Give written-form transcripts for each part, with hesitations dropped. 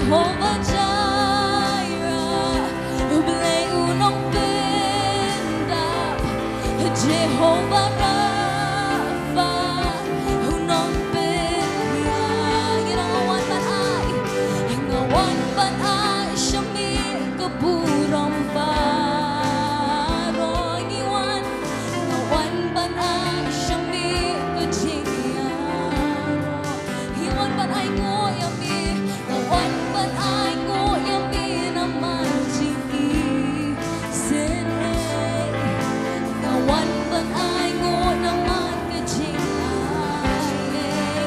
Jehovah Jireh, ublay unong bendap, Jehovah Rapha, unong benya, ginawan ban ay siyami kaburang baro, ngawan ban ay siyami kajiyaro, iwan ban ay ngoyami, ngawan ban ay ngoyami naman jini senay, ngawan ban ay ngo naman kajiyay,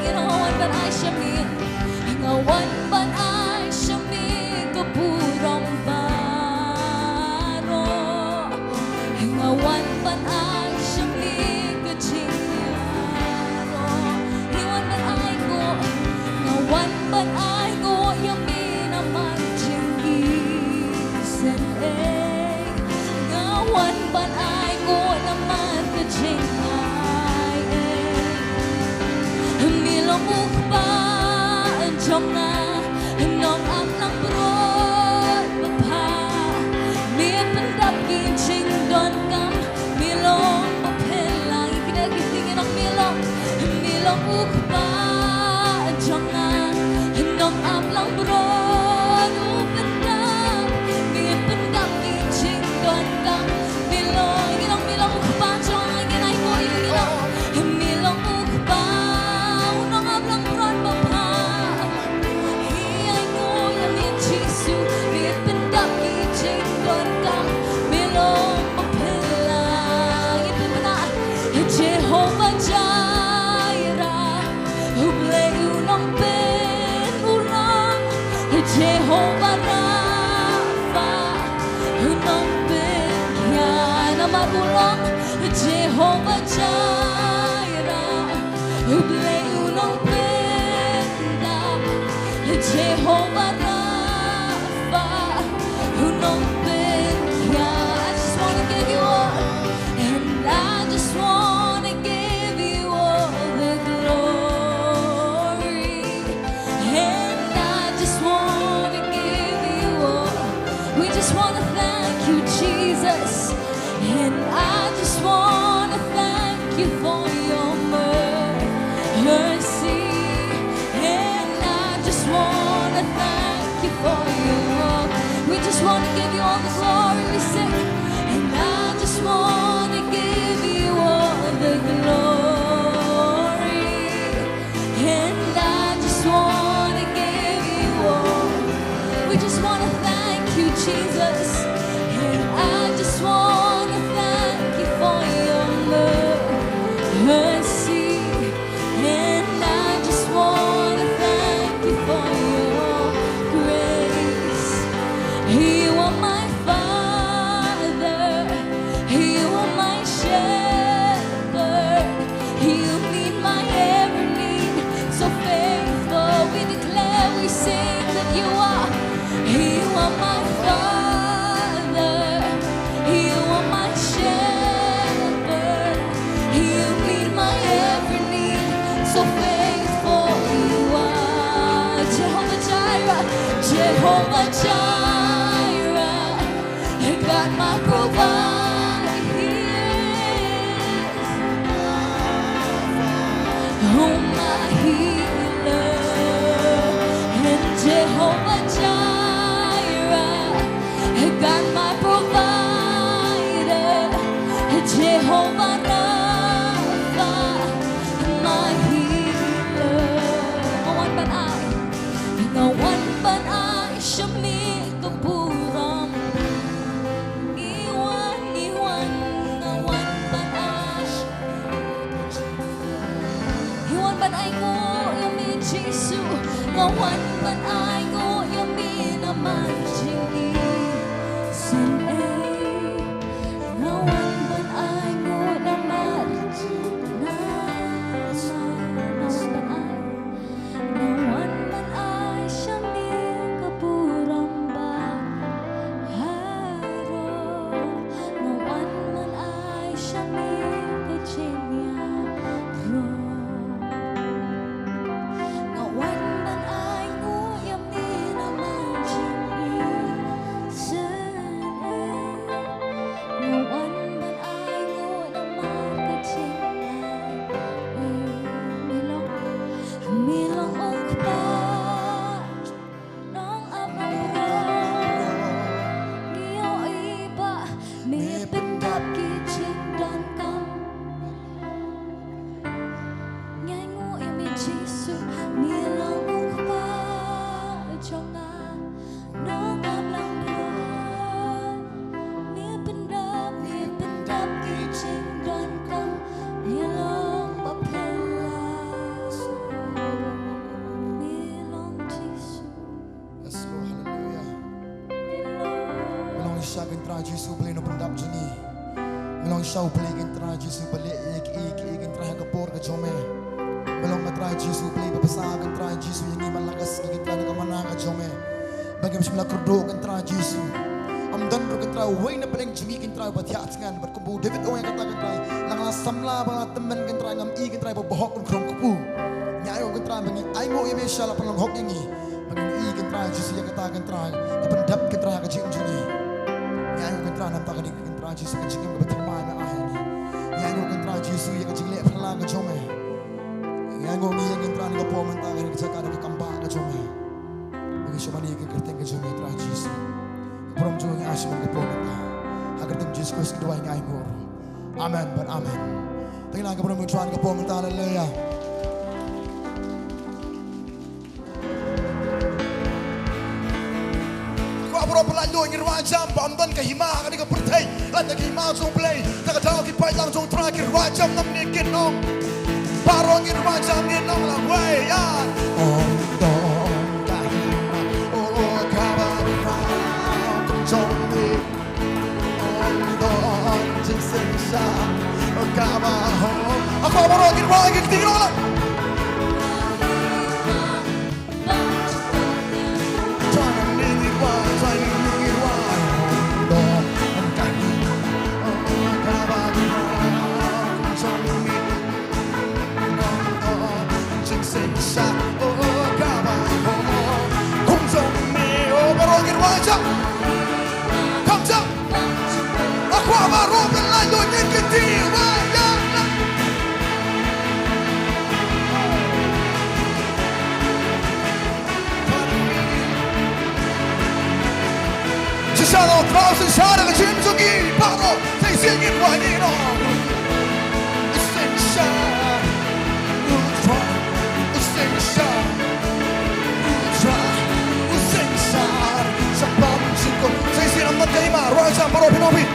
ginawan ban ay siyami, ngawan ban ay siyami kaburang baro, ngawan ban ay siyami kajiyaro, iwan ban ay ngo, ngawan ban ay ngo yami naman jini senay, ngawan ban ay ngo naman kajiyay, milomuk pa trong na nong am lang brod bapa miet pendap kincing don kam milong papelang ikinagitingin ang milong ukpa trong na nong am lang brod upendap miet pendap kincing don kam milong ukpa trong ginay ko milong ukpa unong am lang brod bapa Jehovah Jireh, ublay unong ben ulang, Jehovah Rapha, unong ben yan magulang, Jehovah Jireh, ublay unong ben dap, Jehovah Rapha, unong ben yan. I just wanna give you all, and I just wanna give you all the glory, and I just wanna give you all. We just wanna thank you, Jesus, and I just wanna thank you for your mercy, and I just wanna thank you for your. We just wanna give you all the glory. We sing, and I just wanna give you all the glory, and I just wanna give you all. We just wanna thank you, Jesus, and I just wanna thank you for your mercy, and I just wanna thank you for your grace. You are my Father, you are my shepherd, you meet my every need, so faithful. We declare, we sing that you are my Father, you are my shepherd, you meet my every need, so faithful you are. Jehovah Jireh, Jehovah Jireh, God my provider, oh my healer, and Jehovah Jireh, God my provider, Jehovah Rapha, my healer. Ngawan ban ay siyami kaburang, iwan ngawan ban ay iwan ban ay ko yami Jesu, ngawan ban ay ko yami naman jini senay, ngawan ban ay ko naman ngawan ban ay siyami kaburang baharo, ngawan man ay siyami kajinyaro, ngawan man ay nguyami naman show play kan trai Jesu balik ik trai ka por ka jome belong ka trai Jesu play babasa kan trai Jesu yang malakas kan trai ka mana ka jome bagi bismillah kurdo kan trai Jesu am dan ro kan trai way na paling jimi kan trai bat yat ngan bat kubu David o yang kata kan trai lang samla ba temen kan trai ngam kan trai bohok kan krom kubu nyai kan trai bagi ai mo ibe shala pelong hok yang bagi kan trai Jesu yang kata kan trai pendap kan trai ka jing jini nyai kan trai nam ta kan trai Jesu kan jing ka batimai na ai ni nyai kan trai Jesu yang jing le phala ka jome nyai kan trai ka po man ta kan ka ka ka kamba ka jome bagi shomani ka kerteng ka jome trai Jesu Prom jo yang asyik berkeponan, agar tim Yesus Kristus kedua yang aingor. Amen, ber amen. Tinggal ke prom tuan keponan haleluya. Kau prom pelaju ingin wajam, pamdan ke hima, kan ke pertai, landa ke hima jong play, tak tahu ke paylang jong terakhir wajam nam nikin nong, parong ingin wajam ingin nong lah way ya. Aku mau rogin lagi tinggal lah. Aku mau rogin lagi tinggal. Shillong trousen shara ka chim sugi paro say singin wani no sing sha sing sha sing sha sa pam siko say sinam na kay ma ro sa paro pinopi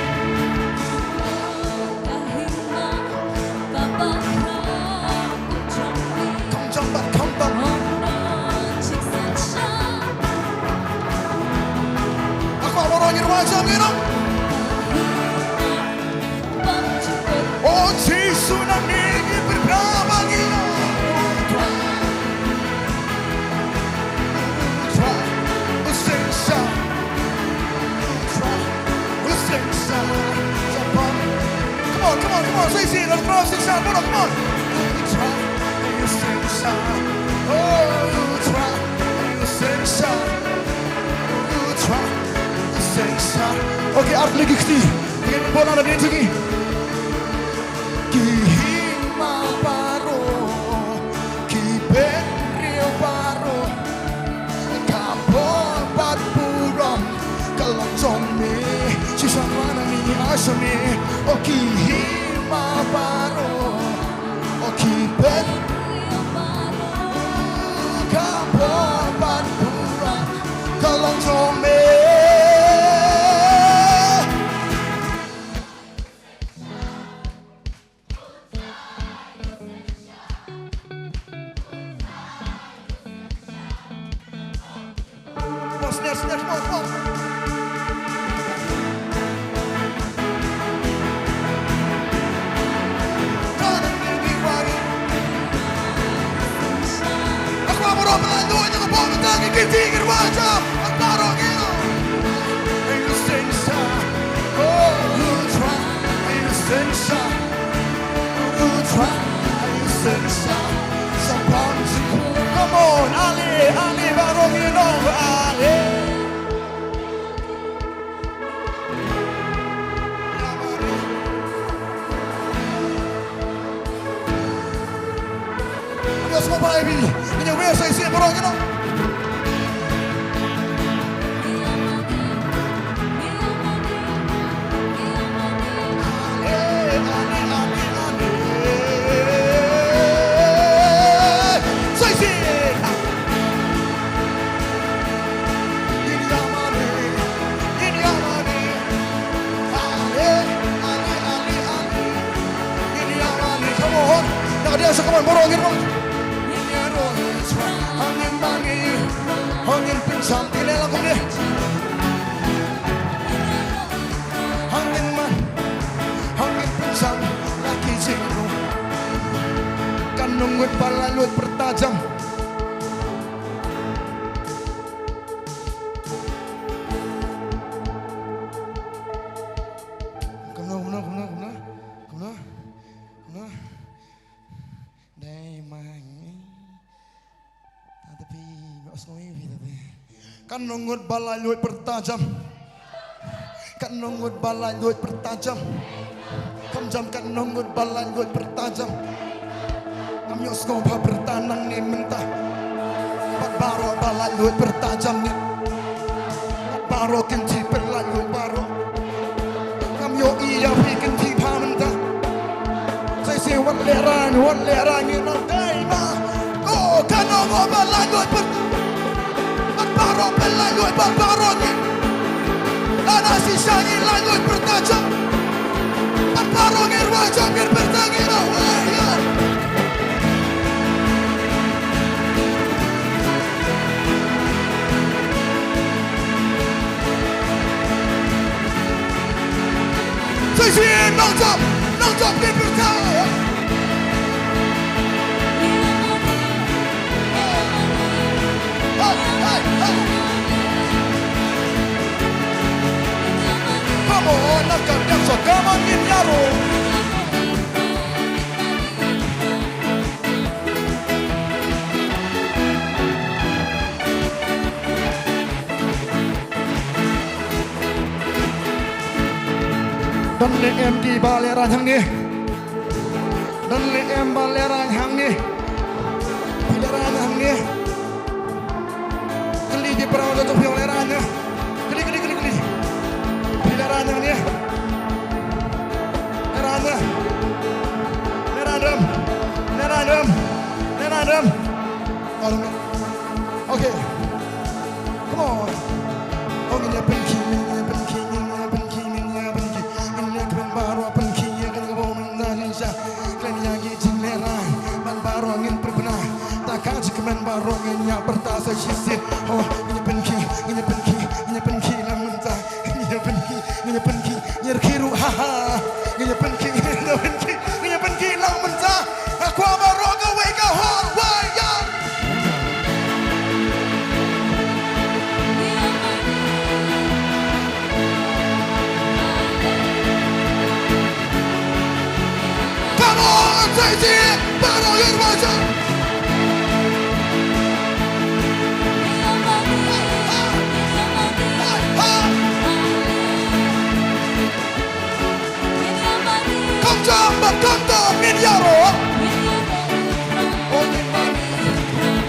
Oh Yesus nang ingin berbagi Come on, say it, let's go, sing sound, come on. You try, you sing sound. Oh, you try, you sing sound. You try, you sing sound. Okay, art lagi kiti. Ingin bola na dito lagi. Kihima paro, kibetrio paro, kapon patpuram, kalonjome, sisama ni asami, okihima paro, okibetrio paro, kapon patpuram, kalonjome. Snare, come on. Aku mau rombongan doanya ke bawah tangi ketinggian wajah Antara kita You sing sound Oh, you try You sing sound You try You sing sound Sampai Come on, Ali baru minum Ali Semua para ibu, ini biasa isi orang kita. Come on, nak dia sekarang borong kita. Angin pincang pilih lagu dia Angin pincang bala lut bertajam. Kan nungut balai luit bertajam. Kan nungut balai luit bertajam. Kamjam kan nungut balai luit bertajam. Kami oskopa bertanang ni mentah. Bat baro balai luit bertajam ni. Bat baro kenti balai luit baro. Kami yo iya bikin tipa mentah. Saya wat leran ni nak daima. Oh kan nungut balai luit bertajam. Baro pelai baro ni, lana sisa ni lanjut bertajam. Baro ni wajah ni bertangi rawaya. Sisi nongthymmai ni bertanya. Come on, nakkan so come on in yaro. Dan le em di baleran hang ni. Dan le em baleran hang ni. Baleran hang ni. Kali di perang tu balerannya. Kali. Baleran ni. Neradam. Okay. Come on. Oh, ini penki. Ini kan baru penki kan kau Indonesia. Kan yang jingleran, man baru angin berbenah. Takkan cuma baru angin yang bertasa sisir. Oh, ini penki lah mentah. Ini penki, nyerkiru haha. Ini penki lah mentah. Aku baru gawe gahor waya. Come on, Tracy, baru yang wajah. Come in yaro.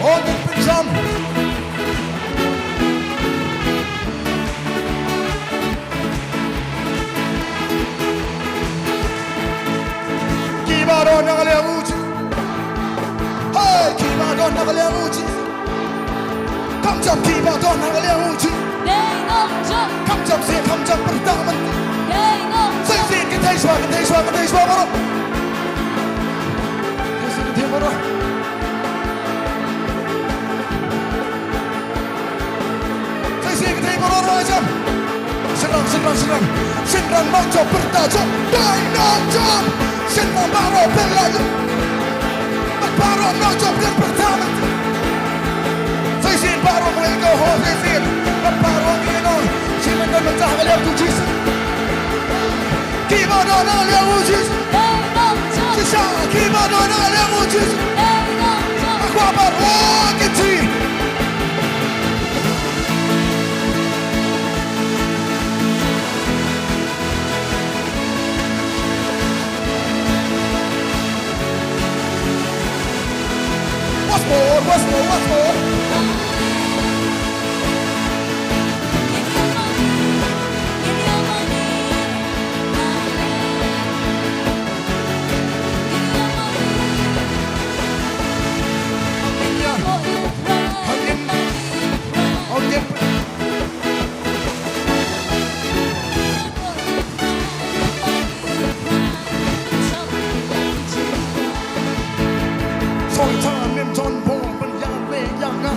Oh, ni pinjam. Kibaro nangale uji. Hey, kibaro nangale uji. Kamjam kibaro nangale uji. Kamjam pertama. Saya kita iswa baru. Kita baru. Saya kita baru aja. Senang macam bertajam. Nongthymmai. Senang baru berlalu. Baru nongthymmai yang pertama. Saya baru mereka hobi. Baru ini. Senang mentah beliau tujuh. Kibaro nangale uji. Sisa kibaro nangale uji. Aku baru kiti. What's more? Soy tan nem ton bom ban yang le yang na.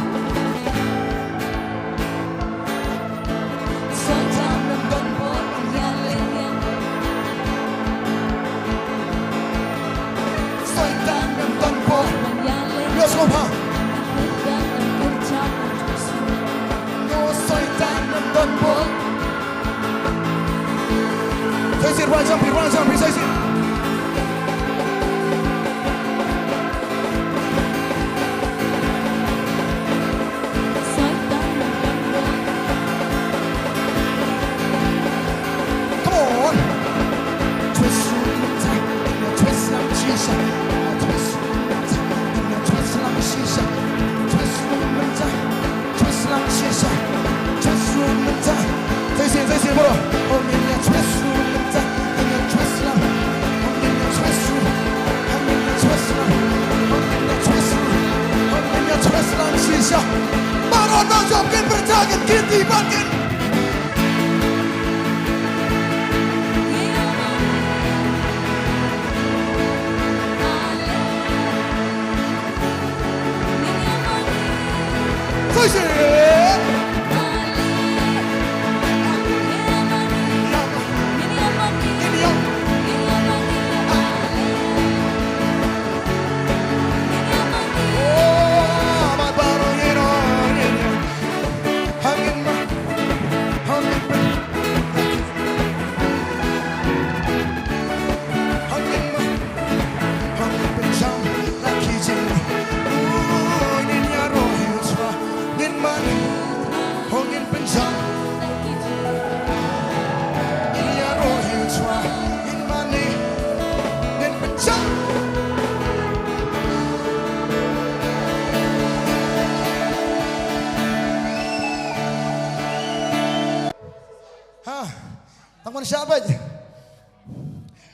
Siapa aja?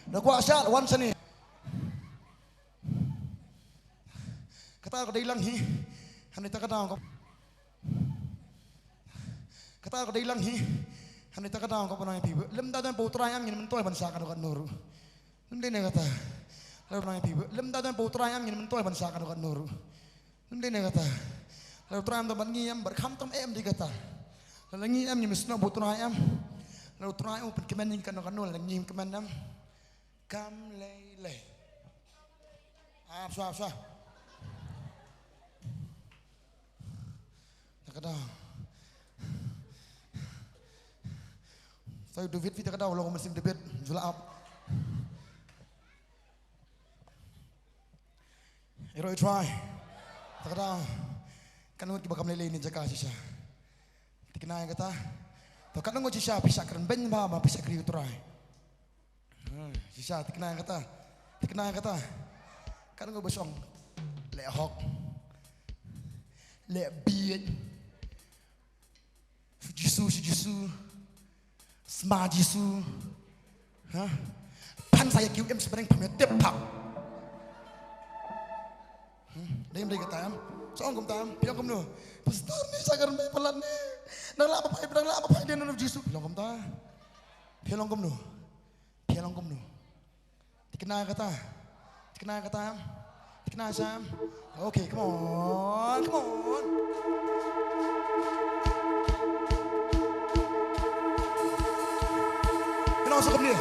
Nakuha siya, once ni. Kata ko dailang hi, hanita ka daw ko. Kata ko dailang hi, hanita ka daw ko pa nang pibo. Lemda dan putra yang ngin mentoy bansa ka kan nuru. Lemda ne kata. Lalu nang pibo. Lemda dan putra yang ngin mentoy bansa ka kan nuru. Lemda ne kata. Lalu tram tam ngiyam berkham tam em di kata. Lalu ngiyam ni misno putra yang lalu trai open kemen kan kanul ngim kemen nam kam lele swa takada saya David kita kada ulang mesin David jula up hero try takada kanut bakam lele ni jaka sisa dikenai kata to kadang ngoci siya bisa keren ben mama bisa kriu trai. Sisa tikna kata. Kadang ngo bosong le hok. Le biet. Fujisu. Smajisu. Ha? Pan saya QM sebenarnya pemetep pak. Dia mereka tam. Soong kum tam, piang kum no. Pastor ni sagar me pelan ni. Nang la apa pai dia nang Yesus. Piang kum ta. Piang kum no. Dikena kata. Dikena sam. Okay, come on. Kenal sukum ni.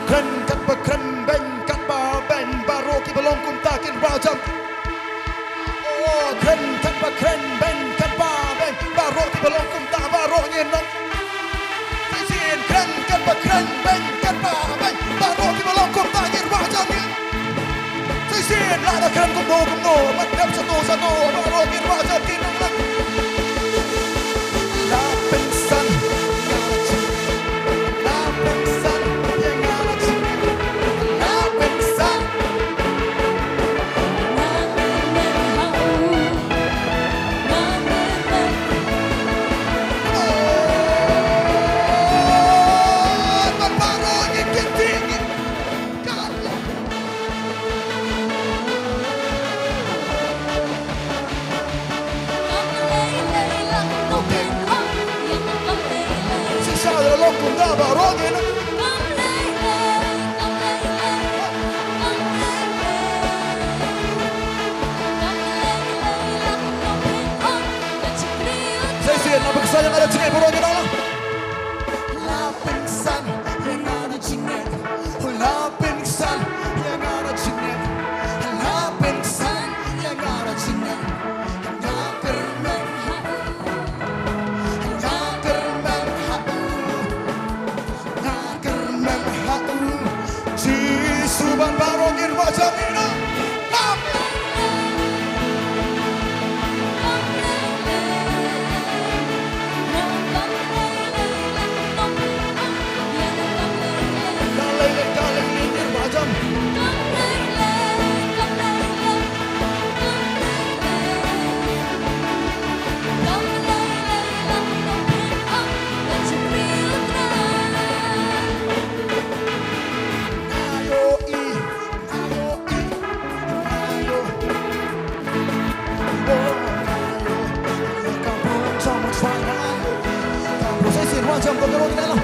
Kren kat bekren ben kat ba ben baroki belong kum takin rajam. Kren kat bekren ben kat ba ben baroki belong kum ta baroki nong. Sisiin kren kat bekren ben kat ba ben baroki belong kum takin rajam. Sisiin lada kren kum no madam satu baroki rajam kinong nang. La pensan yang ada cengeng burungnya dalam. La pingsan yang ada cengeng. La pingsan yang ada cengeng. La pingsan yang ada cengeng. Hingga kermen hau. Hingga kermen hau. Hingga kermen jam kau kerut dalam.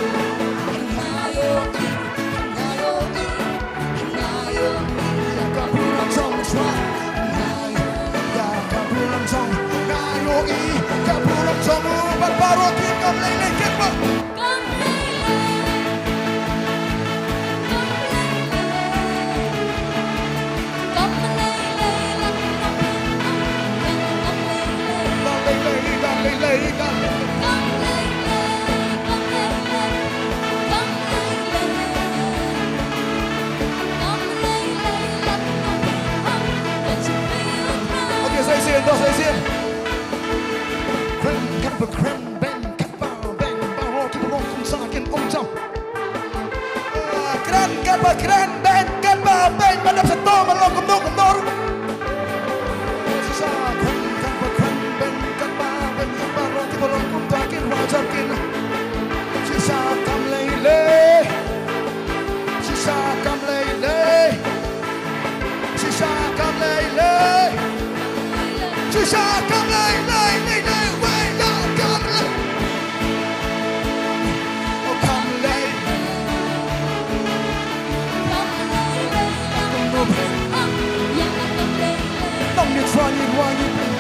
Keren ben kan ba ben madam sa to malong kumdong kumdor sa kwen kan ben kan ba ben baro ti bolong kum takin wajar kin si sa kam leile si sa kam leile si sa kam leile si sa kam leile leile we da kam oh kam leile Don't you try it while you play.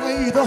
Ay, ito.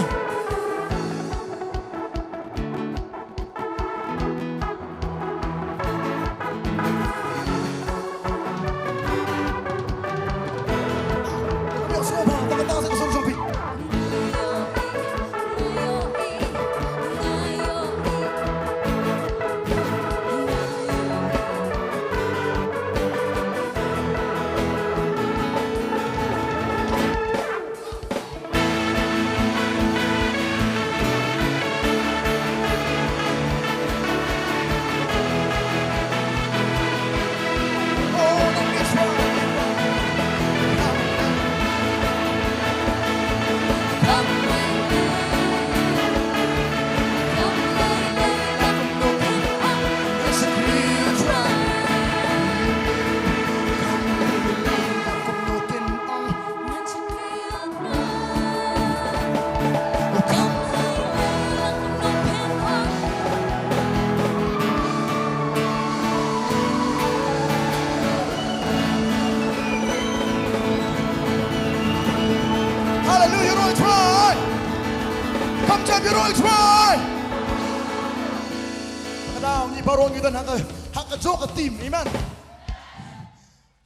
Barong kita hak jok tim, iman.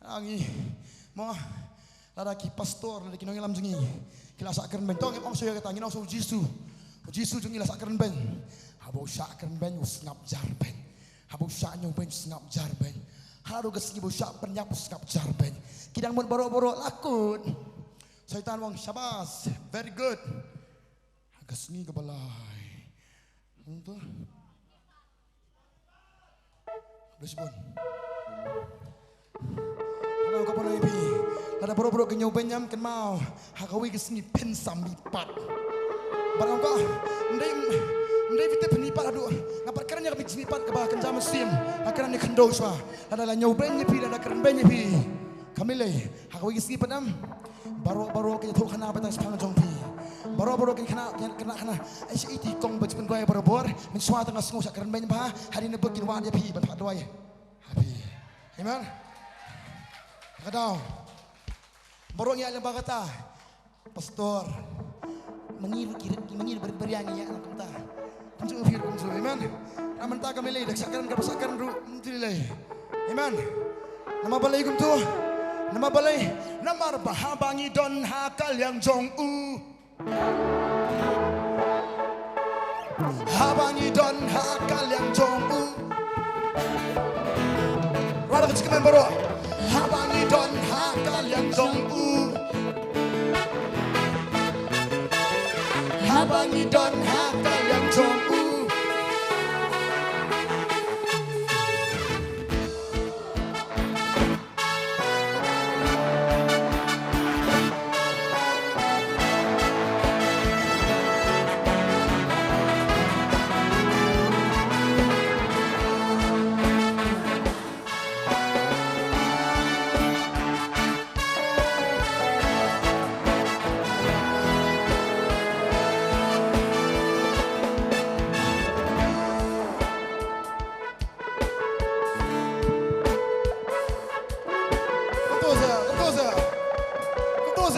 Angi, mga lalaki pastor, lalaki nong ilam jengi, kila sakren ben. Tong ipang saya kata, nginaw so Jisu jeng ila sakren ben. Habau sakren ben, usngap jar ben. Habau saknyong ben, usngap jar ben. Haru gesngi bau sak penyak usngap jar ben. Kidang mun boro-boro lakut. Syaitan wong syabas, very good. Gesngi kebalai. Untuk Lisbon. Kalau kau pernah ibi, ada boro-boro kenyau benyam kan mau, hakawi kesini pensam lipat. Barang kau, ndai vite penipat aduh, ngapa kerana kami penipat ke bahkan zaman sim, akan ni kendo sah. Ada lah nyau benye pi, ada keren benye pi. Kami le, hakawi kesini padam, baro kaya tuh kana betang sepanjang jong pi. Baro-baro kena ai iti kong baj pen baro men swa tengah sengu sak keren ben bah hari ne bekin wan dia pi ban phat doi happy amen kadau baro nya le bagata pastor mengir beriang ya kata kunju fir kunju amen aman ta kamele dak sakaran ka sakaran ru dilai amen nama balai kuntu nama balai namar bahabangi don hakal yang jong u Habangi don hakal yang jonggu Rada kecikemen baru Habangi don hakal yang jonggu Habangi don hakal yang jonggu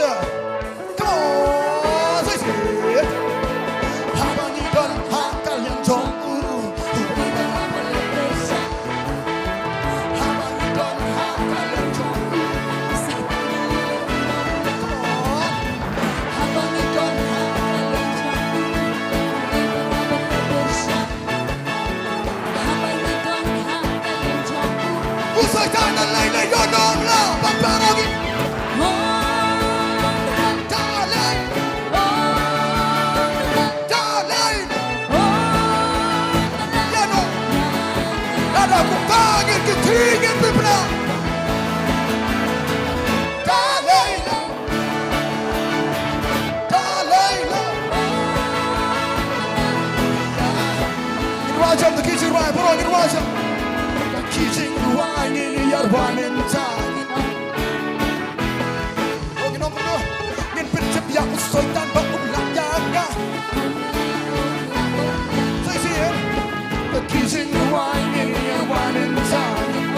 Come on, say it. 하방이건 한깔령 정우루 하방이건 한깔령 정우루 하방이건 한깔령 정우 Usai tanah lain yodong la Pagparogi Dalay Dalay Yano Ada kong pangit kitingin pipna Dalay Dalay Inwajam the kitchen right Puro inwajam Kitchen right Nini yarwanin tangin Okay no no Ngin pinchip ya usoy tan ba umlayang nga Say it The kitchen right Nini yarwanin tangin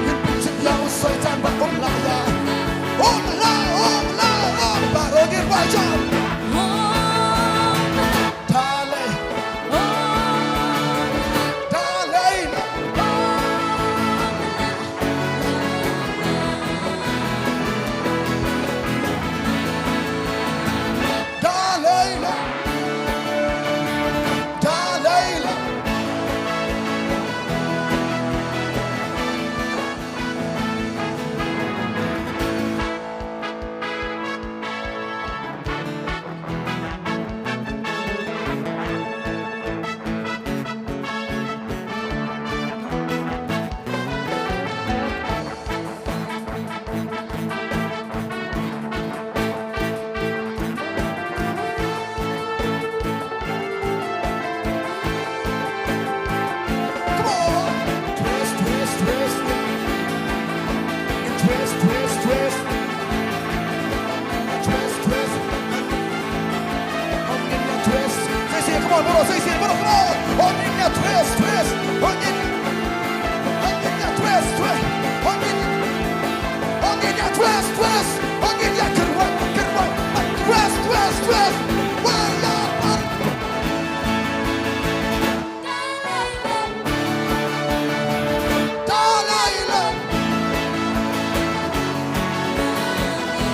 Ngin pinchip ya usoy tan ba umlayang Umla Baro ngin wajam Dalay Dalay Dalay Dalay Come on Twist Twist Twist Say it come on bro say it bro come on On in your twist On in your twist On in your twist On in your twist Well done Dalay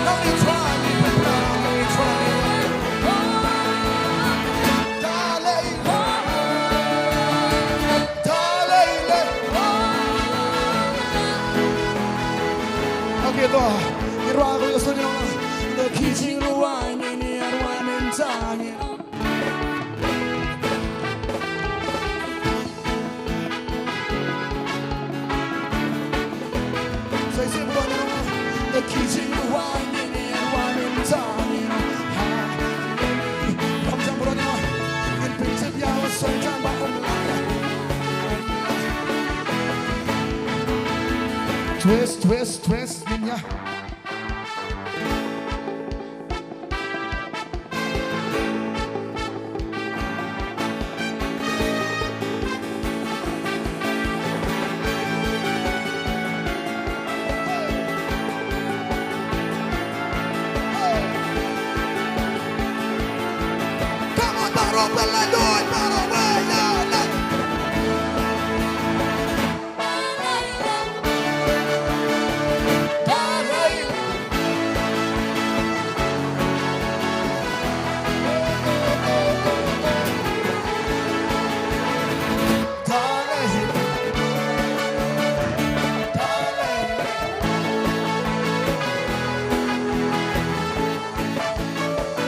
Now you try me but now you try me Dalay Okay ito Irwa ko gusto niyo The kitchen ruwang Iniarwanin tangin Say it bro The kitchen ruwang Iniarwanin tangin Ramjam bro niyo Ngin pinsip yaw Soy tan ba umlaya Twist niya Come on, Baro Belandon, Baro Belandon Dalay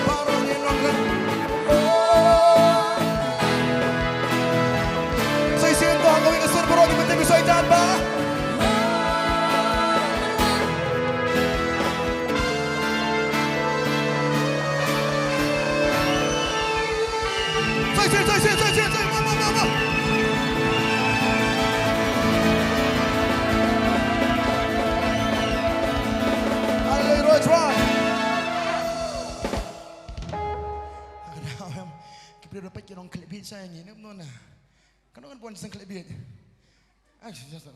Baro Nilong Say it ko ang gawin ka bro Di ba tayo soy tan ba Say it Mama Hallelujah try Kipiro dapat kirong klibit saya ni no na Kano kan puan sang klibit Ay just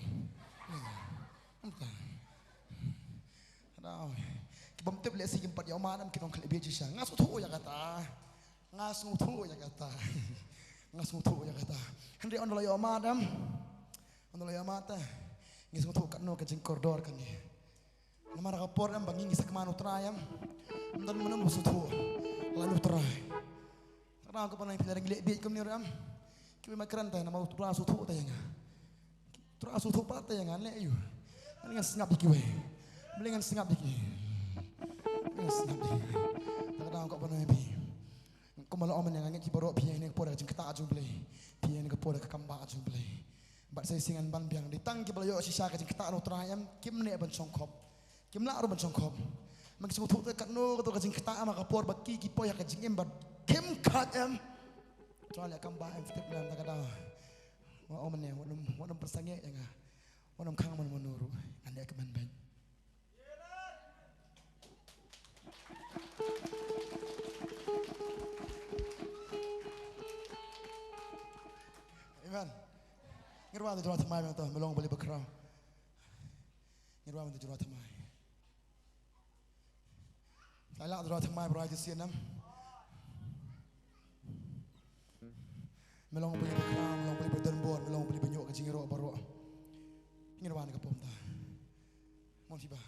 Kadang bom tip lek si empat yang mana kita kali biji sah. Ngasutu ya kata. Ngasutu ya kata. Ngasutu ya kata. Henry on lo yang mana? On lo yang mata. Ngasutu kan no kecing koridor kan ni. Nama rakapor am bangi ngisak manu trai am. Dan mana musutu. Lalu trai. Kadang aku pernah pilih lek biji kami ram. Kita makan teh nama utara sutu teh yang. Utara sutu patah yang aneh you. Mendingan sengap dikit weh. Mendingan sengap dikit. Mendingan sengap dikit. Kadang kau pernah bi. Kau malah orang yang angin kibarok piang ini kepada jeng kita ajung beli. Piang ini kepada kekambang ajung beli. Bat saya singan ban biang ditang kibala yo sisa ke jeng kita anu terayam. Kim ne ban congkop. Kim la ban congkop. Magi semua tu kat no ketua jeng kita ama kapor baki kipo ya ke jeng em bat. Kim kat em. Soalnya kambang em fitip dalam kadang. Orang ni, orang bersangit yang orang kang menurut anda akan baik. Amen. Ngirwan tu jual temai macam tu, melong boleh berkerau. Ngirwan tu jual temai. Saya jual temai berada di sini. Melong boleh berkerang, melong boleh berdenbor, melong boleh benyok ke jingiro baru. Ingin mana ke pomta? Mohon tiba.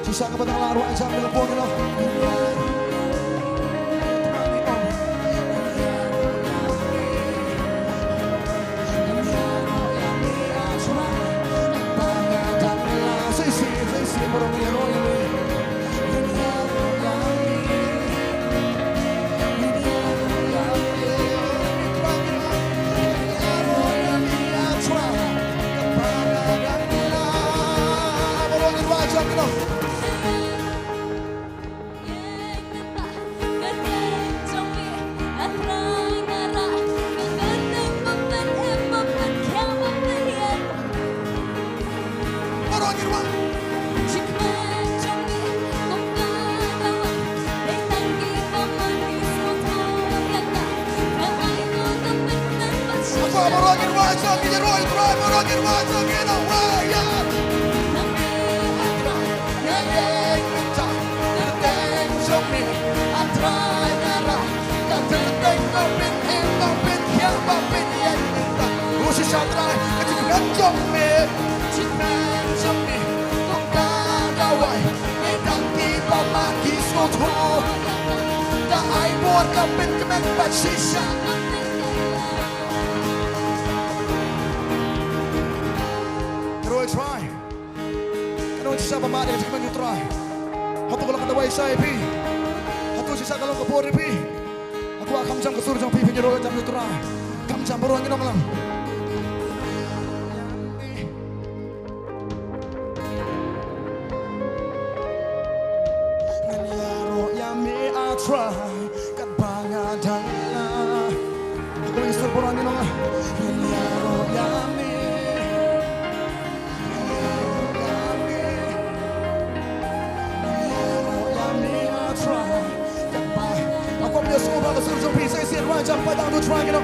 Sisa kepada laruan sambil lepon lo. wajah kita roy try merangin wajah kita waya. Yang minta terteng zombie atrai nara kan terteng ngopin ngopin yang ngopin yang minta usus atrai kecukupan zombie cimen zombie bukan gawai yang tiba mati sngewthuh tak ai buat ngopin kemen bersisa. Try. Kano siapa mak dia cakap you try. Hatu kalau kata wai saya pi. Hatu sisa kalau kapori pi. Aku akan jam kesur jam pi penyuruh jam you try. Kam jam baru angin orang. Nganyaro yami I try. Kat bangadan. Aku isur baru angin orang. Nganyaro yami. Semua bangga suruh jumpi saya siap raja padang tu try gitu.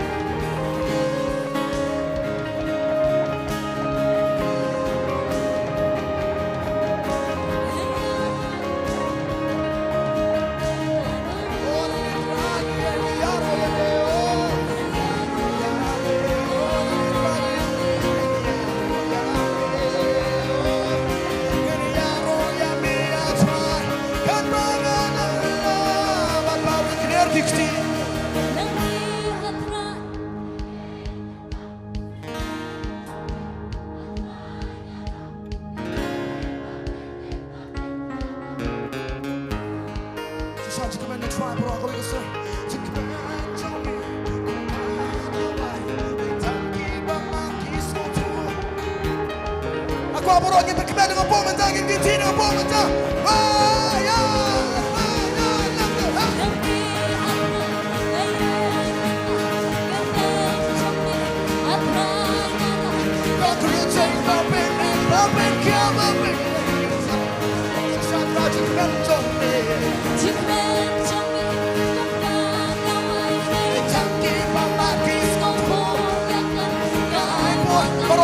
Aku baru lagi berkenan dengan pemerintah, ingin dengan pemerintah.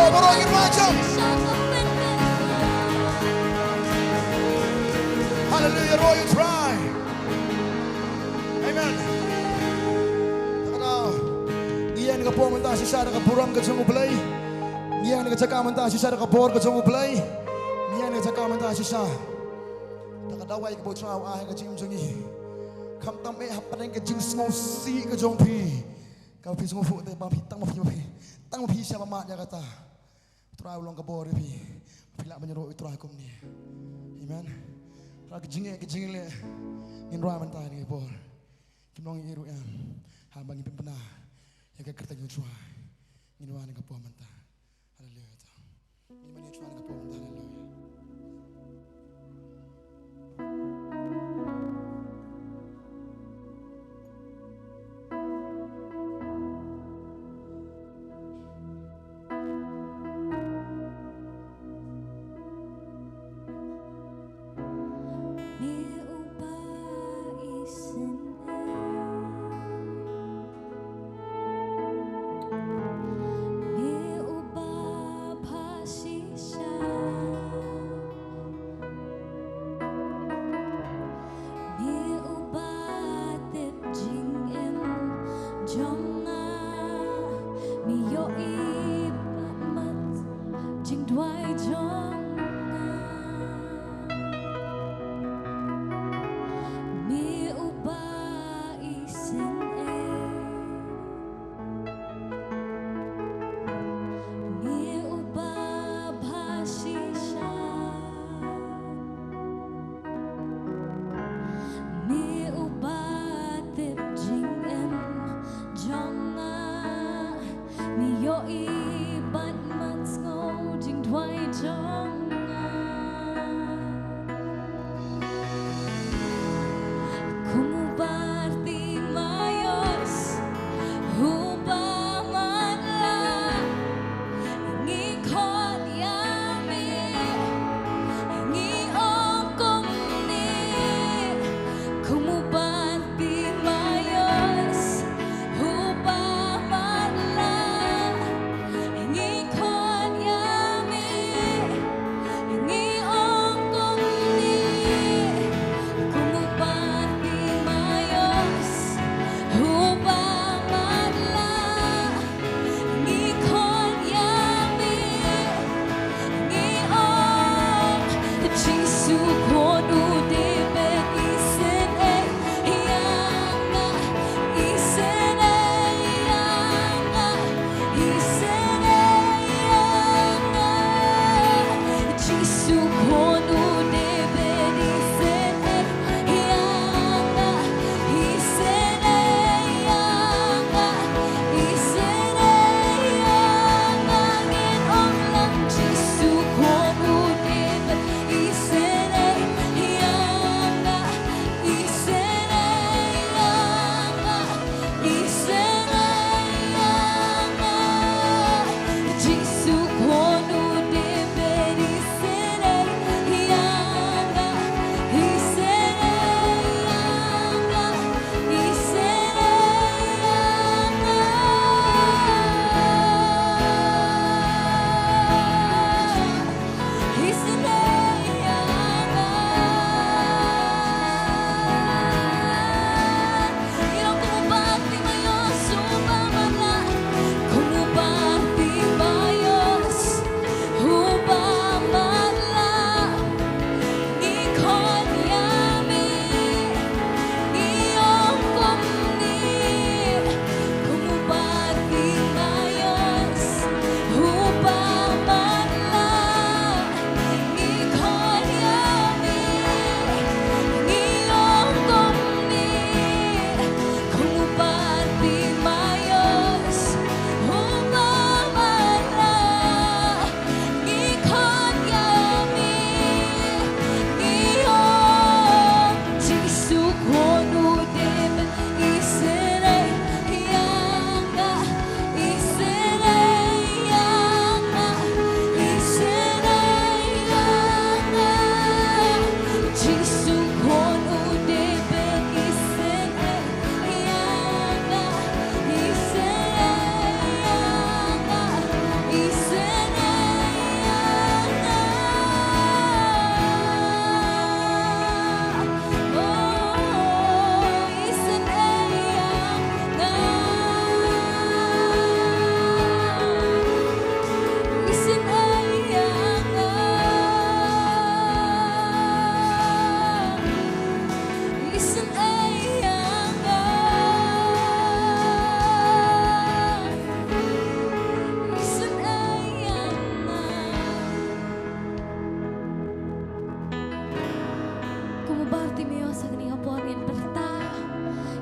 Baru ingin macam. Hallelujah, royal try. Amen. Takadaw. Iyan ka po manta si Sarah ka puram ka sungu play. Iyan ka cakap manta si Sarah ka por ka sungu play. Iyan ka cakap manta si Sarah. Takadaw ay ka po traw ay ka jim jungi. Kam tam e hapan ka jing small si ka jong pi. Ka pi sungu fu te ba pi tang ma pi. Tang ma pi siapa mak dia kata. Traw long ka por pi. Pila menyuruh traw kum ni. Amen. Rak jingek le ngin ra man ta ni por kim nong iru yang habang ipin pena ya ka kerta nyu chua ngin wa ni ka po man ta haleluya ta ngin man ni chua ni ka po man ta haleluya. Ni ubah pasisya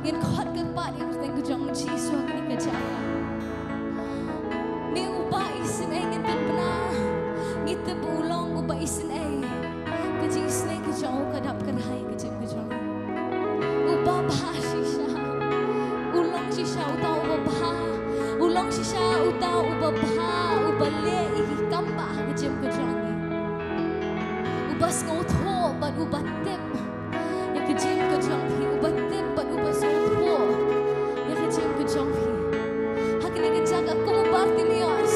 Ngin khot kerpat yang terteng kejong Jisu hakini kejaka. Me uba isin ay ngin penpena. Ngite bulong uba isin ay. Kejis ne kejong kadap kerhai kejem kejong. Uba bahasi siya. Ulong siya utau uba bah. Ulong siya utau uba bah. Uba le ikikamba kejem kejong. Uba sngewthuh bat uba tip. Ya kejem kejong hi uba tip bat uba sngewthuh. Ya kejem kejong hi. Hakini kejaga como Bartimeos.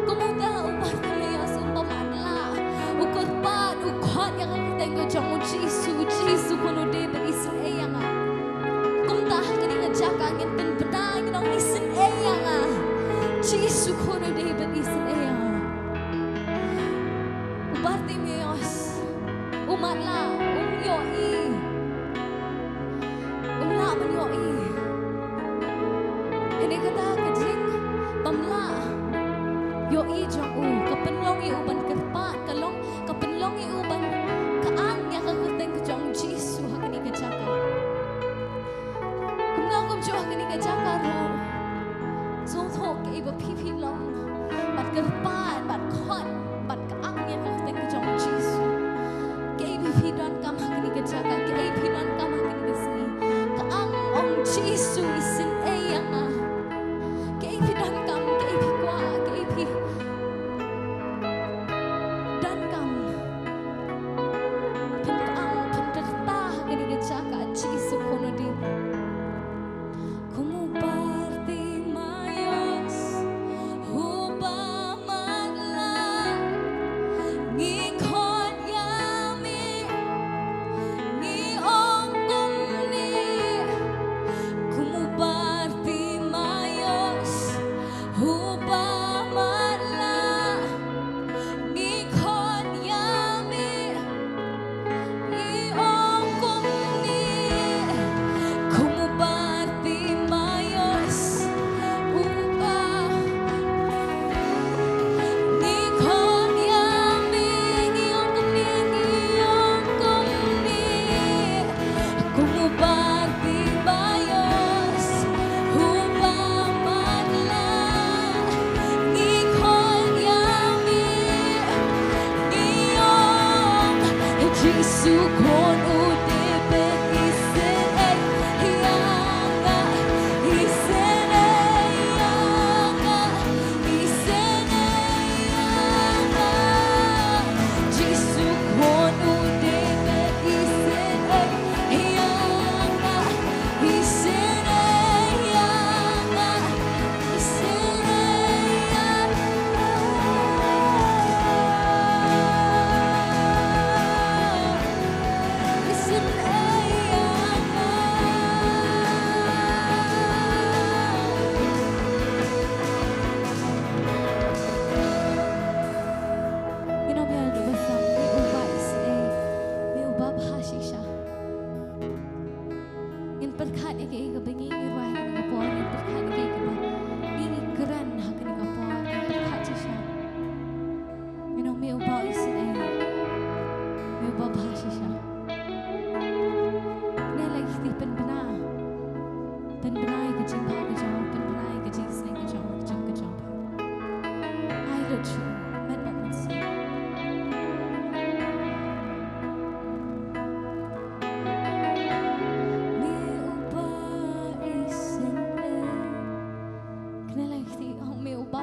Como tahu Bartimeos umpamanla. Ukorpat ukot yang keteng kejong Jisu Jisu kono de berisin eyanga. Kum tah hakini kejaga ngin penpedang nong isin eyanga. Jisu kono de berisin eyanga. Bartimeos umatla yoi umla man yoi ini kata kejing pamla yoi jong kapenlong i uban kerpat kalong kapenlong i uban kaang yang kakuteng kejong Jisu hakini kejaka kumna kum jo hakini kejaka ro sngewthuh ke iba pipi long bat kerpat bat khot bat kaang yang kakuteng kejong Jisu ke ibi dan kam hakini kejaka ke ibi dan kam hakini kesini kaang ong Jisu isin eyanga ke ibi dan kam ke ibi kwa ke ibi dan kam pen kaang pen terta hakini kejaka Jisu kono di como Bartimeos upamatla ngikon yami ngiong kumni como Bartimeos upamatla ngikon yami ngiong kumni como Bartimeos upa ngikon yami ngiong kumni como Bartimeos upamatla ngikon yami ngiong Jisu kon udibet isen ay hiyanga isen ay yanga isen ay yanga Jisu kon udibet isen ay hiyanga isen ay yanga isen ay yanga isen ay yanga Minamyal do basang mi uba isay mi uba bahasi siya ngin perkat ni kay kabingi irway ni kapor ngin perkat ni kay kabingi keran hakini kapor ngin perkat siya minong mi uba isay mi uba bahasi siya nilai ti penbena penbenai kejing bah kejong penbenai kejing snai kejong kejong kejong ai lucu met met met si mi uba isin nilai ti mi uba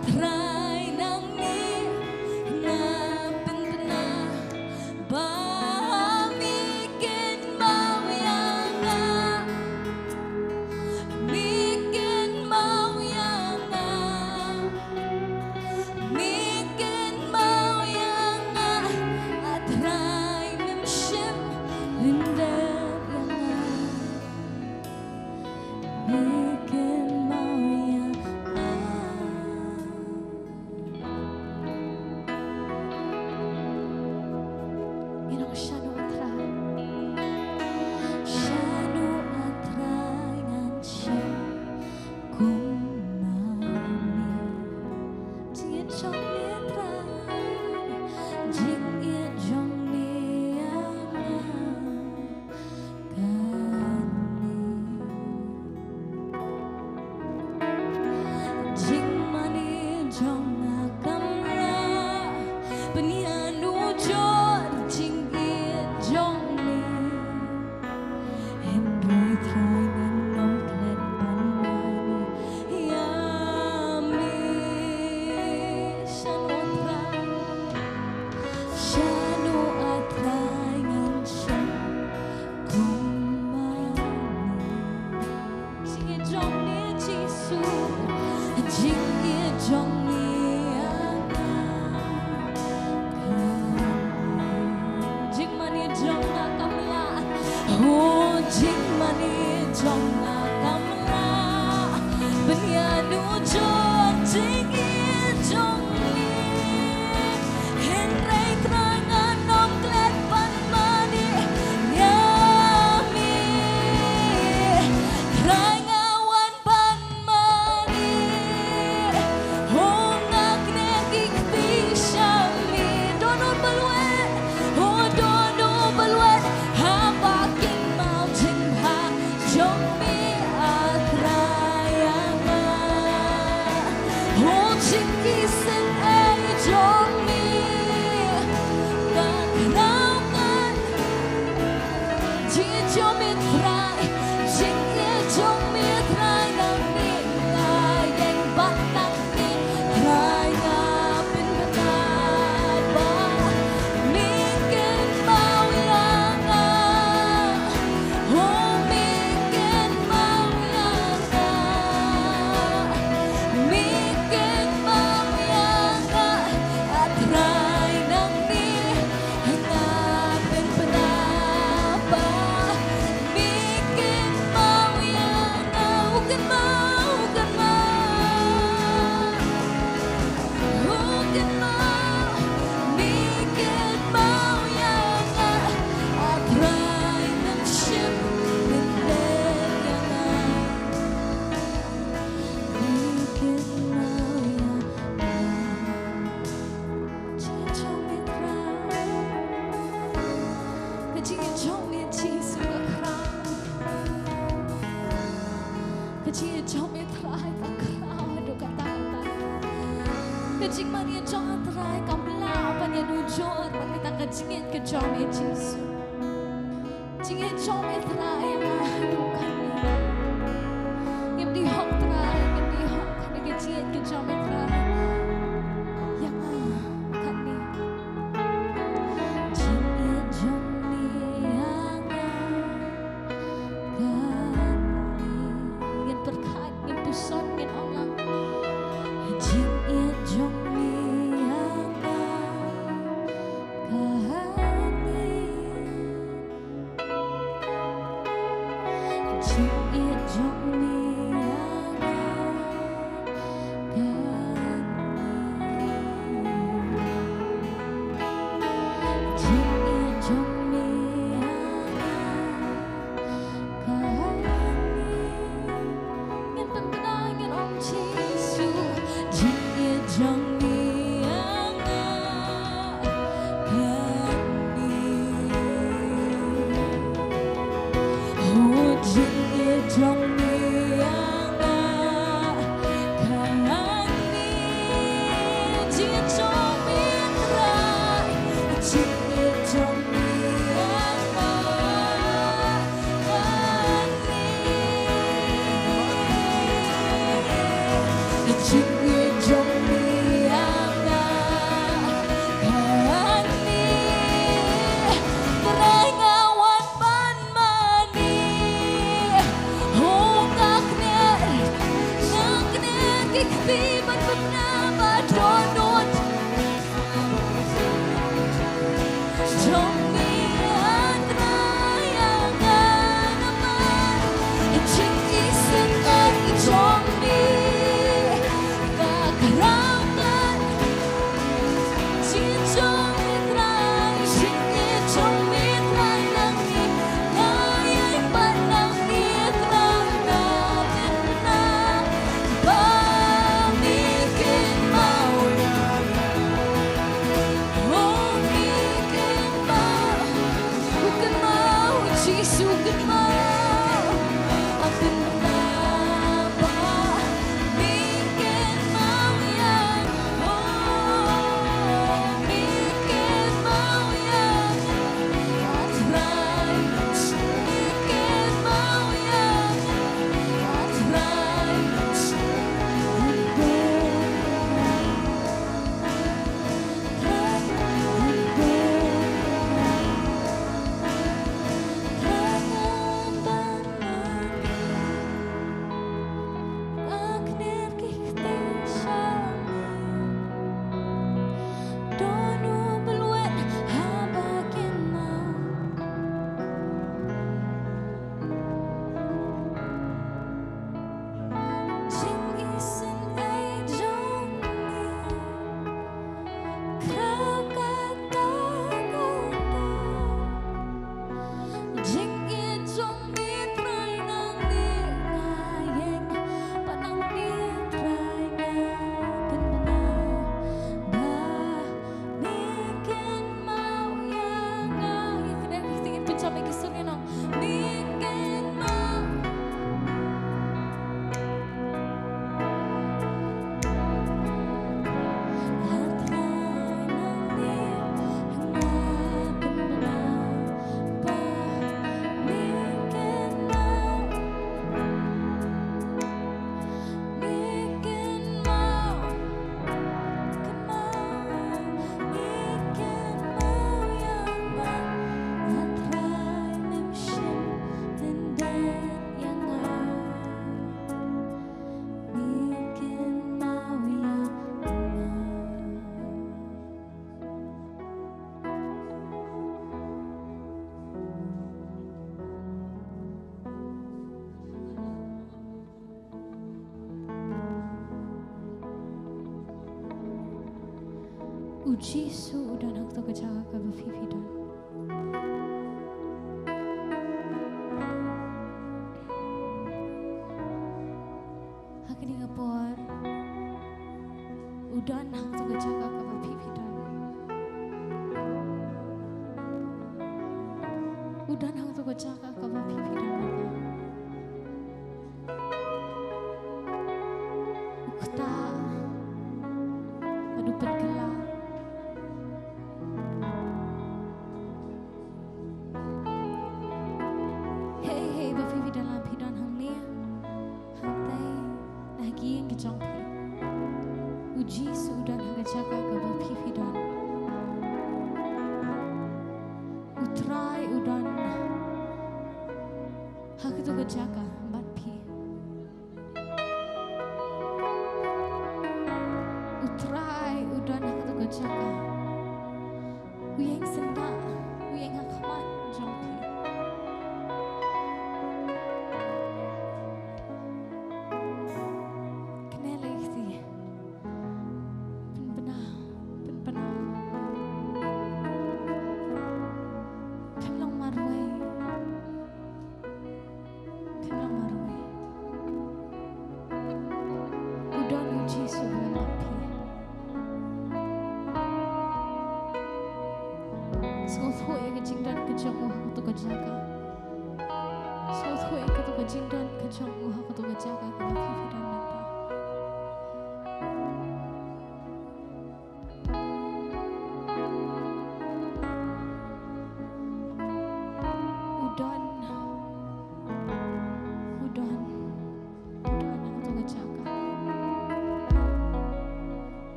Trai nang ni ngam pena ba bikin mau yang bikin mau yang bikin mau yang trai nem shim linda bikin mau yang Shanu atrai ngan shim kumami Jin trong mi trai Jin yên trong mi Jin mani trong kamra Penianu jod Jin trong mi em đôi trai ngân nông klet ban mani yami shanu atrai ngân shim kumani Jin trong mi Jisu Jin trong mi Jing mani trong kamla Oh jing mani trong kamla Benianu jod jing trong mi Henry terangan nom klet pan mani yami Terangawan pan mani Oh ngakne kikti shami Dono balwet Oh dono balwet Habaking mau jing ha Jong mi atrayama Oh jing kisen ay jong mi Kakanaukan Jing jong mi try Jing ye jong mi try Nang ni ngayeng batang ni Try ngapin benar ba Bikin mau yang Oh bikin mau yang Bikin mau yang Atrai nang ni ngapin benar ba Bikin mau yang Bukan mau Bukan mau Bikin mau yang Atrai nang shim Bikin mau yang Jin trong mi trai Jin trong mi Jisu Kecil trong mi trai kakao Aduh kata-kata Kecil mania trong atrai Kamla Panya nujur Pakita kecingin ke trong mi Jisu Jingin trong mi trai Aduh kani Yang dihok trai Yang dihok Kani kecil ke trong mi trai Yang kani Jingin trong mi yang Ngin berkat, ngin puson, ngin Allah Jing yên trong mi yang kahani Jing Uji su dan hak to kejaga ke befifidan. Hak ini ngepor. Udan hak to kejaga ke befifidan. Udan hak to kejaga ke befifidan. Ukta padupan kelak. Uji sudan hagajaga gabah pifidan utrai udan hagatu gajaga bat pi utrai udan hagatu gajaga uyeng senda uyeng hakaman jong pi sngewthuh ya kecing dan kejamu hang tu kejaga Sngewthuh katu ka jindan ka jong uha katu ka jaga ka mafifidan nanta.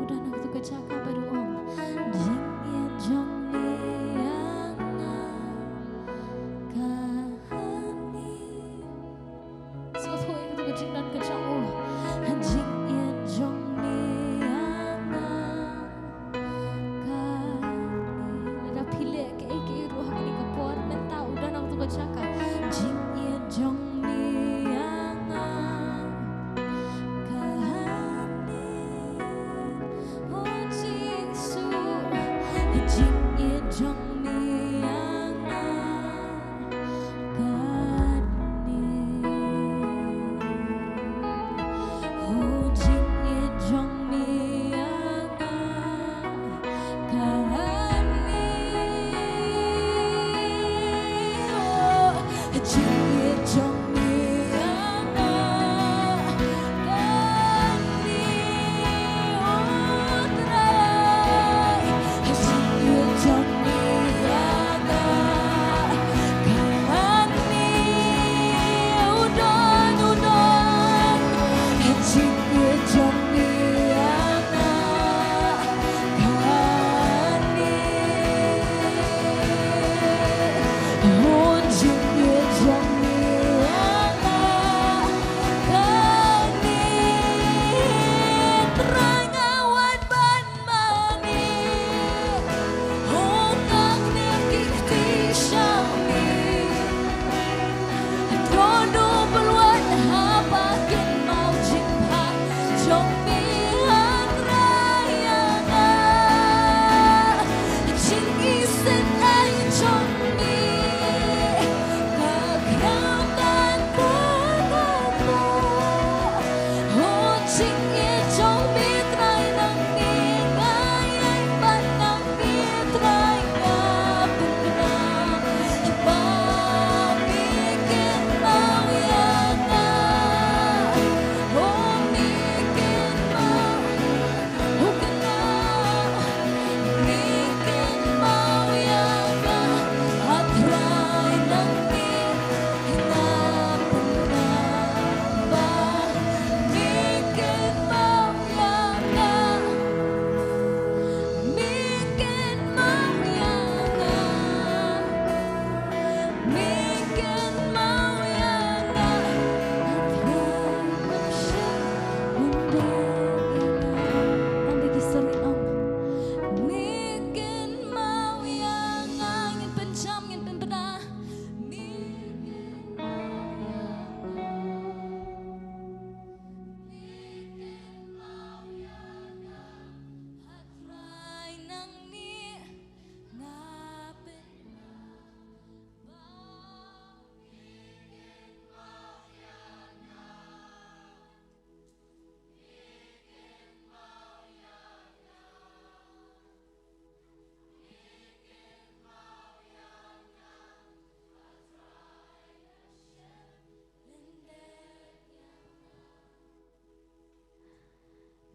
Udan katu ka jaga.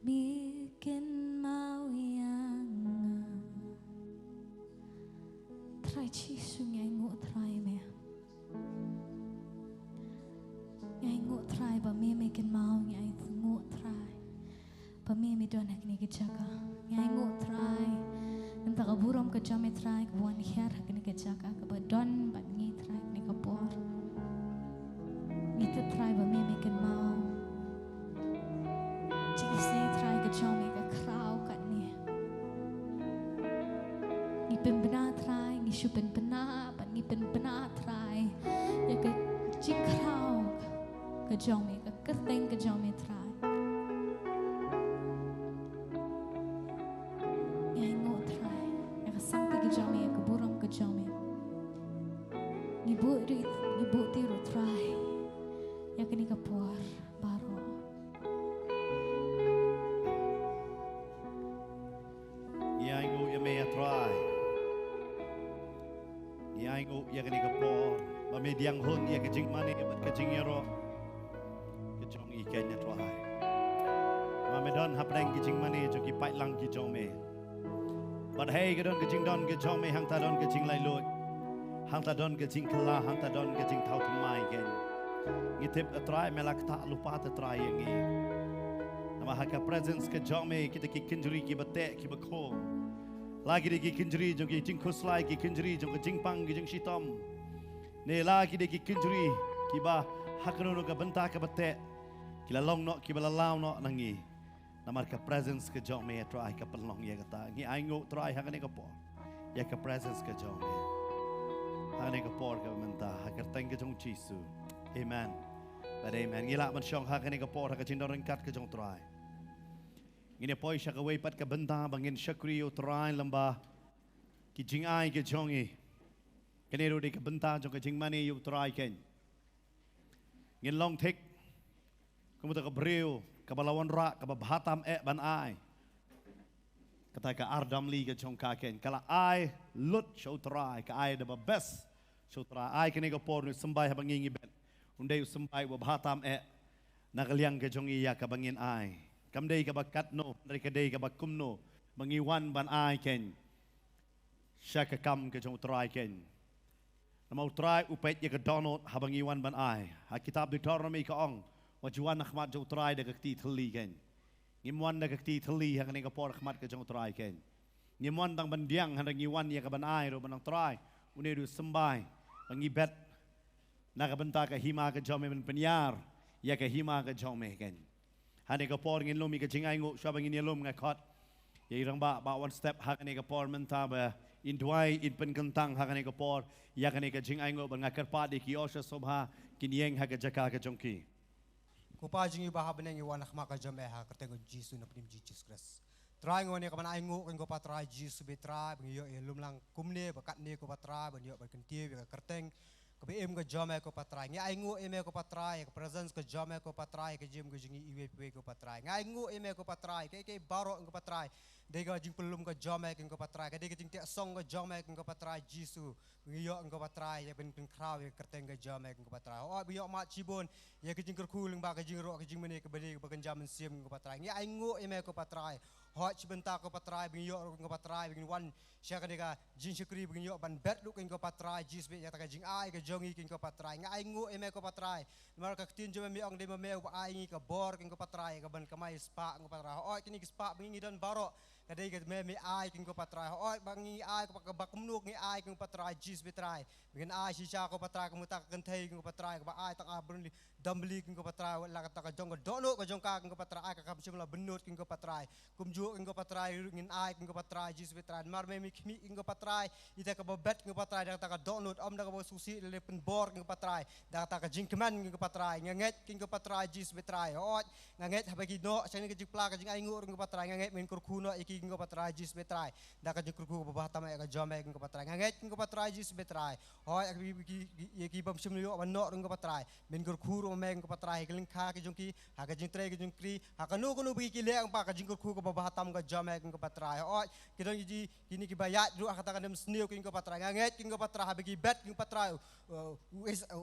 Bikin mau yang trai chi su ngai ngộ trai me ngai ngộ trai ba me bikin mau ngai ngộ trai ba me don hak ni kejaga ngai ngộ trai entah kaburam ke jame trai kawan her hak ni kejaga ke badon bat ngi trai ni kapor itu trai ba me bikin mau Jome ka krau kat ni. Ni pen benar try, ni shu pen benar, but ni pen benar try. Ya ka cik krau ka jome ka kerteng ka jome try. Ya ngo try, ya ka sampai ka jome ya ka buram ka jome. Ni bu rit Ya kini kapor baru. Ya ingu ya me trai. Ya ingu ya kini kapor. Bami diang hun ya kejing mani bat kejing yero. Kejong ikan ya trai. Bami don hapdeng kejing mani joki pai lang kejong me. But hey kedon kejing don kejong me hang ta don kejing lai lut. Hang ta don kejing kala hang ta don kejing thau tumai ken. Ngitip trai melak ta lupa ta trai yang ni. Nama haka presence kejong me kita ki kinjuri ki bate ki bakho. Lagi di kinjuri jong ki jing kuslai ki kinjuri jong ki jing pang ki jing shitom. Ne lagi di kinjuri ki ba hakano ka benta ka bate. Ki la long no ki ba la lao no nangi. Nama haka presence kejong me try ka pelong ya kata. Ngi aingo try haka ne ka po. Ya ka presence kejong me. Haka ne ka po ka benta haka teng ka jong chisu. Amen. But amen. Ngila man syong haka ne ka po haka jing doreng kat ka jong try. Ngine poi siya kaway pat ka benta bangin siya kriyo turain lamba ki jing ay ki jongi kanero di ka benta jong ka jing mani yu turai ken ngin long tik kumuta ka brio ka balawan ra ka bahatam ban ay kata ka ardam li ka jong ka ken kala ay lut show turai ka ay the best show turai ay kini ka por ni sembay habang ngingi ben unday sembay wa bahatam nagaliang ka jong iya ka bangin ay Kamday ka bakat no, dari kaday ka bakum no, mangiwan ban ay ken. Siya ka kam ka jong try ken. Na mau try upet ya ka donot habang iwan ban ay. Ha kitab Deuteronomy ka ong, wajuan nakmat jong try da kakti thali ken. Ngimwan da kakti thali ha kanay ka por nakmat ka jong try ken. Ngimwan tang bandiang handang iwan ya ka ban ay ro banang try. Unedu sembay, mangibet na kabenta ka hima ka jome ban penyar, ya ka hima ka jome ken. Hani ka por ngin lumi ka jingay ngu siya bangin yalum nga kot. Ya irang ba one step hakani ka por menta ba indway in penkentang hakani ka por ya kani ka jingay ngu ba nga karpadi ki osha sobha kinyeng ha ka jaka ka jongki. Kupa jingi ba habeneng iwan nakma ka jome ha kertengo Jisu na pnim Jesus Christ. Try ngone ka manay ngu ko pa try Jesus be try bangiyo yalum lang kumne bakat ne ko pa try bangiyo ba kentie ba kerteng Kabi ka jome ko patray. Nga aingu ime ko patray. Ka presence ko jome ko patray. Ka jim ko jingi iwe ko patray. Nga aingu ime ko patray. Kay baro ko patray. Day ka jing pelum ko jome ko patray. Kay ka jing tiak song ko jome ko patray. Jisu. Ngiyo ko patray. Ya ben kraw ya kerteng ko jome ko patray. Oh biyo mat cibon. Ya ka jing kerkuling ba ka jing ro ka jing mene ka bani ka jaman sim ko patray. Nga aingu ime ko patray. Hot cibenta ko patray. Biyo ko patray. Bingin wan siya ka deka jing syukri biyo ban bet lu ko patray. Jis be ya ta ka jing ai ka jongi king ko patray nga aingu eme ko patray mar ka tin jome mi ong de me ba ai ka bor king ko patray ka ban kamay spa ko patray o kini spa bingi don baro ka de ka me ai king ko patray o bangi ai ko ka bakumnuk ni ai king patray jis betray bingin ai si cha ko patray ko muta ka kantay king ko patray ba ai tak abrun dambli king ko patray wala ka ta ka jong ko dono ka jong ka king ko patray ka kapsim la benut king ko patray kumju king ko patray ngin ai king ko patray jis betray mar me mi kimi king ko patray ita ka babet king ko patray da ta ka donut om da ka susi pen bor king patray data ka jing keman king patray nganget king patray jis betray hot nganget habagi no sani ka jing pla ka jing aingur king patray nganget men kurkuno iki king patray jis betray da ka jing kurku ba tama ka jome king patray nganget king patray jis betray hot iki bam simyo ban no king patray men kurku me king patray king kha ka jing ki ha ka jing tre ka jing kri ha ka no kuno bi ki le ang pa ka jing kurku ba tam ka jome king patray hot kidong ji kini ki bayat ru kata ka dem sneo king patray nganget king patray habagi bet king patray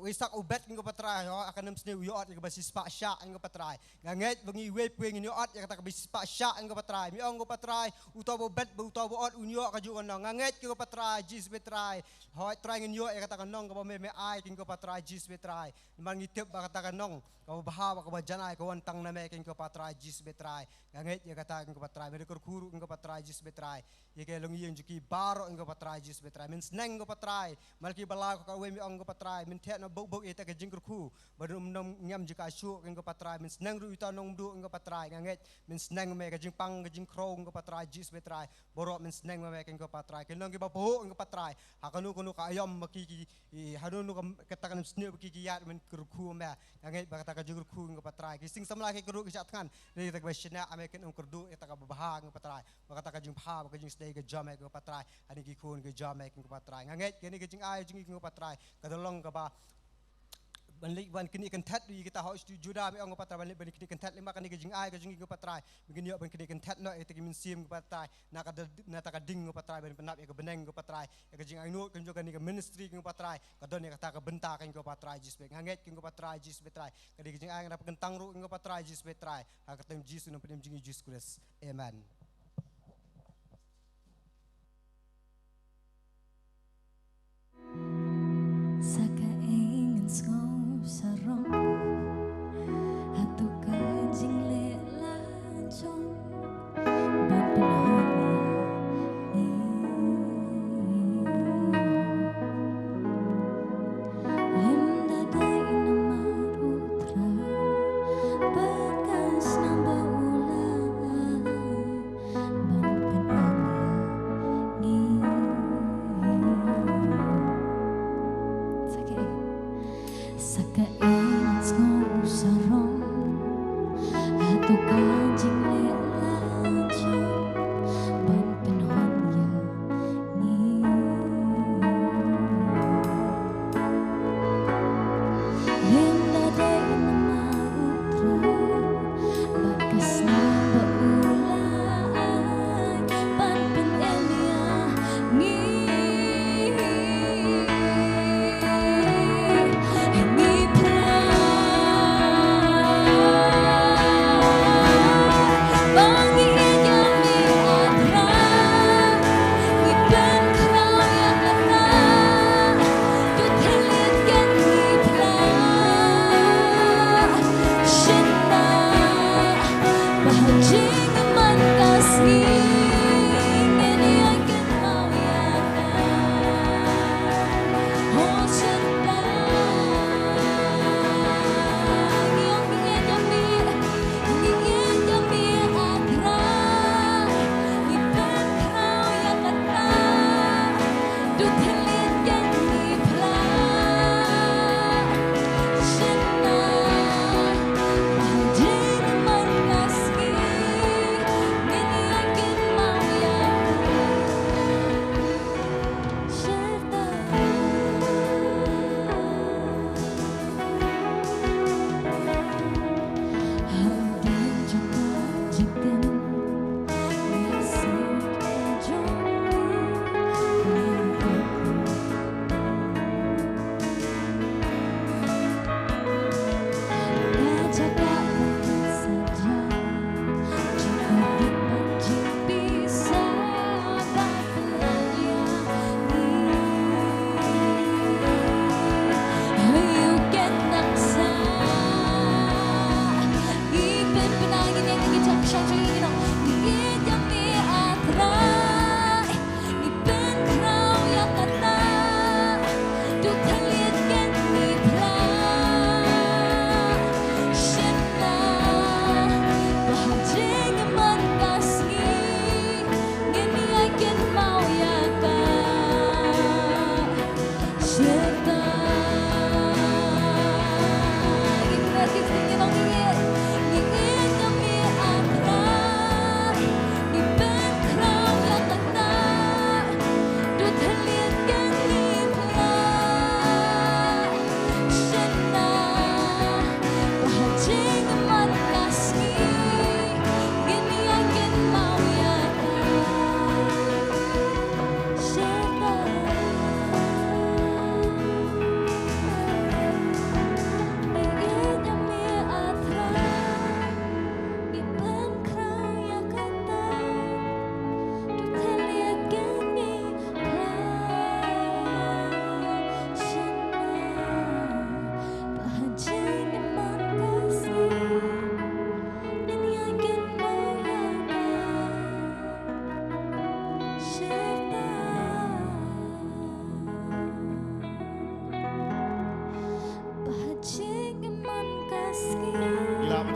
Wisak ubet ng patray ho akan nam sne uyot ng basis pa sya ng patray nganget bangi wep wing ni ot kata basis pa sya ng patray mi ong patray utaw bet utaw ot unyo ka juon nganget ng patray jis betray ho try nyo kata kanong ka me ai king patray jis betray man ngitip ba kata kanong ka bahawa ka janay ka wantang na me king patray jis betray nganget kata ng patray me kurkuru ng patray jis betray ye kay long yung juki baro ng patray jis betray means neng ng patray malki bala ka we mi ong ko patray min the na bog ita ka jingkur khu badum nom ngam jika shu king ko patray min snang ru ita nong du king ko patray nganget min snang me ka jing pang ka jing kro king ko patray jis betray boro min snang me king ko patray kinong ki bapo king ko patray hakanu kuno ka ayam makiki hanunu ka katakan sne makiki yat min kurku me nganget ba kata ka jingkur khu king ko patray ki sing samla ki kru ki atkan ni ta bashina amekin kurdu ita ka babaha king patray ba kata ka jing pha ka jing stay ka jame king ko patray ani ki khun ka jame king ko patray nganget kini ka jing ai jing king ko patray kadalong ka ba Balik ban kini kentat di kita harus juda me ong patrai balik ban kini kentat lima kini kejing ai kejing ko patrai begini ban kini kentat no eta kimin sim ko patrai na ta ding ko patrai ban penap ya ke beneng ko patrai ya kejing ai no kan juga ni ke ministry ko patrai kadon ya kata ke benta kan ko patrai jis be nganget ko patrai jis betrai kadi kejing ai na pentang ru ko patrai jis betrai ha katem jis no pedim jing jis kures amen. Saka ingin ngom sarong hatu kanjing le lancong ban lem dadai nama putra bekas namba ulang ban Saka ingin ngom sarong hatu kanjing le lancong ban penhon ya ni lem dadai nama putra bekas namba ulang ban penelia ni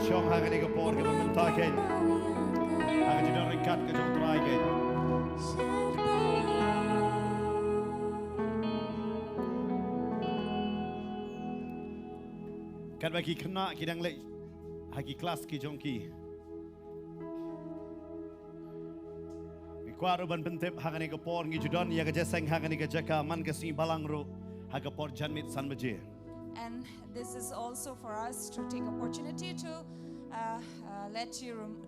Syong hari ni kapor ke mementaken. Hari tidak ringkat ke jom trai ke. Kan bagi kena kidang lek hagi kelas ki jom ki. Kuaru ban pentip hari ni kapor ngi judon ya ke jeseng hari ni ke jaka man ke si balang ru ha kapor janmit san beje. And this is also for us to take opportunity to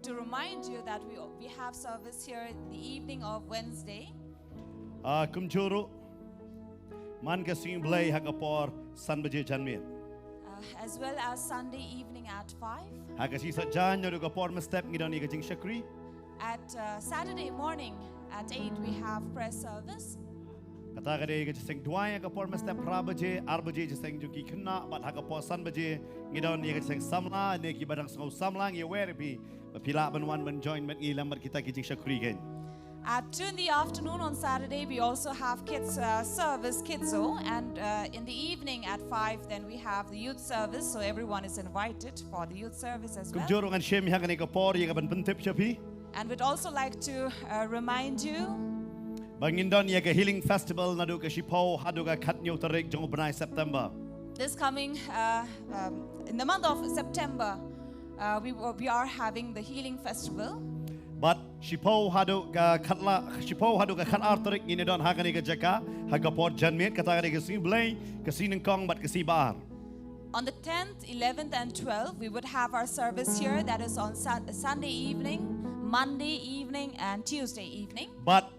to remind you that we have service here in the evening of Wednesday. Kumjuru man ka sing blay hakapor san baje janmien. As well as Sunday evening at 5. Hakasi sa jan nyo kapor ma step ngidon ni ka jing shakri. At Saturday morning at 8 we have prayer service. Kata ka de ka jing duay kapor ma step rabaje arbaje jing juki khna bat hakapor san baje ngidon ni ka jing samla ne ki badang sngau samlang ye where be pila ban wan ban join mat ngilam mat kita ki jing shakri gen. At 2 in the afternoon on Saturday, we also have kids service, Kidso, and in the evening at 5, then we have the youth service. So everyone is invited for the youth service as well. Kumjuru ngan shem hang ni kapor ye ka ban pentip shapi. And we'd also like to remind you Bangindon ye ka healing festival nadu ka shipo hadu ka khatnyo tarik jong banai September. this coming in the month of September, we are having the healing festival. But shipo hadu ka khat artarik ni don hakani ka jaka hakapor janmet kata ka si blay ka sineng kong bat ka si bar. On the 10th, 11th, and 12th, we would have our service here. That is on Sunday evening, Monday evening, and Tuesday evening. But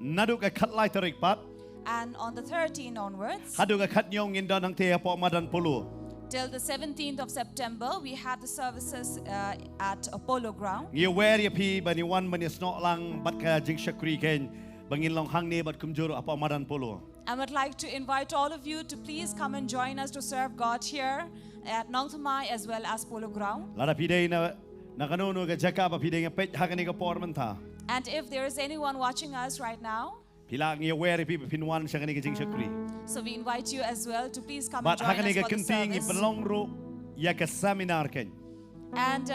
nadu ka khat lai tarik pat And on the 13th onwards, hadu ka khat nyong in don hang te po madan pulu. till the 17th of September, we have the services at Apollo Ground. Ye where ye pi bani wan bani snok lang bat ka jing shakri ken bangin long hang ne bat kumjuru apa madan pulu. I would like to invite all of you to please come and join us to serve God here at Nongthymmai as well as Polo Ground. Lara pi dei na kanunu ka jaka ba pi dei pet hakani ka por man tha. And if there is anyone watching us right now, Pila ye where pi pin wan shakani ka jing shakri. so we invite you as well to please come But and join hakani us ka for the kenting i service. belong ru ya ka seminar ken. And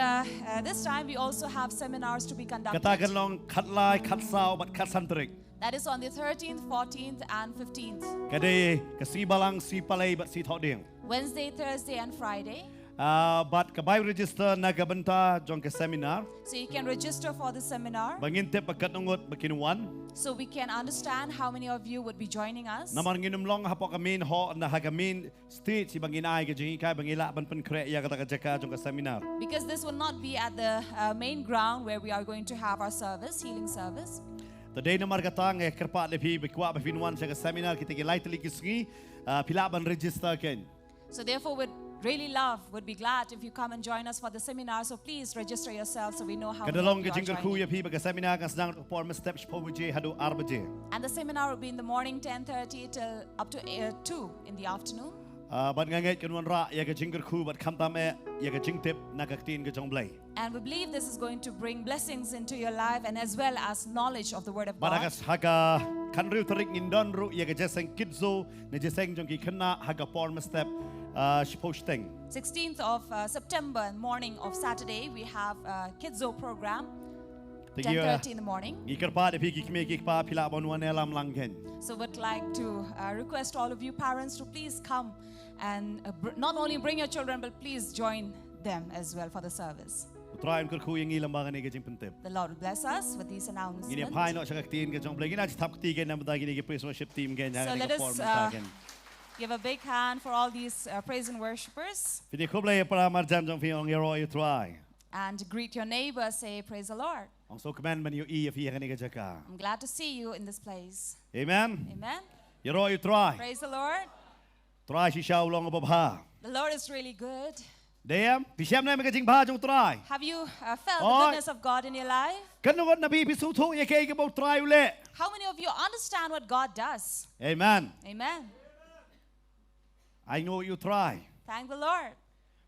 this time we also have seminars to be Kata conducted. kan long khat lai khat sao bat khat santrik. That is on the 13th, 14th, and 15th. Kadai ka si balang si palai bat si thoding. Wednesday, Thursday, and Friday. But ka bai register na ka banta jong ka seminar. So you can register for the seminar. Bangin te pakat nungot bakinuan. So we can understand how many of you would be joining us. Naman nginum long hapo kamin ho na hagamin state si bangin ay ka jingi kai bangila ban pen kre ya kata ka jaka jong ka seminar. Because this will not be at the main ground where we are going to have our service, healing service. Today na markatang e kerpa lepi bekwa bafinuan sa ka seminar kita ki light likisgi pila ban register ken. So therefore would be glad if you come and join us for the seminar. So please register yourself so we know how many of Kadalong you ka are jingar joining. ku ya pi ka seminar ka snang por ma step pobuji hadu arbaje. And the seminar will be in the morning 10:30 till up to 2 in the afternoon. Ban ngangai kanwan ra ya ka jingar ku bat khamtam e ya ka jing tip na ka tin ka jong blai. And we believe this is going to bring blessings into your life and as well as knowledge of the Word of God. Baragas haga kanriu tarik ngindon ru ya ka jeseng kidzo na jeseng jong ki khna haga por ma step posting. 16th of September, morning of Saturday, we have a Kidzo program, 10:30 in the morning. Ikerpa de pi ki kme ki pa pila bon wan elam lang ken. So would like to request all of you parents to please come and not only bring your children, but please join them as well for the service. Utrayan kur ku yang ilam bangan ni ka jing pentep. The Lord will bless us with these Gini announcements. pai no sa ka tin ka jong blai gina tap ti ken na bada gini ki praise worship team ken So ya let ka us form ta ken. give a big hand for all these praise and worshipers. Pidi ko blai para marjam jong fi ong yero you try. And greet your neighbor, say, praise the Lord. Ong so command man you e fi ka ni ka jaka. I'm glad to see you in this place. Amen. Amen. Yero you try. Praise the Lord. Try si shao long babha. The Lord is really good. Deyam pi siam na ka jing ba jong try. Have you felt the Oi. goodness of God in your life? Kan no na bi pi su thu ye ke ka bo try ule. How many of you understand what God does? Amen. Amen. I know you try. Thank the Lord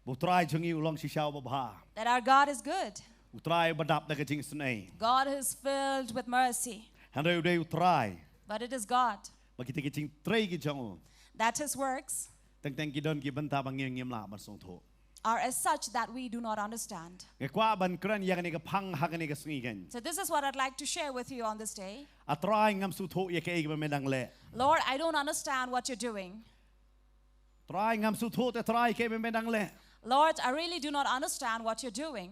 Bo try jong you long si shao babha. that our God is good. Utray badap na ka jing sunay. God is filled with mercy, Hando day utray. but it is God Makita ki jing tray ki jong. that His works Teng teng ki don ki banta bang ngem la ban song tho. are as such that we do not understand. Ke kwa ban kran ya ka phang ha ka ni ka sngi ken. So this is what I'd like to share with you on this day. Atray ngam su tho ye ke ba medang le. Lord, I don't understand what you're doing. Try ngam su tho te try ke ba medang le. Lord, I really do not understand what you're doing.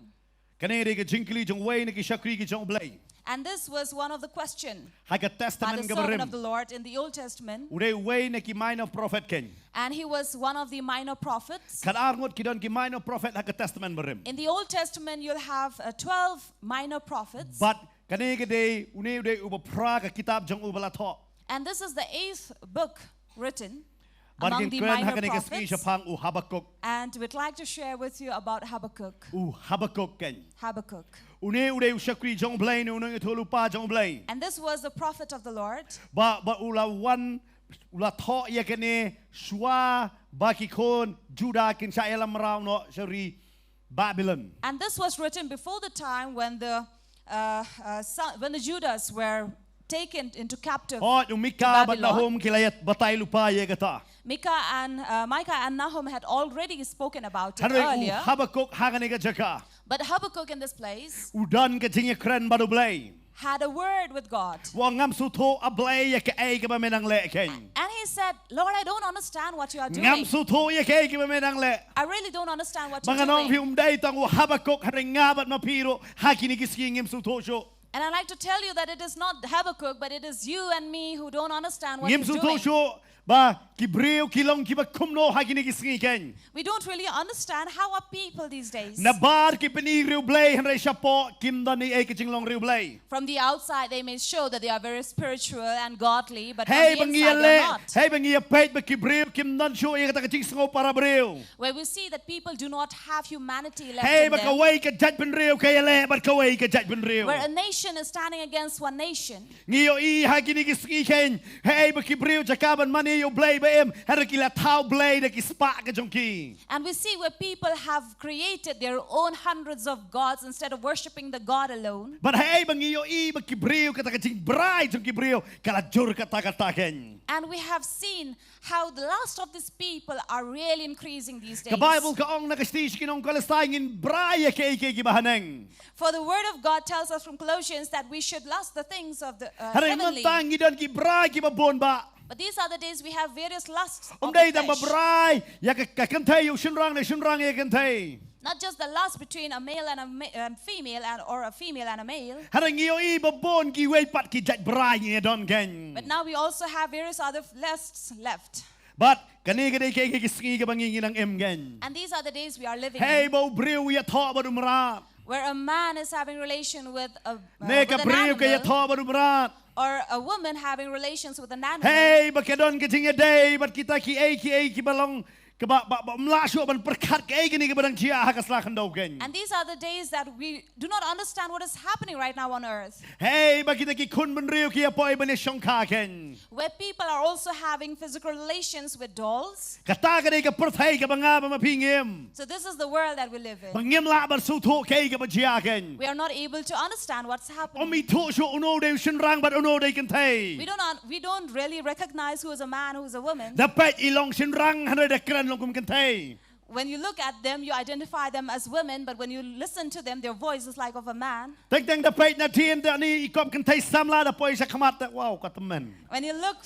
Kane de ka jingkli jong way na ki shakri ki jong blai. And this was one of the questions Hai ka by the testament ka servant berim. of the Lord in the Old Testament. Ure way na ki minor prophet ken. And he was one of the minor prophets. Kan arngot ki don ki minor prophet hai ka testament berim. In the Old Testament, you'll have 12 minor prophets. But kani ke day une ude ubapra ka kitab jong ubala tho. And this is the 8th book written But among kin the kwen ha minor kani ka smi prophets. shapang u Habakuk. And we'd like to share with you about Habakkuk. Habakuk ken. Habakkuk. Une ude ushakri jong blay no unang itulupa jong blay. And this was the prophet of the Lord. Ba ula wan ula tho ya kani shwa ba ki kon Judah kin sa elam raw no shari Babylon. And this was written before the time when the Judas were taken into captive. Oh, yung Mika bat Babylon. Nahum kilayat batay lupa ya kata. Micah and Nahum had already spoken about it Hanre u earlier. Habakuk hagani ka jaka. But Habakkuk in this place Udan ka jingi kren badu blay. had a word with God. Wa ngam sutho ablay ya kaei ka ba menang le ken. And he said, Lord, I don't understand what you are Ngam doing. sutho ya kaei ka ba menang le. I really don't understand what you're Mga nong doing. hiumday tang u Habakuk hanre ngabat mapiro hakini kiski ngim sutho syo. And I'd like to tell you that it is not Habakkuk, but it is you and me who don't understand what Ngim he's sutho doing. syo ba kibreo kilong kiba kumno hakini kiski ken. We don't really understand how are people these days. Nabar ki pani riu blay hanre shapo kimdan ni e kiching long riu blay. From the outside, they may show that they are very spiritual and godly, but Hey from the bangia inside, they're le. not. Hey bangia pait ba kibreo kimdan syo e kata kiching sngo para breo. Where we see that people do not have humanity left Hey in ba them. kaway ka judge ben riu kaya le ba kaway ka judge ben riu. Where a nation is standing against one nation. Ngiyo i hakini kiski ken. Hey ba kibreo jakaban mani yo blay ba em. Hara kila tau blay da kispa ka jongki. And we see where people have created their own hundreds of gods instead of worshiping the God alone. But hey bangiyo i ba kibreo kata kaching bray jong kibreo kala jur kata kata ken. And we have seen how the lust of these people are really increasing these days. Ka Bible ka ong nakastis kinong kalastangin bray ka ike kibahaneng. For the word of God tells us from Colossians that we should lust the things of the Hara heavenly. ngantang gidan ki bray ki babon ba. But these are the days we have various lusts of Day the dang flesh. babray ya ka kantay yo shinrang na shinrang ya kantay. Not just the lust between a male and a female, or a female and a male. Hara ngiyo i babon ki way pat ki judge bray ni don ken. But now we also have various other lusts left. But kani ka day kay kiski ka bangingin ng emgen. And these are the days we are living Hey in. bo brew ya tho ba dumra. Where a man is having relation with Ne ka with an brew ka ya animal, tho ba dumra. or a woman having relations with an animal. Hey ba kadon ka tinga day but kita ki balong ka ba mlasyo ban perkat ka ay gani ka badang chia hakaslakan daw ken. And these are the days that we do not understand what is happening right now on earth. Hey ba kita ki kun ban riyo ki apoy ban syong ka ken. Where people are also having physical relations with dolls. Kata ka day ka perthay ka ba nga ba mapingim. So this is the world that we live in. Bangim la ban suto kay ka ba chia ken. We are not able to understand what's happening. Omi to syo uno day shinrang but uno day kantay. We don't really recognize who is a man, who is a woman. Dapat ilong shinrang hanay dakran long kum kantay. When you look at them, you identify them as women, but when you listen to them, their voice is like of a man. Teng dapat na tien da ni ikom kantay samla da poy sa kamat wow katamen. When you look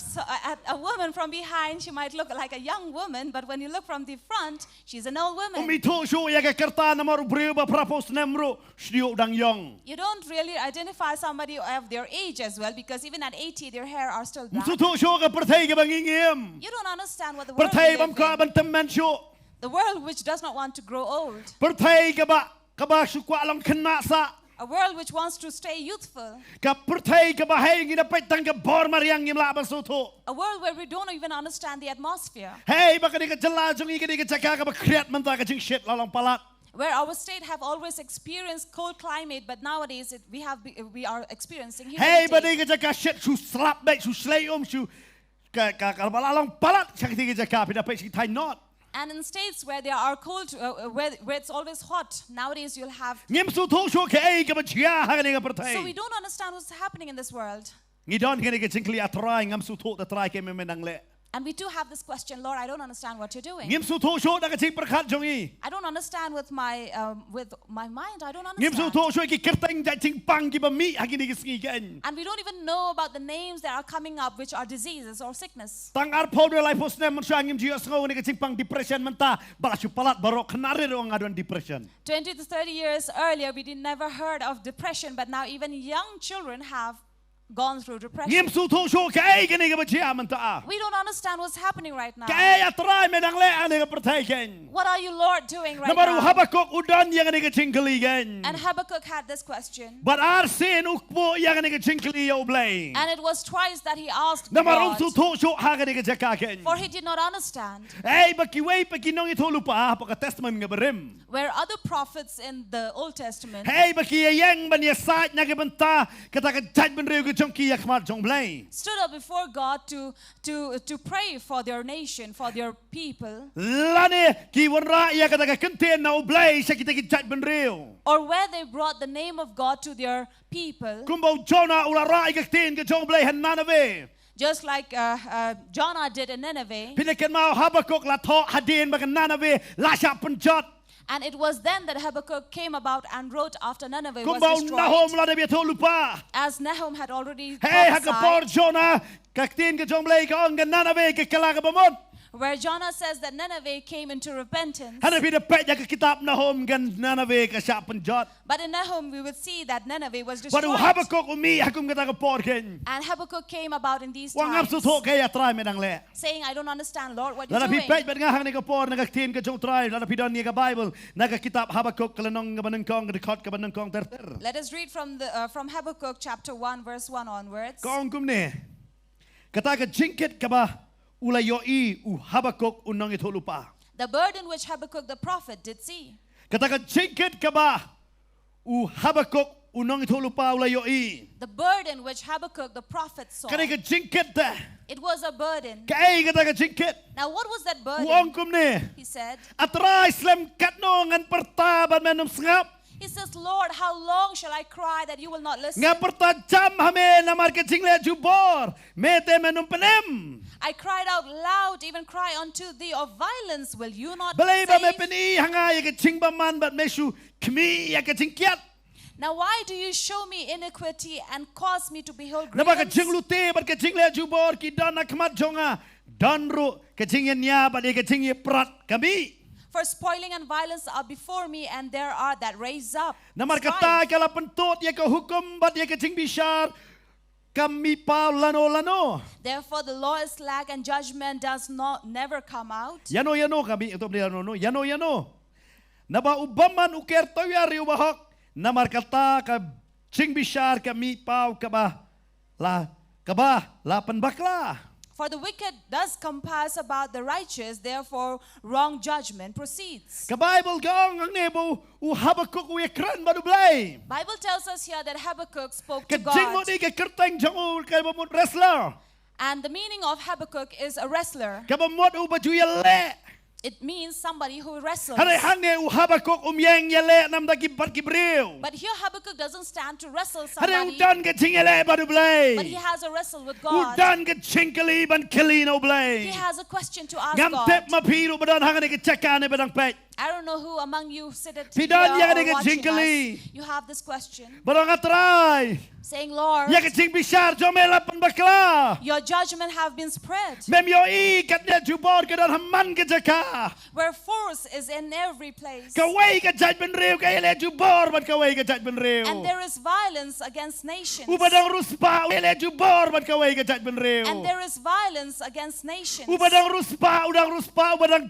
at a woman from behind, she might look like a young woman, but when you look from the front, she's an old woman. Omi to syo ya ka karta na maru brew ba propose nemro shdio dang yong. You don't really identify somebody of their age as well, because even at 80, their hair are still black. Musuto syo ka perthay ka bangingim. You don't understand what the world Perthay we bam live ka in. ban temen syo. The world which does not want to grow old. Perthay ka ba sukwa lang kena sa. A world which wants to stay youthful. Ka perthay ka ba hay ginapay tang ka bor mariang im laban suto. A world where we don't even understand the atmosphere. Hey baka di ka jala jong i ka di ka chaka ka ba kriyat man ta ka jing shit lalang palat. Where our state have always experienced cold climate, but nowadays we are experiencing Hey ba humidity. di ka chaka shit su slap back su slay su ka balalong palat chaka di ka chaka pinapay si tay not. And in states where there are cold, where it's always hot, nowadays you'll have. Ngim suto syo ka ay ka ba chiya ha ka ni ka perthay. So we don't understand what's happening in this world. Ngidon ka ni ka jingkli atray ngam suto ta try ka memenang le. And we do have this question, Lord, I don't understand what you're doing. Ngim su thu shu da ka ching prakhat jong I. I don't understand with my mind. I don't Ngim su understand. thu shu ki kerteng da ching pang ki ba mi ha ki ni ki sngi ken. And we don't even know about the names that are coming up, which are diseases or sickness. Tang ar pho de lai pho snem man sha ngim ji asngo ni ka ching pang depression man ta bala shu palat barok khnare ro ngadon depression. 20 to 30 years earlier, we did never heard of depression, but now even young children have gone through depression. Ngim su thu shu kaei ka ni ka ba chia man ta. We don't understand what's happening right now. Kaei atrai me dang le ane ka prathai ken. What are you, Lord, doing right Namaru now? Habakuk udan yang ni ka chingkali ken. And Habakkuk had this question. But ar sin ukpo yang ni ka chingkali yo blay. And it was twice that he asked Namaru su God, thu shu ha ka ni ka jaka ken. for he did not understand. Hey, bakiway pakinong ito lupa pa ka testament nga berim. Where other prophets in the Old Testament Hey, bakiyayang banyasat na gabanta kata ka jaj ben reu ka chong kiyak mar chong blay. stood up before God to pray for their nation, for their people, Lani ki wanra iya kata ka kenten na ublay sa kita ki jaj ben reu. or where they brought the name of God to their people, Kumbaw Jonah ulara ikak ten ka chong blay han nanave. just like Jonah did in Nineveh. Pinakan mau Habakuk la tho hadin bakan nanave la sya penjat. And it was then that Habakkuk came about and wrote after Nineveh was Kumbaw nahom destroyed, la de biato lupa. as Nahum had already Hey, hakapor prophesied, Jonah kak ten ka chong blay ka ong ka nanave ka kala ka bamot. where Jonah says that Nineveh came into repentance. Hana pida pet ya ka kitab Nahum gan nanave ka sya penjat. But in Nahum, we would see that Nineveh was Baru destroyed. Habakuk umi hakum kata ka porken. And Habakkuk came about in these Wang times, apsu thok kaya try medang le. saying, I don't understand, Lord, what you're Lala pi doing. pet bet nga hang ni ka por naga tin ka jong try lala pi don ni ka Bible naga kitab Habakuk kalanong ka banengkong ka dekot ka banengkong terter. Let us read from Habakkuk chapter 1, verse 1 onwards. Kong kumne. Kata ka jingkit ka ba ulay yoi u Habakuk unang ito lupa. The burden which Habakkuk the prophet did see. Kata ka jingkit ka ba u Habakuk unang ito lupa ulay yoi. The burden which Habakkuk the prophet saw. Kani ka jingkit ta. It was a burden. Kaei kata ka jingkit. Now, what was that Uong burden? kumne. He said, Atray slam katno ngan pertaban menum sngap. He says, Lord, how long shall I cry that you will not listen? Nga pertajam hame na marketing le jubor. Mete menum penem. I cried out loud, even cry unto thee of violence. Will you not Balay ba me save? peni hanga ya kaching ba man bat meshu kmi ya kaching kiat. Now, why do you show me iniquity and cause me to behold Na ba grievance? kaching lute bat kaching le jubor ki dan akmat jonga. Danru kaching nya ba de kaching ye prat kami. For spoiling and violence are before me, and there are that raise up. Na markata strife. kala pentut ya ka hukum bat ya kaching bishar. Kami pa lano. Therefore, the law is slack, and judgment does not never come out. Yano kami ito beli no. Yano. Na ba ubaman uker toya riu bahok. Na markata ka ching bishar kami pau kaba la penbakla. For the wicked does compass about the righteous, therefore wrong judgment proceeds. Ka Bible gong ang nebo u Habakuk u ekran badu blay. Bible tells us here that Habakkuk spoke to Ka jing mo God. di ka kerteng jong u ka bamut wrestler. And the meaning of Habakkuk is a wrestler. Ka bamut u baju yale. It means somebody who wrestles. Hare hangne u Habakuk umyeng yale nam da kibat kibreu. But here Habakkuk doesn't stand to wrestle Hare somebody, udan ka ching yale badu blay. but he has a wrestle with God. Udan ka chingkali ban kili no blay. He has a question to ask Ngam God. tep mapiru badan hangane ka chakane badang pet. I don't know who among you sit at Pidan here yan or nga watching jingkali. us. You have this question, Badang atray. saying, Lord, Ya ka ching bishar jomela pan bakla. your judgment have been spread, Mem yo I katnya jubor ka dan haman ka jaka. where force is in every place. Kaway ka jaj ben reu ka ele jubor bat kaway ka jaj ben reu. And there is violence against nations. Ubadang ruspa ele jubor bat kaway ka jaj ben reu. And there is violence against nations. Ubadang ruspa ubadang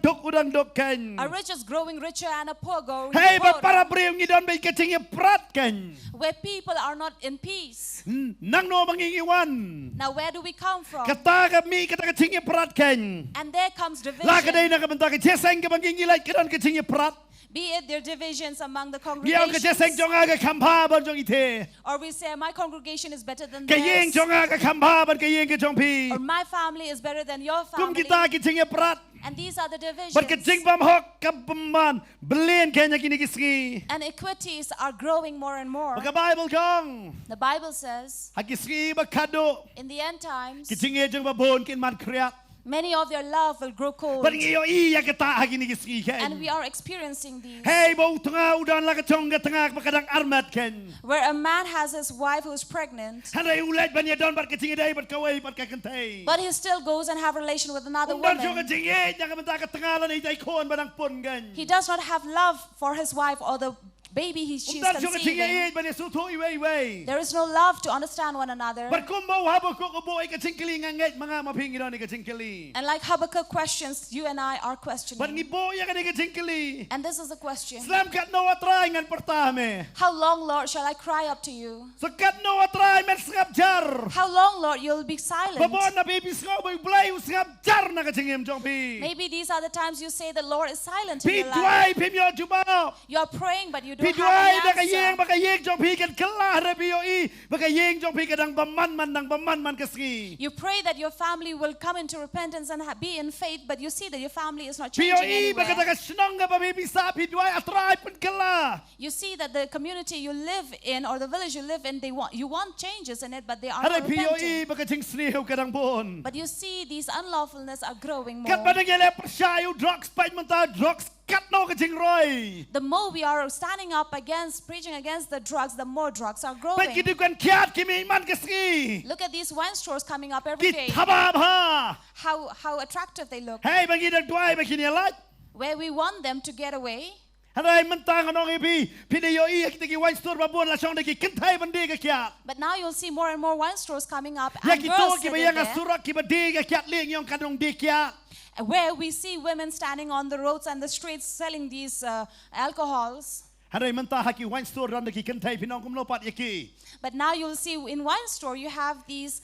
dok kan. A rich is growing richer and a poor growing Hey ba poorer, para breu ngidon bay kaching prat kan. where people are not in peace. Nang no mangingiwan. Now, where do we come from? Kata kami kata kaching prat kan. And there comes La kaday division, na kabanta ka jeseng ka mangingilay kidan kaching prat. be it their divisions among the Yaw ka jeseng congregations, jonga ka khampa ban jong ite. or we say, my congregation is better than Kayeng theirs, jonga ka khampa ban kayeng ka jong pi. or my family is better than your Kum family. kita kaching prat. And these are the But kaching divisions. bam hok kabaman belen kanya kinigisgi. And equities are growing more and more. Maka Bible kong. The Bible says, Hakisgi ba kado. in the end times, Kaching jong babon kin man kriat. Many of their love will grow cold. But iyo iya kita hagi ni giski And ken. we are experiencing these. Hey bau tengah udan la kacong ke tengah makadang armat ken. Where a man has his wife who is pregnant, Hanai ulat banya don bat kecing dai bat kawai bat kakentai. but he still goes and have a relation with another Undan jo woman. kecing yang kementak ke tengah la ni dai kon badang pun kan. He does not have love for his wife or the baby she's Undan jo kecing conceiving. banya sutu iwei. There is no love to understand one another. Berkumbau habo ko ko boy kecing keli nganget mga mapingi don ni kecing keli. And like Habakkuk questions, you and I are Bat questioning. ni boy yang ni kecing keli. And this is the question. Slam kat no atrai ngan pertame. How long, Lord, shall I cry up to you? Sekat no atrai men sengap jar. How long, Lord, you'll be silent? Babon na baby sengau boy blai sengap jar na kecing em jong pi. Maybe these are the times you say the Lord is silent in Pi your life. duai pi myo jumao. You are praying, but you don't Pi have duai an na kayeng answer. bakayeng jong pi kan kelah re bio i. Bakayeng jong pi kadang baman man keski. You pray that your family will come into repentance and be in faith, but you see that your family is not Bio changing i bakata anywhere. ka senang ga baby sa pi duai atrai pun kelah. You see that the community you live in or the village you live in, you want changes in it, but they are Harai not bio repenting. i bakacing snihu kadang bon. But you see these unlawfulness are growing Kat more. badang ele persyayu drugs pai mentah drugs kat no kecing roy. The more we are standing up against, preaching against the drugs, the more drugs are Pai growing. kidu kan kiat kimi iman keski. Look at these wine stores coming up every day. Kitabab ha. How attractive they look. Hey bagi dak duai bakini alat. Where we want them to get away. Harai mentang anong ipi pidayo i kita ki wine store babon la song deki kentai bandi ka kiat. But now you'll see more and more wine stores coming up Ya and ki girls to ki sitting bayang there, surat ki badi ka kiat ling yong kadong di kiat. where we see women standing on the roads and the streets selling these alcohols. Harai mentah haki wine store ran deki kentai pinong kumlopat yaki. But now you'll see in wine store you have these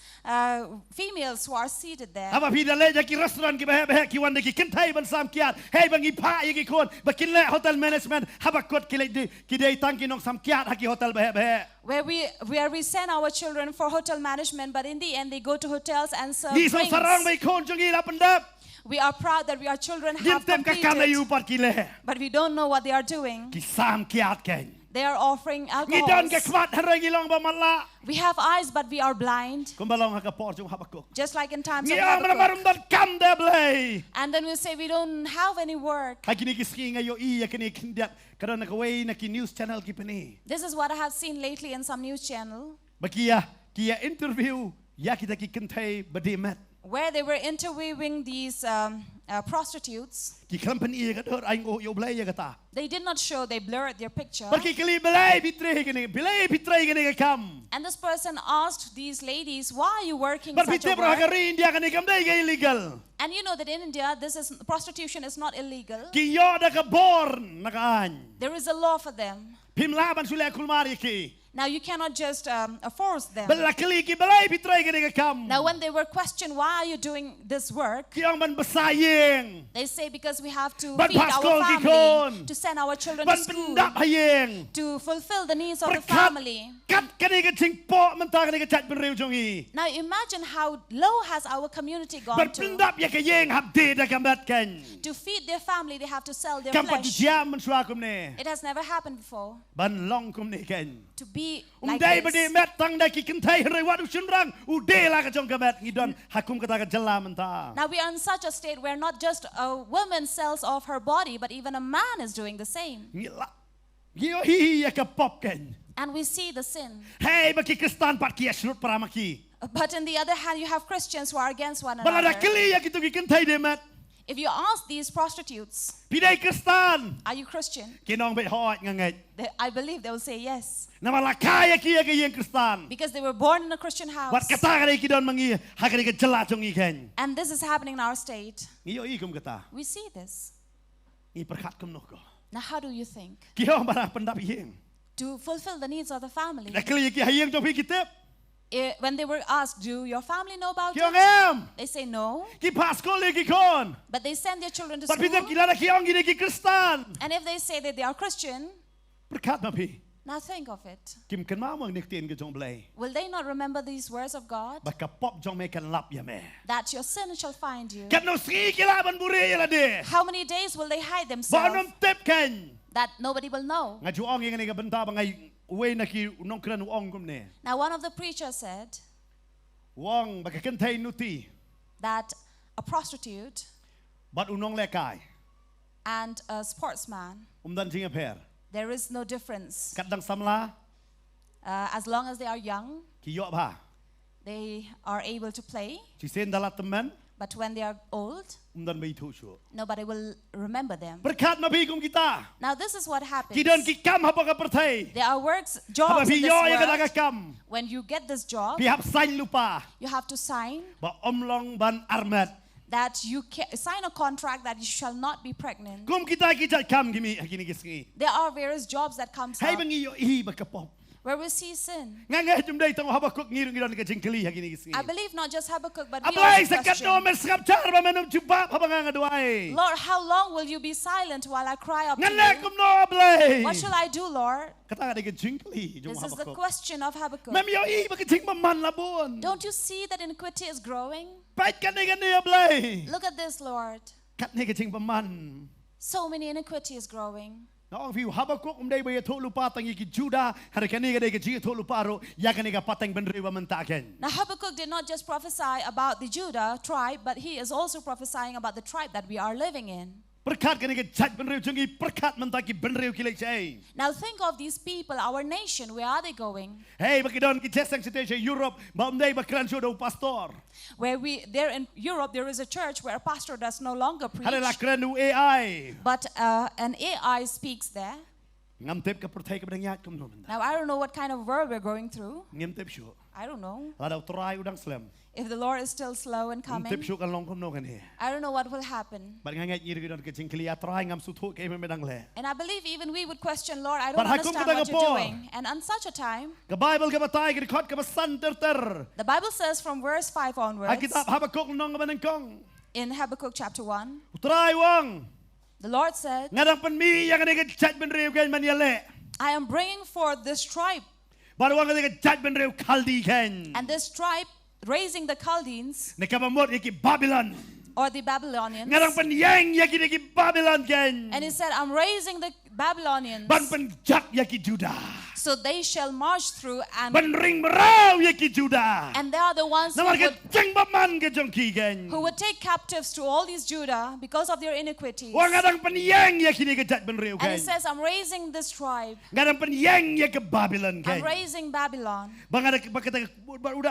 females who are seated there. Apa pida le jaki restaurant ki bah ki wan deki kentai ban sam kiat. Hey bangi pa yaki kon bakin le hotel management habakot ki le ki dei tang ki nong sam kiat haki hotel bah. Where we send our children for hotel management, but in the end they go to hotels and serve Di so sarang drinks. mai kon jongi la pendap. We are proud that our children have Dintem ka kana yu completed, pat ki le. but we don't know what they are doing. Ki sam kiat ken. They are offering Ngidon ka alcohols. kwat harai gilong ba mala. We have eyes, but we are blind, Kumbalong ha ka por jong habakok. just like in times of Ngiang Habakkuk. marum dat kam de blay. And then we say we don't have any work. Hakini kiski ngayo iya kini kindat karena kawai na ki news channel ki pani. This is what I have seen lately in some news channel, Bakia kia interview ya kita ki kentai badimat. where they were interviewing these prostitutes. Ki company iya kador aing o yo blay ya kata. They did not show, they blurred their picture. Baki kali blay bitre kini blay bitray kini ka kam. And this person asked these ladies, why are you working Bar such a bitre bro work? hagari India kini kam dai ka illegal. And you know that in India, prostitution is not illegal. Ki yo da ka born nakaan. There is a law for them. Pimlaban sula kulmari ki. Now you cannot just force them. Bala kali ki blay bitray kini ka kam. Now when they were questioned, why are you doing this work? Ki ang man basayeng. They say because we have to Ban feed our paskol family, gikon. to send our children to Ban school, pendap hayeng. to fulfill the needs of the Berkat family. kat kani ka cingpo mentah kani ka cat benriu jongi. Now imagine how low has our community gone to. Berpendap ya ka yeng habdi da kambat kan. To feed their family, they have to sell their Kampat flesh. jam mensua kum ne. It has never happened before. Ban long kum ne kan. To be like Dai bade this. met tang da ki kentai rei wadu sunrang ude la ka jong kamat ngidon hakum kata ka jela mentah. Now we are in such a state where not just a woman sells off her body, but even a man is doing the same. Ngila. Gio hi ya ka pop kan. And we see the sin. Hey baki Kristan pat ki asrut paramaki. But on the other hand, you have Christians who are against one Balada another. kili ya kitu ki kentai de mat. If you ask these prostitutes, Pidai Kristan. are you Christian? Kinong be hoit ngangai. I believe they will say yes. Namala kaya ki ya ka yeng Kristan. Because they were born in a Christian Wat house. kata ka ki don mangi hakari ka jela jongi kan. And this is happening in our state. Iyo ikum kata. We see this. I perkat kum noko. Now how do you think? Kio barang pendap yeng. To fulfill the needs of the family. Nakli ki hayeng jong pi kitep. When they were asked, do your family know about Kio it? ngam. They say no. Ki paskol ki kon. But they send their children to But pitep school. kilala kiong gini ki Kristan. And if they say that they are Christian, Perkat ma pi. now think of it. Kim kan ma mang niktin ke jong blay. Will they not remember these words of God? Baka pop jong me kan lap ya me. That your sin shall find you. Kat no sri kilaban buri ya la de. How many days will they hide Ba themselves? nom tep kan. That nobody will know. Nga juong yang ni ka benta ba ngai uwe na ki nongkran uong kum ne. Now one of the preachers said Wong baka kentay nuti. that a prostitute But unong lekai. and a sportsman, Dan jinga per. there is no difference. Kadang samla As long as they are young, ki yo ba. they are able to play. Ci sen dalat teman But when they are old, dan bai thu shu. nobody will remember them. Berkat nabi kum kita. Now this is what happens. Ki don ki kam haba ka perthai. There are works, Haba jobs pi in this yo ya ka world. kam. When you get this job, Pi hap sign lupa. you have to sign Ba omlong ban armet. that you sign a contract that you shall not be pregnant. Kum kita ki jat kam gimi hakini kisngi. There are various jobs that comes Hai up bangi yo i ba ka pop. where we see sin. Nganga jum dai tong haba kok ngirung gidan ka jingkeli hakini kisngi. I believe not just Habakkuk, but we Ablay also sa kadno question, mer skap char ba menum chupa haba nga duai. Lord, how long will you be silent while I cry up to Ngana you? kum no ablay. What shall I do, Lord? Kata ka jingkeli jum This is the haba kok. question of Habakkuk. Mem yo i ba ka jing man labon. Don't you see that iniquity is growing? Pait ka ni ablay. Look at this, Lord. Kat ni ka jing man. So many iniquity is growing. Naong view Habakuk dai ba yato lupa tangi ki Juda har kani ga dai ka ji to lupa ro ya kani ga patang benri wa mentaken. Now Habakkuk did not just prophesy about the Judah tribe, but he is also prophesying about the tribe that we are living in. Perkat kani ga jat benri jungi perkat mentaki benri ki lek Now think of these people, our nation, where are they going? Hey bakidon ki jesang situation Europe ba dai ba kran do pastor. There in Europe, there is a church where a pastor does no longer preach, Hare la kran AI. but an AI speaks there. Ngam tep ka perthai ka bang yat kum no. Now I don't know what kind of world we're going through. Ngam tep shu. I don't know La da trai udang slam. if the Lord is still slow in Ngam tep coming. shu kan long kum no kan he. I don't know what will happen. Ba ngai ni ri ka jing kli ya trai ngam su thu ke me dang le. And I believe even we would question, Lord, I don't But hakum understand ka what taga you're po. doing. And on such a time, Ka Bible ka batai ka khot ka basan ter. the Bible says from verse 5 onwards, Kitab Habakuk nong ka kong. in Habakkuk chapter 1, Trai wang. the Lord said, Ngadang penmi yang kani ka jat benri kan maniale. I am bringing forth this tribe, Baru wang kani ka jat benri kaldi kan. and this tribe raising the Chaldeans Nakabamot iki Babylon. or the Babylonians. Ngarang penyang yaki iki Babylon kan. And he said, I'm raising the Babylonians, Ban penjak yaki Juda. so they shall march through, and Ban ring merau yaki Juda. they are the ones Namar ka jeng baman ka jongki kan. who would take captives to all these Judah because of their iniquities. Wang ngadang penyang yaki ni ka jat benri And kan. he says, I'm raising this tribe, Ngadang penyang yaki Babylon I'm kan. raising Babylon. Bang ada kata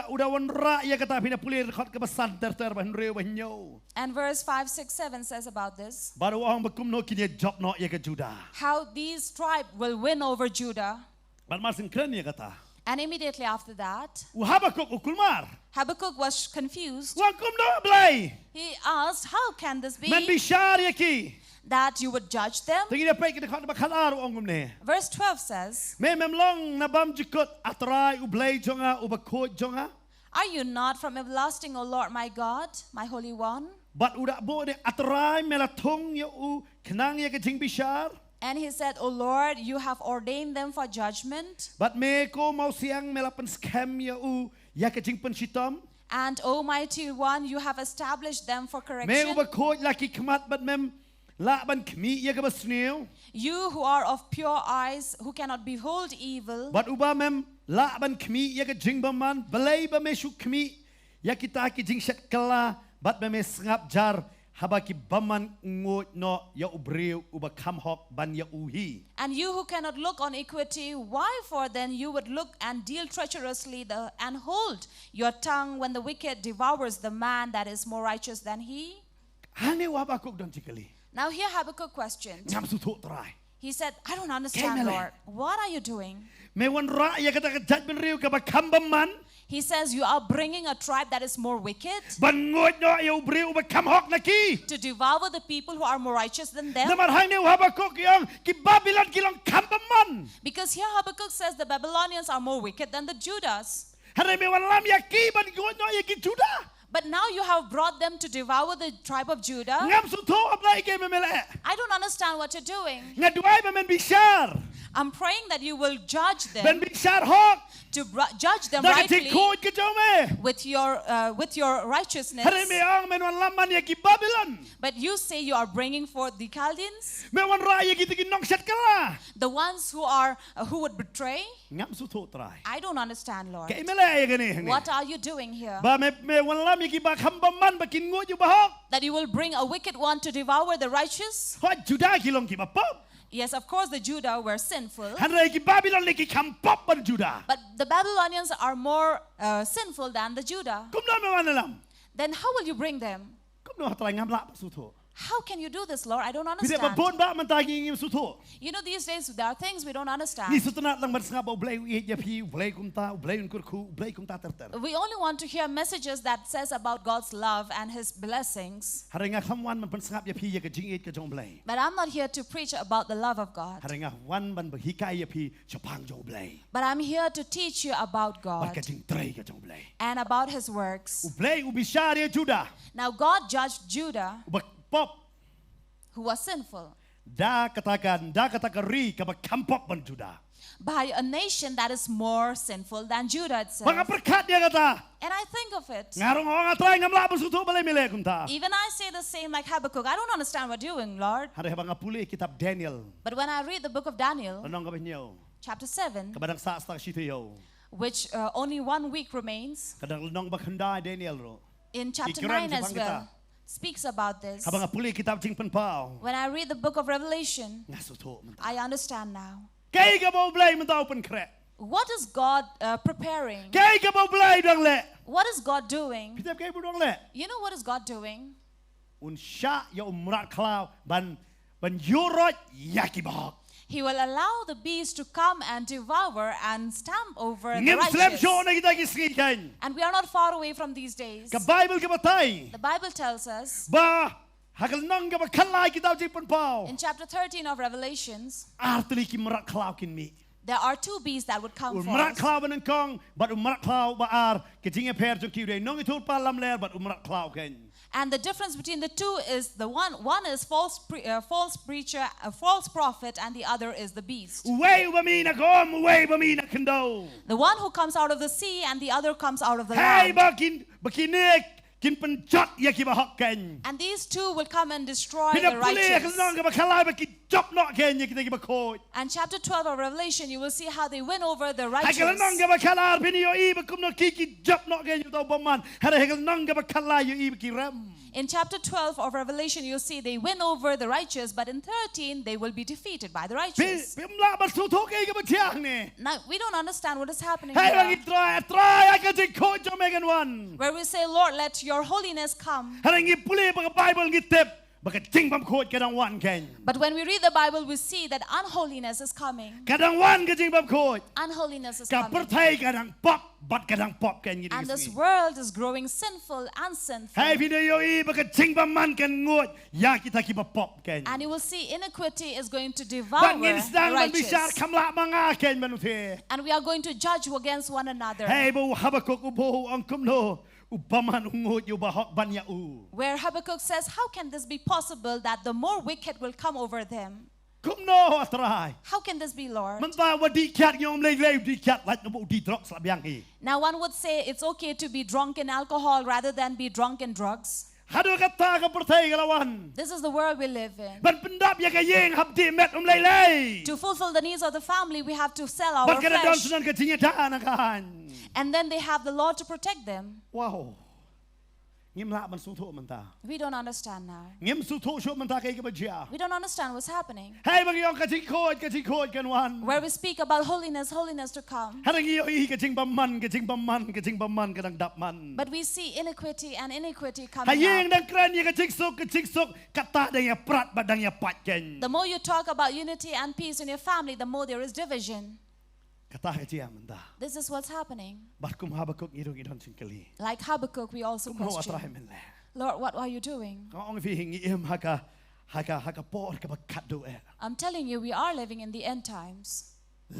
udah wanra ya kata pina pulir khot ka basan ter ban reu banyo. And verse 5, 6, 7 says about this, Baru orang bekum no kini job no ya ke Juda. how these tribe will win over Judah. Ban masin kren ya kata. And immediately after that, Habakuk ukulmar. Habakkuk was confused. Wang kum no blay. He asked, how can this be Man bishar ya ki. that you would judge them? Tingi dia pek kita khot bakhalar ong kum ne. Verse 12 says, Memlong na bam jikot atrai ublay jonga ubakot jonga. are you not from everlasting, O Lord my God, my Holy One? Bat udak bo de atrai melatung ya u kenang ya ke jing bishar. And he said, O Lord, you have ordained them for judgment. Bat me ko mau siang melapan scam ya u ya ke jing pensitom. And Almighty One, you have established them for Me correction. ubakot laki kemat bat mem la ban kemi ya ke basneu. You who are of pure eyes, who cannot behold evil. Bat uba mem la ban kemi ya ke jing baman belai ba me shu kemi ya kita ki jing set kala bat ba me sngap jar haba ki baman ngot no ya ubreu uba kam hok ban ya uhi. And you who cannot look on equity, why for then you would look and deal treacherously and hold your tongue when the wicked devours the man that is more righteous than he? Hane Habakuk don cikali. Now here Habakkuk questioned. Ngam su thuk trai. He said, I don't understand, Kemele. Lord. What are you doing? Me wan ra ya kata ka jat ben riu ka ba kam baman He says, you are bringing a tribe that is more wicked ban ngot no ya ubreu uba kam hok naki. to devour the people who are more righteous than them. Namar hang ne Habakuk yang ki Babylon kilong kam baman. Because here Habakkuk says the Babylonians are more wicked than the Judahs. Hare me wan lam ya ki ban ngot no ya ki Juda. But now you have brought them to devour the tribe of Judah. Ngam su thuk ablai ke me mele. I don't understand what you're doing. Ngaduai ba men bishar. I'm praying that you will judge เป็น them, บิชาร์ฮอก to judge them ดักจิก rightly โคดกับเจ้าแม่ with your righteousness. ฮาริเมอังเมนวันลำมันยากิบาบิลอน But you say you are bringing forth the Chaldeans, เมวันรายยากิตกินน้องเช็ดกันละ the ones who would betray. งับสุดโทษตราย I don't understand, Lord. แกไม่เล่ยกันนี่ What are you doing here? บาเมวันลำยากิบาคำบามันบากินงูอยู่บาฮอก That you will bring a wicked one to devour the righteous? ฮอดจุดากิลงกิบาป๊อบ Yes, of course the Judah were sinful. ฮันเรกิบาบิลอนเลกิคำป๊อบบันจุดา But the Babylonians are more sinful than the Judah. กุมน้องไม่วันละ Then how will you bring them? กุมน้องตรายงามละสุดโทษ How can you do this, Lord? I don't พี่เด็กบา understand. บนบ้ามันตายยิงสุดโทษ You know, these days there are things we don't นี่ understand. สุดนัดลังบัดสงบอุเบลย์ยาพีอุเบลย์กุมตาอุเบลย์กุรคูอุเบลย์กุมตาเตอร์เตอร์ We only want to hear messages that says about God's love and His blessings. ฮาริงาคำวันมันเป็นสงบยาพียากจิงเอ็ดกระจงเบลย์ But I'm not here to preach about the love of God. ฮาริงาวันมันบฮิกายยาพีชพังจงเบลย์ But I'm here to teach you about บัด God กระจิงเตรย์กระจงเบลย์ and about His works. อุเบลย์อุบิชาเรียจูดา Now God judged Judah, อุบป๊อบ who was sinful, ดากตาการีกับคำป๊อบบันจูดา by a nation that is more sinful than Judah บัง itself. ประคัดเดียกตา And I think of it. งารององตรายงามละบันสุดโทษเบลย์ไม่เล่กุมตา Even I say the same like Habakkuk. I don't understand what you're doing, Lord. ฮาริบังปุเลกิตับดานิเอล But when I read the book of Daniel, น้องกับเนียว chapter กับ 7, ดังซาสตาชิเทียว which only 1 week remains, กับดังน้องบักขันได้ดานิเอลโร in chapter Ikiran 9 as si Pangita. well, speaks about this. กับบังปุเลกิตับจิงเป็นเป้า When I read the book of Revelation, งาสุดโทษมัน I understand now. เกย์กับโอเบลย์มันต้องเป็นแคร์ What is God preparing? เกย์กับโอเบลย์ดังเละ What is God doing? พี่เจ็บเกย์บุดดังเละ You know what is God doing? อุนชะยาอุมรักคลาวบันยูรอยยากิบอก He will allow the beast to come and devour and stamp over เงิ the มสเลมโช righteous. ในกิตากิสกีกัน And we are not far away from these days. กับไบเบิลกับไทย The Bible tells us บ้าหากน้องกับขันลายกิตาจิงเป็นเป้า in chapter 13 of Revelations, อาร์ตลิกิมรักคลาวกินมี there are 2 beasts that would come อุม forth. รักคลาวบันกองบัดอุมรักคลาวบาอาร์กิจิงเพร์จงคิวเรน้องอิทูปาลัมเลร์บัดอุมรักคลาวกัน And the difference between the two is one is false preacher, a false prophet, and the other is the beast. เวย์บะมีนักอมเวย์บะมีนักขันโด The one who comes out of the sea and the other comes out of the เฮ้ย land. บะกินเนกกินเป็นจัดยากิบะฮักกัน And these two will come and destroy พี่นับ the ปุเลขันน้อง righteous. กับขันลายบะกินจับนอกกันยากิตากิบะโคย And chapter 12 of Revelation, you will see how they win over the ให้กันน้อง righteous. กับขันลายพี่นิโออีบะกุมนกิกิจับนอกกันอยู่ตัวประมาณให้กันน้องกับขันลายอยู่อีบะกิรัม In chapter 12 of Revelation, you'll see they win over the righteous, but in 13, they will be defeated by the พี่ righteous. มลาบัดสุทุกเองกับเที่ยงนี่ Now, we don't understand what is happening ให้บะกิ here, ตรายไอ้กันจะโคยจะไม่กันวัน where we say, Lord, let your holiness come. ให้กิปุเลบะกับไบเบิลกิเต็บบะกิจริงบัมโคยกันดังวันกัน But when we read the Bible, we see that unholiness is coming. กันดังวันก็จริงบัมโคย Unholiness is กับประ coming. เทศกันดังป๊อบบัดกันดังป๊อบกันยี่ดี And สิ this world is growing sinful and ให้ sinful. พี่นิโออีบะกิจริงบัมมันกันงวดยากิตากิบะป๊อบกัน And you will see iniquity is going to บั devour ดเงินสร้าง the มันวิชา righteous. คำละมังอาเกันมนุษย์ And we are going to judge against one another. ให้บูฮับกุกอุโบอังคุมโนอุปมาอุงดอยู่บะฮอกบัญญาอู Where Habakkuk says, how can this be possible that the more wicked will come over them? คุมโนอัตราย How can this be, Lord? มันตาว่าดีแค่ยอมเลยดีแค่ไล่นบุดีดรอกสลับยังอี Now one would say it's okay to be drunk in alcohol rather than be drunk in drugs. ฮัดูกัตตากับประเทศกันละวัน This is the world we live in. มันเป็นดับยังไงยิงฮับดีเม็ดเลย To fulfill the needs of the family, we have to sell บัด our กระดอนสุ flesh. นันกับจิงยาทานะกัน And then they have the law to protect them. ว้าวเงียมละมันสู้โทมันตา We don't understand now. เงียมสู้โทช่วยมันตาเกี่ยวกับบัญชี We don't understand what's happening. ให้บางอย่างกระจิงโคดกันวัน Where we speak about holiness, holiness to come. ให้ทั้งยี่อีกระจิงบำมันกระจิงบำมันกระจิงบำมันกระดังดับมัน But we see iniquity and iniquity ให้ coming ยิง out. ดังกระนี่กระจิงสุกกระตาดังยาปรัดบัดดังยาปัดกัน The more you talk about unity and peace in your family, the more there is division. กระตากระเจียมันตา This is what's happening. บัดกุมฮาบกุกอีรุกิดอนสิงกลี Like Habakkuk, we also กุมโนอัตราย question, มันแหละ Lord, what are you doing? ก็องฟีหิงเอี่ยมฮักะปอดกับขัดดูเอ I'm telling you, we are living in the end times.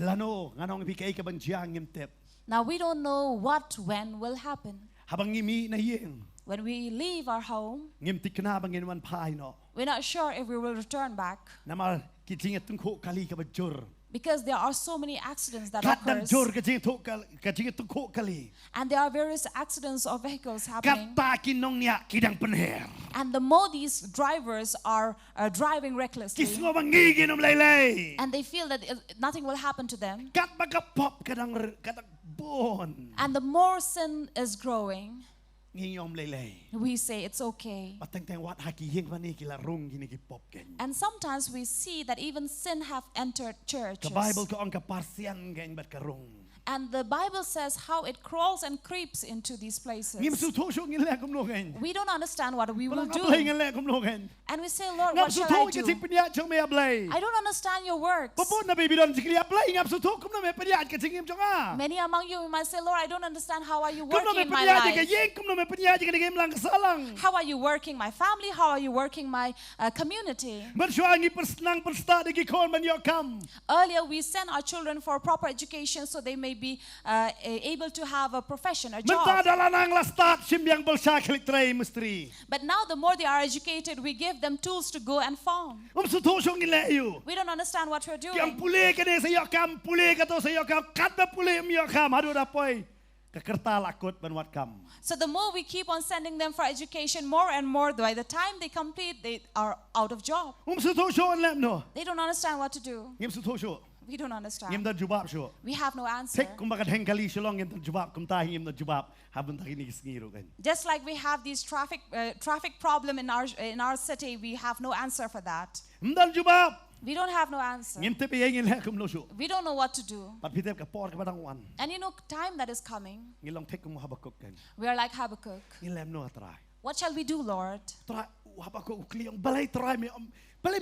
ลาโนงานองฟีเกยกับบัญชีเงียมเต็บ Now we don't know what, when will happen. ฮับังงีมีในยิง When we leave our home, เงียมติกนาบังเงินวันพายเนาะ we're not sure if we will return back. นามากิจงตุนโคกาลีกับจุร Because there are so many accidents that Kat dan occurs. jor ke jing tu ko kali. And there are various accidents of vehicles Kat happening. ta kinong niya kidang penher. And the more these drivers are driving recklessly, Kisngo mangigi nom lay. and they feel that nothing will happen to them, Kat magapop kadang bon. and the more sin is growing, Ngiyom lay. we say it's okay. Pateng wat haki hing pani kila rung gini ki pop ken. And sometimes we see that even sin have entered churches. Ke Bible ko ang kaparsian geng bat karung. And the Bible says how it crawls and creeps into these places. Ngim su to shu ngile kum lo gen. We don't understand what we will Walang do. ablay ngile kum lo gen. And we say, Lord, Ngam what su shall to I ke do? sing penya chong me ablay. I don't understand your works. Popon na bibidon sikli ablay ngam su to kum na me penya ke singim chong a. Many among you might say, Lord, I don't understand how are you Kum na working me in my penya ke life? yeng kum na me penya ke ngim lang kasalang. How are you working my family? How are you working my community? Man shu angi persnang persta de ki kon man yo kam. Earlier, we sent our children for proper education so they may be able to have a profession, a Man job. ta dalan ang lastat simbyang bolsa klik tray mistri. But now, the more they are educated, we give them tools to go and farm. Su to shu ngile yu. We don't understand what we're Ki ang doing. puli ke ne sa yo kam puli ka to sa yo kam kat ba puli mi yo kam hadu da poi. Kekertal akut ban wat kam. So the more we keep on sending them for education, more and more, by the time they complete, they are out of job. Su to shu an lem no. They don't understand what to do. Ngim su to shu. We don't Ngim understand. da jubab shu. We have no answer. Tek kum bakat hengkali Shillong ngim da jubab kum ta ngim da jubab habun ta kini kisngiru kan. Just like we have these traffic problem in our city, we have no answer for that. Mdan jubab. We don't have no answer. Ngim tepi yengin le kum lo shu. We don't know what to do. Pat pitep ka por ka badang wan. And you know, time that is coming, Ngilong tek kum Habakuk kan. we are like Habakkuk. Ngilem no atrai. What shall we do, Lord? Trai Habakuk kliong balay trai me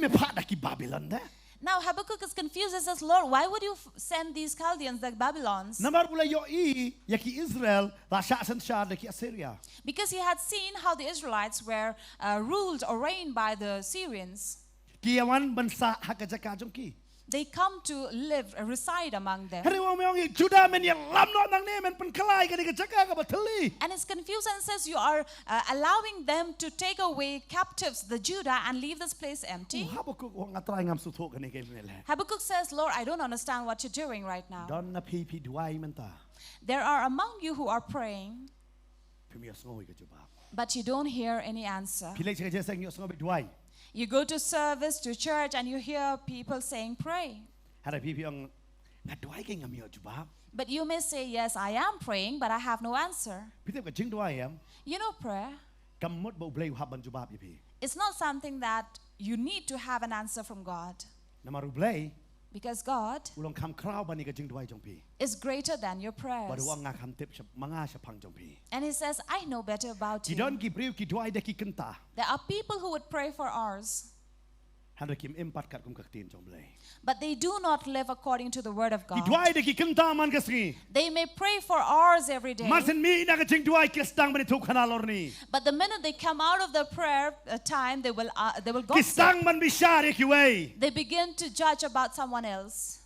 pada ki Babylon da. Now Habakkuk is confused and says, Lord, why would you send these Chaldeans, like Babylons? Namar pula yo yaki Israel da syasan syad ki Assyria. Because he had seen how the Israelites were ruled or reigned by the Syrians. Kiawan bansa hakajaka jongki. They come to live, reside among them. Hari wong meong Juda men yang lam no nang ne men penkalai ka jaka ka bateli. And it's confused and says, you are allowing them to take away captives, the Judah, and leave this place empty. Habakuk wong atrai ngam sutok ka ni kay nila. Habakkuk says, Lord, I don't understand what you're doing right now. Don na pipi duai menta. There are among you who are praying, Pimios ngoy ka jubab. but you don't hear any answer. Pilay sa jeseng yo ngoy duai. You go to service, to church, and you hear people saying, pray. Hari pipi ang ngaduai kay ngam yo jubab. But you may say, yes, I am praying, but I have no answer. Pitep ka jing duai am. You know, prayer, Kamot bo blay haban jubab yipi. it's not something that you need to have an answer from God. Namaru blay Because God ulong kam kraw bani ka jing duai jongpi. is greater than your prayers. Baru ang ngakam tip mga syapang jongpi. And he says, I know better about you. Kidon ki priu ki duai da ki kenta. There are people who would pray for ours, Handa kim empat kat kum kaktin jong blay. but they do not live according to the word of Ki God. duai da ki kenta man kasri. They may pray for hours every day, Masin mi na ka jing duai kistang bani tuk kanalor ni. but the minute they come out of the prayer time, they will gossip. Kistang man bisyari ki way. They begin to judge about someone else.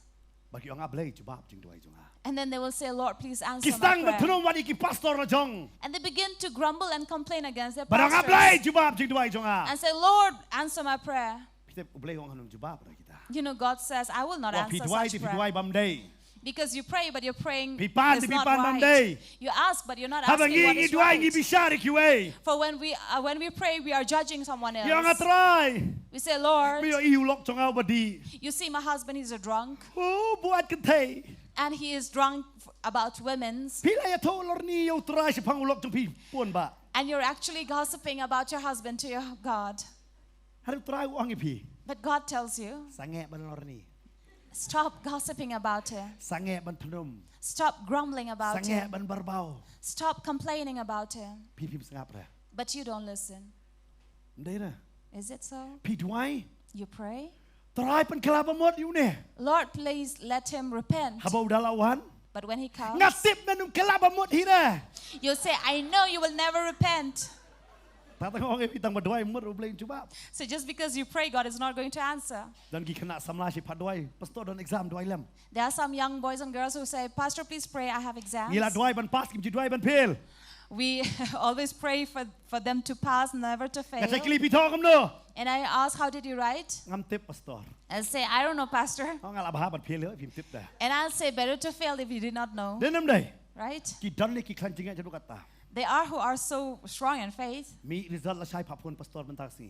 Bagi ang ablay jubab jing duai jong ha. And then they will say, Lord, please answer Kistang my prayer. batunong wadi ki pastor na jong. And they begin to grumble and complain against their Barang ablay pastors. jubab jing duai jong ha. And say, Lord, answer my prayer. Pitep ublay wong hanong jubab na kita. You know, God says, I will not Wah answer piduai such di prayer. piduai bamday. Because you pray, but you're praying Pipan is di not pipan right. manday. You ask, but you're not Habang asking what ngi is duai ngi right. bisyari ki way. For when we pray, we are judging someone Yang else. atray. We say, Lord, Biyo iulok jong ha badi. you see my husband, he's a drunk. Oh buat kentay. And he is drunk about women's. Pila ya tolor ni yo try sa pangulok jong pi pun ba. And you're actually gossiping about your husband to your God. Harap try ang ipi. But God tells you, Sange ban lor ni. stop gossiping about him. Sange ban penum. Stop grumbling about Sange him. ban barbau. Stop complaining about him. Pipip sangapra. But you don't listen. Ndai na. Is it so? Pi duai. You pray? Try pan kelapa mod yu ne. Lord, please let him repent. Habau dalawan. But when he comes, Ngatip menum kelapa mod hira. you'll say, I know you will never repent. Tatang orang itang berdoai mod ublay jubab. So just because you pray, God is not going to answer. Dan gi kena samla si padoai. Pastor don exam doai lem. There are some young boys and girls who say, Pastor, please pray, I have exams. Ngila doai ban pas kim doai ban fail. we always pray for them to pass, never to งั้นใช้ fail. คลิปพี่ทองกันเนาะ And I ask, how did you write? งำเต็บ pastor I'll say, I don't know, Pastor. เอางานละบาบัดเพียเลยพิมพ์เต็บได้ And I'll say, better to fail if you did not know. เดินน้ำได้ Right? กี่ดันเลยกี่ครั้งจริงๆจะดูกันตา They are who are so strong in faith. มี result ละใช้ผับพล pastor บรรทักษี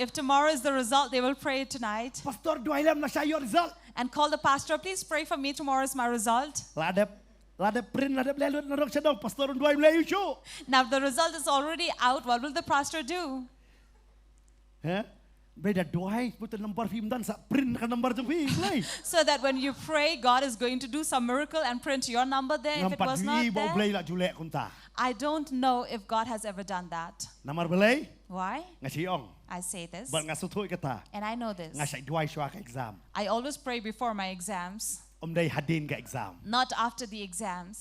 If tomorrow is the result, they will pray tonight. pastor ด้วยแล้วละใช้ your result And call the pastor, please pray for me. Tomorrow is my result. ลาเดปรินลาเดปเล่ลุนนรกชะดอง pastor ด้วยเลยอยู่ชู Now, if the result is already out, what will the pastor do? ฮะไม่ได้ด้วยพุทธนัมเบอร์พิมพ์ดันสะปรินกันนัมเบอร์จังพี่เลย So that when you pray, God is going to do some miracle and print your number there if นัม it ปัด was วี not บอกเลย there. ละจุเละคุณตา I don't know if God has ever done that. นัมเบอร์เบลย Why? งาชีอง I say this, บัดงาสุดท้ายกันตา and I know this. งาใช้ด้วยชัวร์กับ exam I always pray before my exams, ได้ฮัดดินกับ exam not after the exams.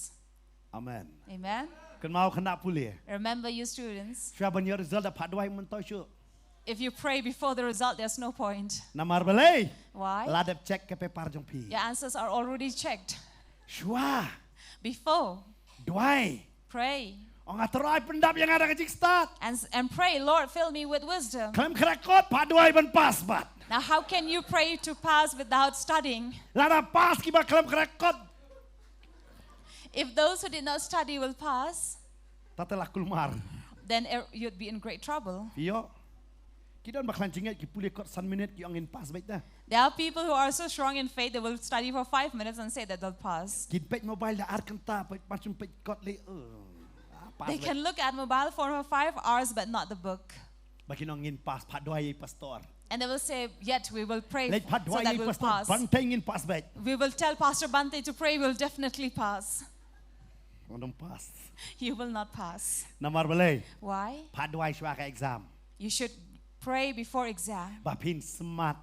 อาเมน Amen. กันมาเอาคณะผู้เลี้ย Remember, you students, ช่วยบัญญัติ result ผัดด้วยมันต่อชู if you pray before the result, there's no point. นัมเบอร์เบลย Why? ลาเดปเช็คกับไปปาร์จงพี่ Your answers are already checked. ชัวร์ Before, ด้วย pray. องค์ตรายเป็นดับยังไงกับจิกสตาร์ท And pray, Lord, fill me with wisdom. คำครักกอดผัดด้วยมันพาสบัด Now, how can you pray to pass without studying? ลาดาพาสกี่บาคำครักกอด If those who did not study will pass, ตัดละกุลมาร์ then you'd be in great trouble. พี่โยกี่ดอนบักลันจริงๆกี่ผู้เลี้ยกอดสันมินิทกี่องเงินพาสไปได้ There are people who are so strong in faith, they will study for 5 minutes and say that they'll pass. กินเป็ดโมบายและอาร์กันตาไปปัจจุบันเป็ดกอดเลยพาส They can look at mobile phone for 5 hours, but not the book. บักกินองเงินพาสผัดด้วยปัสตอร์ And they will say, yet we will pray เลยผัดด้ so วย that ปั we'll สตอร์ pass. บันเทงเงินพาสไป We will tell Pastor Bante to pray, we'll definitely pass. มันต้องพาส You will not pass. นัมมาร์เบลย Why? ผัดด้วยชัวร์กับ exam You should pray before exam บาพินสมาร์ท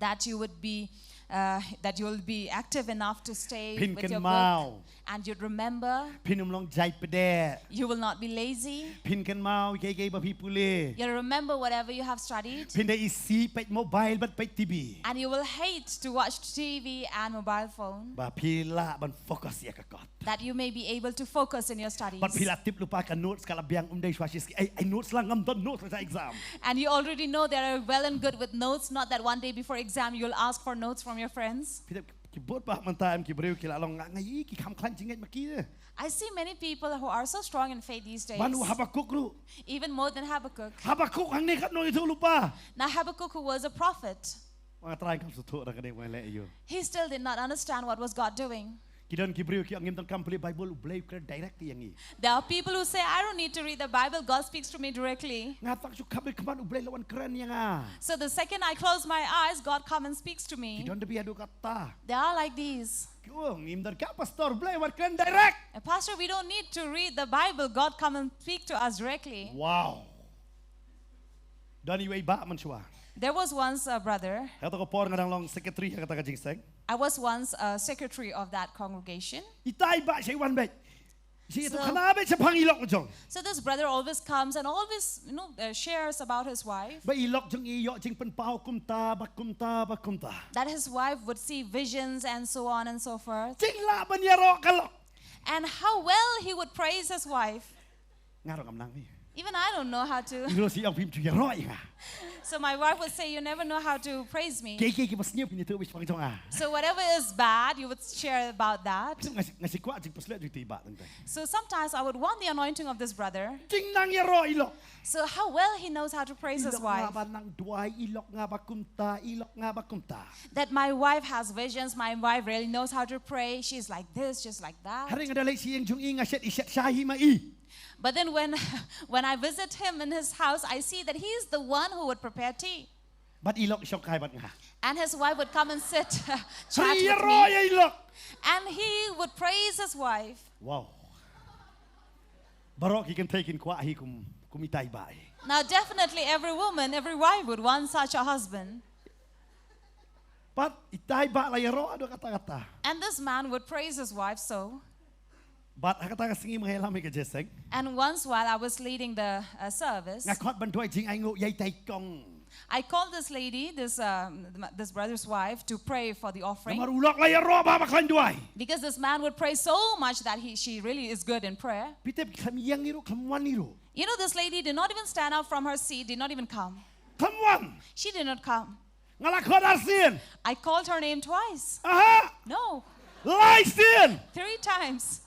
that you will be active enough to stay Pin with can your mau. book, and you'd remember. พินนุ่มลงใจไปเด้ You will not be lazy. พินกันมาเก๋ๆบาพี่ผู้เลี้ย You'll remember whatever you have studied, พินได้อีซีเป็ดโมบายบัดเป็ดทีวี and you will hate to watch TV and mobile phone, บาพี่ละบันโฟกัสเสียกับกอด that you may be able to focus in your studies. บัดพี่ละติปลุปากันโน้ตสกาลเบียงได้ชัวร์ชิสไอ้โน้ตสลังงำต้นโน้ตภาษา exam And you already know they are well and good with notes, not that one day before exam you'll ask for notes from your friends. พี่เด็กกี่บทบาทมันตายกี่บริวกี่ละลองไงกี่คำคลั่นจริงไงเมื่อกี้ I see many people who are so strong in faith these days, บ้านนูฮับบักกุกรู้ even more than Habakkuk. ฮับบักกุกครั้งนี้ครับน้อยทุลุปา Now Habakkuk, who was a prophet, ว่าตรายคำสุดโทษอะไรกันเด็กมาเลยอยู่ he still did not understand what was God doing. กี่เดือนกี่บริวกี่อังเงินต้องคำพลีไบเบิลอุบเลยกัน direct อย่างนี้ There are people who say, I don't need to read the Bible, God speaks to me directly. งาตักชุกขับไปขมันอุบเลยละวันเครนยังอ่ะ So the second I close my eyes, God comes and speaks to กี่ me. เดือนจะไปดูกัตตา They are like these. กี่ว่างิมเดินกับพาสตอร์อุบเลยวันเครน direct And Pastor, we don't need to read the Bible, God come and speak to us directly. ว้าวดอนนี่ไว้บ้ามันชัวร์ There was once a brother, เขาต้องก็ปอนกันลอง secretary เขาต้องก็จริงเสง I was once a secretary of that congregation. อีตายบ้าใช้วันเบ็ดใช่ตัว So- ขนาดเบ็ดจะพังอีหลอกจง So this brother always comes and always, shares about his wife, ไปอีหลอกจงอีเหยาะจริงเป็นเปล่ากุมตาบักกุมตาบักกุมตา that his wife would see visions and so on and so forth. จริงละบัญญัติรอกันหรอก And how well he would praise his wife. งานเรากำลังนี่ Even I don't know how to. รู้สิเอาพิมพ์จุยร้อยอ่ะ So my wife would say, you never know how to praise me. เก๋ๆกี่ภาษาเนี่ยพิมพ์เธอไปฟังจงอ่ะ So whatever is bad, you would share about that. ซึ่งงานสิกว่าจริงภาษาจุยตีบาทตั้งแต่ So sometimes I would want the anointing of this brother. จริงนางยร้อยหรอก So how well he knows how to praise อีหล his อกงา wife. บานางดวยอีหลอกงาบักกุมตาอีหลอกงาบักกุมตา That my wife has visions, my wife really knows how to pray. She's like this, just like ฮา that. ริงada lagi siang jung inga set iset shahi mai But then when I visit him in his house, I see that he's the one who would prepare tea. bat ilok syok kai bat nga And his wife would come and sit, chat Hari with roy me. ilok And he would praise his wife. wow barok ki kan taken kwa hi kum itai bai Now definitely every woman, every wife would want such a husband. bat itai ba la yaro ado kata-kata And this man would praise his wife so. bat kata singi manghelami ka jeseng And once while I was leading the service, nga khot ban thoi jing ai ngo yai tai kong I called this lady, this brother's wife, to pray for the offering. Namar ulak lay ro ba baklan duai. Because this man would pray so much that she really is good in prayer. Pitep khamiyang niro khamwan niro. You know, this lady did not even stand up from her seat, did not even come. Khamwan. She did not come. Ngalak khod arsin. I called her name twice. Aha. No, Lai sin. 3 times.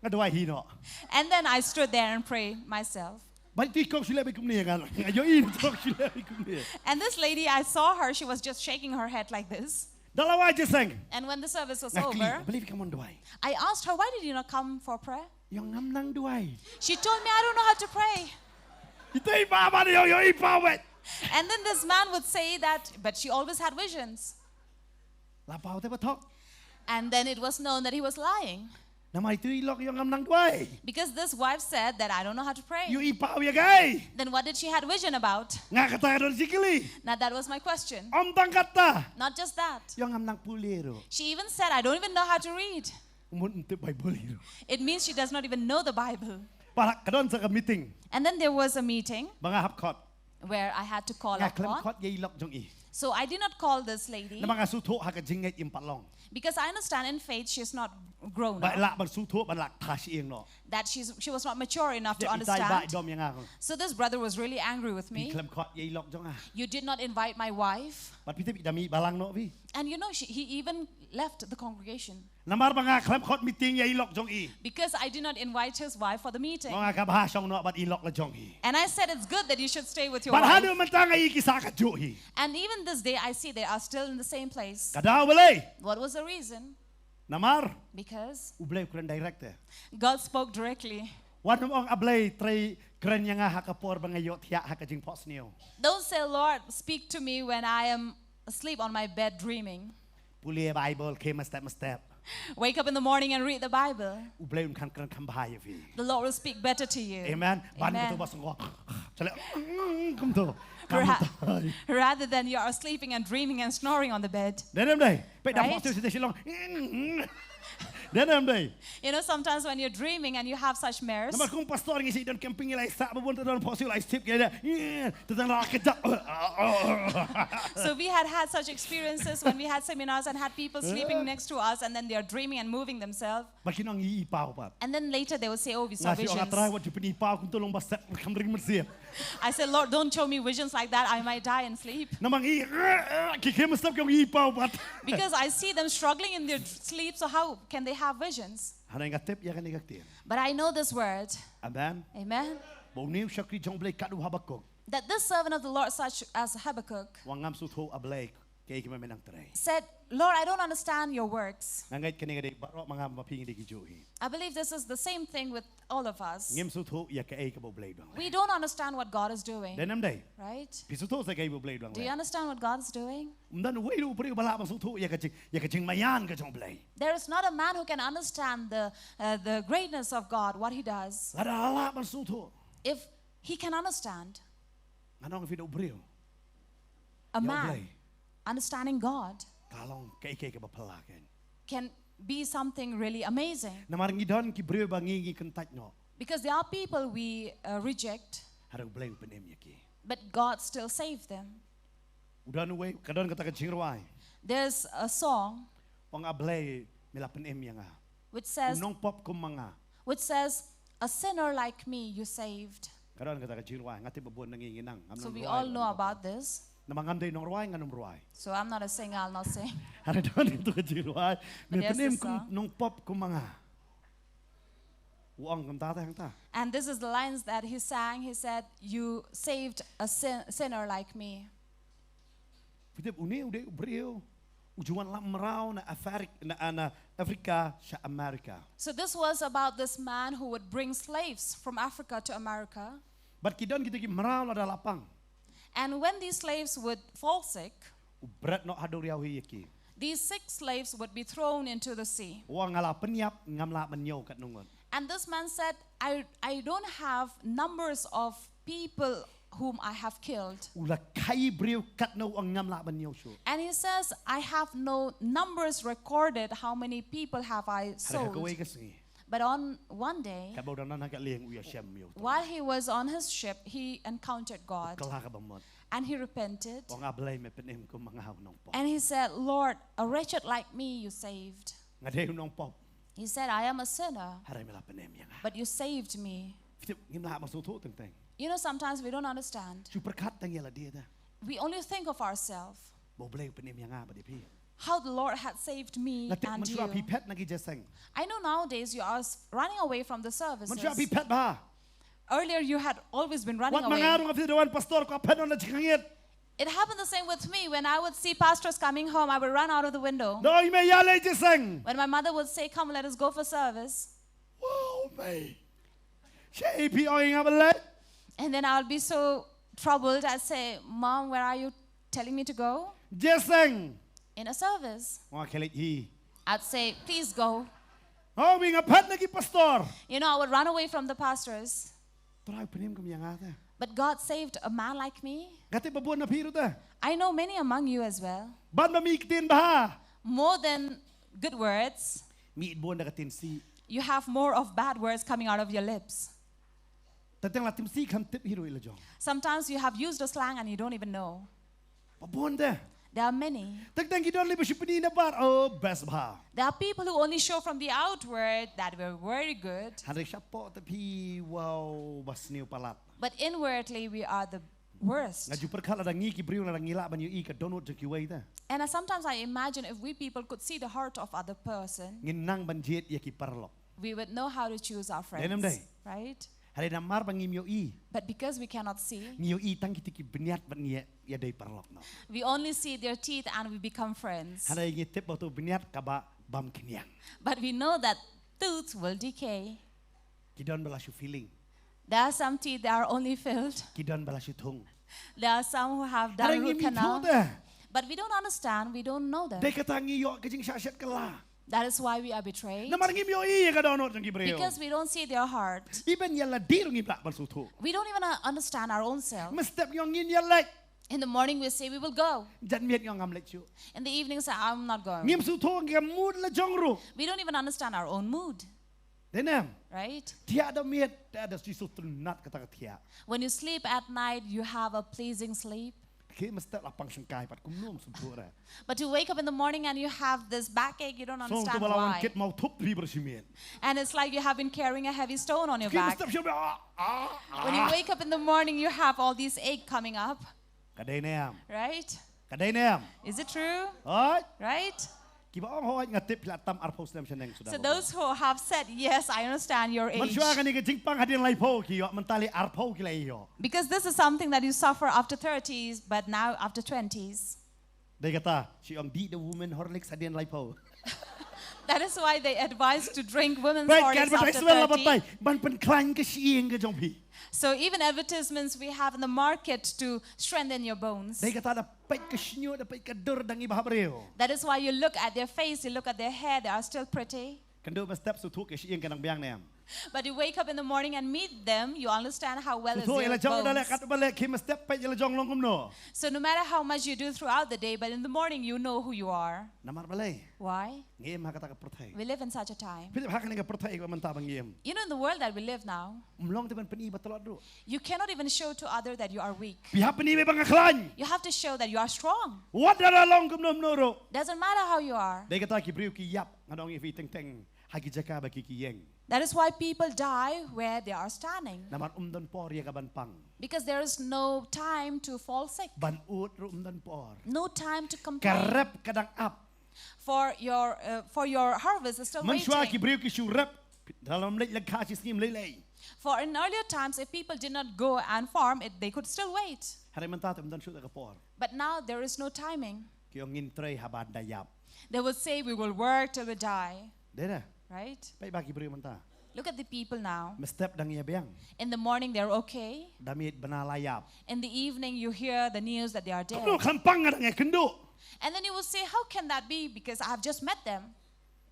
Ngaduai hi no. And then I stood there and prayed myself. Bai ti kok sile be kumni ngal. Ayo in kok sile be kumni. And this lady, I saw her, she was just shaking her head like this. Dalawai jeseng. And when the service was Ngakli. over, Believe come on duai. I asked her, why did you not come for prayer? Yung ngam nang duai. She told me, I don't know how to pray. Itay ba ba yo yo ipawet. And then this man would say that, but she always had visions. Lapaw te batok. And then it was known that he was lying. Namay tu ilok yung ngam nang duai. Because this wife said that I don't know how to pray. Yo ipaw ya gay. Then what did she had vision about? Nga kata don sikili. Now that was my question. Om tang kata. Not just that. Yung ngam nang puliro. She even said, I don't even know how to read. Umun te Bible hiro. It means she does not even know the Bible. Para kadon sa ka meeting. And then there was a meeting Mga hapkot. where I had to call Nga up klem God. kot ye ilok jong i. So I did not call this lady Na mga sutho ha ka jingay impalong. because I understand in faith she's not grown Ba up, la bang sutho ban lak tashi ing no. that she was not mature enough to Itay ba understand. dom yang ako. So this brother was really angry with Pi me. klem kot ye ilok jong ah. You did not invite my wife. Bat pitip idami balang no vi. And you know, he even left the congregation Namar mga klem kot meeting ye ilok jong i. because I did not invite his wife for the meeting. Mga kabahasong no bat ilok la jong i. And I said, it's good that you should stay with your Ban wife. hanu man tanga i kisaka juhi. And even this day, I see they are still in the same place. Kadaw balay. What was the reason? Namar Because ublay kuren director. God spoke directly. Wan mo ang ablay trai kren yang ha kapor bangayot hiya ha ka jing posnio. Don't say, Lord, speak to me when I am asleep on my bed dreaming. Puli Bible came a step. Wake up in the morning and read the Bible. Ublay un kan kan bahaya vi. The Lord will speak better to you. Amen. Ban Amen. ko to basong Chale. Kum to. Rather than you are sleeping and dreaming and snoring on the bed. Denem day. Pe da Right? postel si Shillong. Denem day. You know, sometimes when you're dreaming and you have such mares, Namar kung pastor ngi si don camping ilay sa babon don postel ay step kaya. Tatang nakakita. so we had such experiences when we had seminars and had people sleeping next to us and then they are dreaming and moving themselves. Makin ang iipaw pa. And then later they will say, oh, we saw Nga si ang visions. atray wat pinipaw kung tulong basta kamring mersiya. I said, Lord, don't show me visions like that. I might die in sleep. Namang kikimastap yung iipaw pat. Because I see them struggling in their sleep, so how can they have visions? Hanay nga tip ya kanigaktir. But I know this word, Amen. amen, Boniw siya kri jong blay kadu habakok. that this servant of the Lord, such as Habakkuk, Wangam sutho ablay kay kimamen ang tray. said, Lord, I don't understand your works. Nangait kanigadik baro mga mapingi di gijuhi. I believe this is the same thing with all of us. Ngim sutho ya kaei ka blay bang. We don't understand what God is doing, Denam day. right? Pisutho sa kaei blay bang. Do you understand what God is doing? Umdan way do pri bala bang sutho ya kaching mayan ka jong blay. There is not a man who can understand the greatness of God, what he does, Ada hala bang sutho. if he can understand. Anong video brio? A Yo, man blay. understanding God Kalong kay ka bapalaken. can be something really amazing. Namarang idon ki brio bangingi kentat no. Because there are people we reject, Harang blay penem yaki. but God still saved them. Udan way kadon kata kaching rawai. There's a song Pang ablay mila penem yang nga. which says, Unong pop kum mga. a sinner like me you saved. Kadon kata kaching rawai ngati babon nanginginang. So we all know about this. Namangam day nong rawai nganong rawai. So I'm not a singer, I'll not sing. Ano doon ito ka jiruay? May But yes, tanim the song. nung pop kung mga. Uang kang tatay ta. And this is the lines that he sang. He said, you saved a sinner like me. Pitip uni ude brio. Ujuan lam maraw na Afrika sa Amerika. So this was about this man who would bring slaves from Africa to America. But kidon kita ki maraw na dalapang. And when these slaves would fall sick, Berat no hador yaw hiyaki. these sick slaves would be thrown into the sea. Uang ngala penyap ngamla menyaw kat nungon. And this man said, I don't have numbers of people whom I have killed. Ula kai brio kat no ang ngamla menyaw so. And he says, I have no numbers recorded how many people have I Harga sold. kaway kasi. But on one day, กับบอกนั้นนักเลี้ยงวิยาเชมมิว while he was on his ship, he encountered ก God ล้ากับบหมด and he repented. บอกอาบเลยไม่เป็นเอ็มก็มังหาน้องปอบ And he said, Lord, a wretched like me you saved. งาเดียวน้องปอบ He said, I am a sinner, อะไรไม่รับเป็นเอ็มยังไง but you saved me. งิมลามาสู้ทุกต่าง You know, sometimes we don't understand. ๆชูประคัดตั้งเยละเดียด We only think of ourselves. บอกเลยเป็นเอ็มยังไงบัดนี้พี่ How the Lord had saved me แล้วแต่มั and นช่วยพี่ you. เพชรนักกิจเซ็ง I know nowadays you are running away from the มันช่วย services. พี่เพชรบ้า Earlier you had always been วั running ดมังอา away. ตรงกับที่เดวันปัสตอร์กับเพชรนั่นจะขังเงียด It happened the same with me. When I would see pastors coming home, I would run out of the window. โดยไม่ยาเลยจะเซ็ง When my mother would say, come, let us go for service. ว้าวไม่ใช่พี่เอาเองอะไร And then I would be so troubled. I'd say, Mom, where are you telling me to go? เจเซ็ง In a service. ว่าเคลิฮี I'd say, please go. โอ้วิ่งกับเพชรนักกิปัสตอร์ You know, I would run away from the pastors. ตรายเป็นเอ็มก็มีอย่างไร But God saved a man like me. กัติบบุญนะพี่รู้แต่ I know many among you as well. บ้านบะมีกตินบ้า More than good words, มีอิดบุญนักตินซี you have more of bad words coming out of your lips. แต่ตั้งหลักติมซีคำติบฮิโรอิลจง Sometimes you have used a slang and you don't even know. บะบุญเด้ There are many. ตั้งกิดอนลิบชิปนีนะบ้านโอ้เบสบ้า There are people who only show from the outward that we're very good, ฮันเรชับปอแต่พี่ว้าวบัสนิวปลัด but inwardly we are the worst. งาจูประคัดอะไรงี้กิบริวอะไรงี้ละบันยูอีกับโดนอุดจะกี่ไว้แต่ And sometimes I imagine if we people could see the heart of other person, งินนั่งบันเจ็ดยากิปารลอก we would know how to choose our friends, Denam day. right? ฮันเรนามารบังงิมโยอี But because we cannot see, งิมโยอีตั้งกิติกิบันยัดบันเนียยาได้ปารลอกเนาะ we only see their teeth and we become friends. ฮันเรงิติบตัวบันยัดกับบะบัมขินยัง But we know that tooth will decay. กิดอนเบลาชูฟีลิ่ง There are some teeth that are only filled. กิดอนเบลาชูทุง There are some who have ฮันเร done งิ root มีทู canal. เด้ But we don't understand, we don't know ได้ them. กระตังงิโยกระจิงชาเช็ดกันละ That is why we are betrayed. น้ำมันงิมโยอีกับโดนอุดจะกี่บริว Because we don't see their heart. อีเป็นยาละดีรงงิบละบันสุทุ We don't even understand our own self. มันสเต็ปยองงินยาเล็ก In the morning we say we will go. จันเมียดยองงำเล็กชู In the evening say I'm not งิ going. มสุทุกับมูดละจงรู We don't even understand our own mood, เด้นม right? เทียดเมียดแต่เดสิสุตรนัดกระตักเทีย When you sleep at night, you have a pleasing sleep. คือมันสเต็ปละปังสังกายปัดกุมนุ่มสุทุอะไร But you wake up in the morning and you have this backache, you don't ส่งตั understand วเราวันเก็ต why. เมาทุบพี่บริสิเมียน And it's like you have been carrying a heavy stone on your คือมัน back. สเต็ปเชื่อมWhen you wake up in the morning, you have all these ache coming up, กระเดนแนม right? กระเดนแนม Is it true? เฮ้ย Right? กี่บอกห้อยงัดติบละตั้มอาร์โพสเนมชันเองสุดา So those who have said, yes, I understand your มัน age. ช่วยกันนี่ก็จริงปังหัดยังไรโพกี่มันตาลีอาร์โพกี่ไรอยู่ Because this is something that you suffer after 30s, but now after 20s. ได้กตาชีองดีเดวูแมนฮอร์ลิกส์หัดยังไรโพ That is why they advise to drink women's ไปแกน horlicks บันได after สเวลละบันได 30. มันเป็นคลังก็เชียงก็จงพี่ So even advertisements we have in the market to strengthen your bones. ได้กตาดไปกระชิญดไปกระดรดังอีบาบเรียว That is why you look at their face, you look at their hair, they are still pretty. กันดูมาสเต็ปสุทุกเชียงกันดังเบียงแนม But you wake up in the morning and meet them, you understand how well สุ is ทุกเอล their จงนั่นแหละกัด bones. บันเล่คิมมาสเต็ปไปเอลจงลงกุมโน So no matter how much you do throughout the day, but in the morning you know who you are. น้ำมันบันเล่ Why? เงี้ยมากับตากระประเทศ We live in such a time. พี่จะพักกันในกับประเทศว่ามันตาบางเยี่ยม You know, in the world that we live now, ลองที่มันเป็นอีบัตลอดดู you cannot even show to others that you are weak. พี่ฮับเป็นอีไม่บังคลัน You have to show that you are strong. วัดดาราลองกุมโนมโนโร Doesn't matter how you are. ได้กตากิบริวกิยับงานองอีฟีเต็งๆให้กิจการไปกิเยง That is why people die where they are standing. น้ำมันดนปอเรียกับบันปัง Because there is no time to fall sick. บันอูดรุมดนปอร์ No time to กระ complain. เร็บกระดังอับ For your harvest is still มันช่วยกิ waiting. บริวกิชูเร็บถ้าเราไม่เล็กค่าชิสกิมเลย For in earlier times, if people did not go and farm, they could still wait. ให้มันตาแต่มันชุดกระปอร์ But now there is no timing. กิองงินเตรฮับานได้ยับ They would say we will work till we die, เด้อ right? ไปบากิบริวมันตา Look at the people now. มาสเต็ปดังเยียบยัง In the morning they're okay. ดามีดบนาลายับ In the evening you hear the news that they are ดู dead. คำปังกันไงขึ้นดู And then you will say, how can that be? Because I have just met them.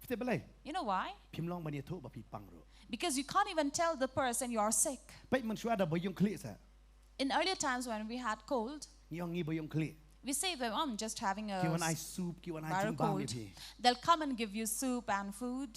พี่เต้ไปเลย You know why? พิมพ์ลองบันเยทุบพี่ปังรู้ Because you can't even tell the person you are sick. ไปมันช่วยดับบยงคลิสะ In earlier times when we had cold, ยองงี้บยงคลิ we say that I'm just having a กี่วันไอซูปกี่วันไอจิง viral บาง cold. พี่ They'll come and give you soup and food.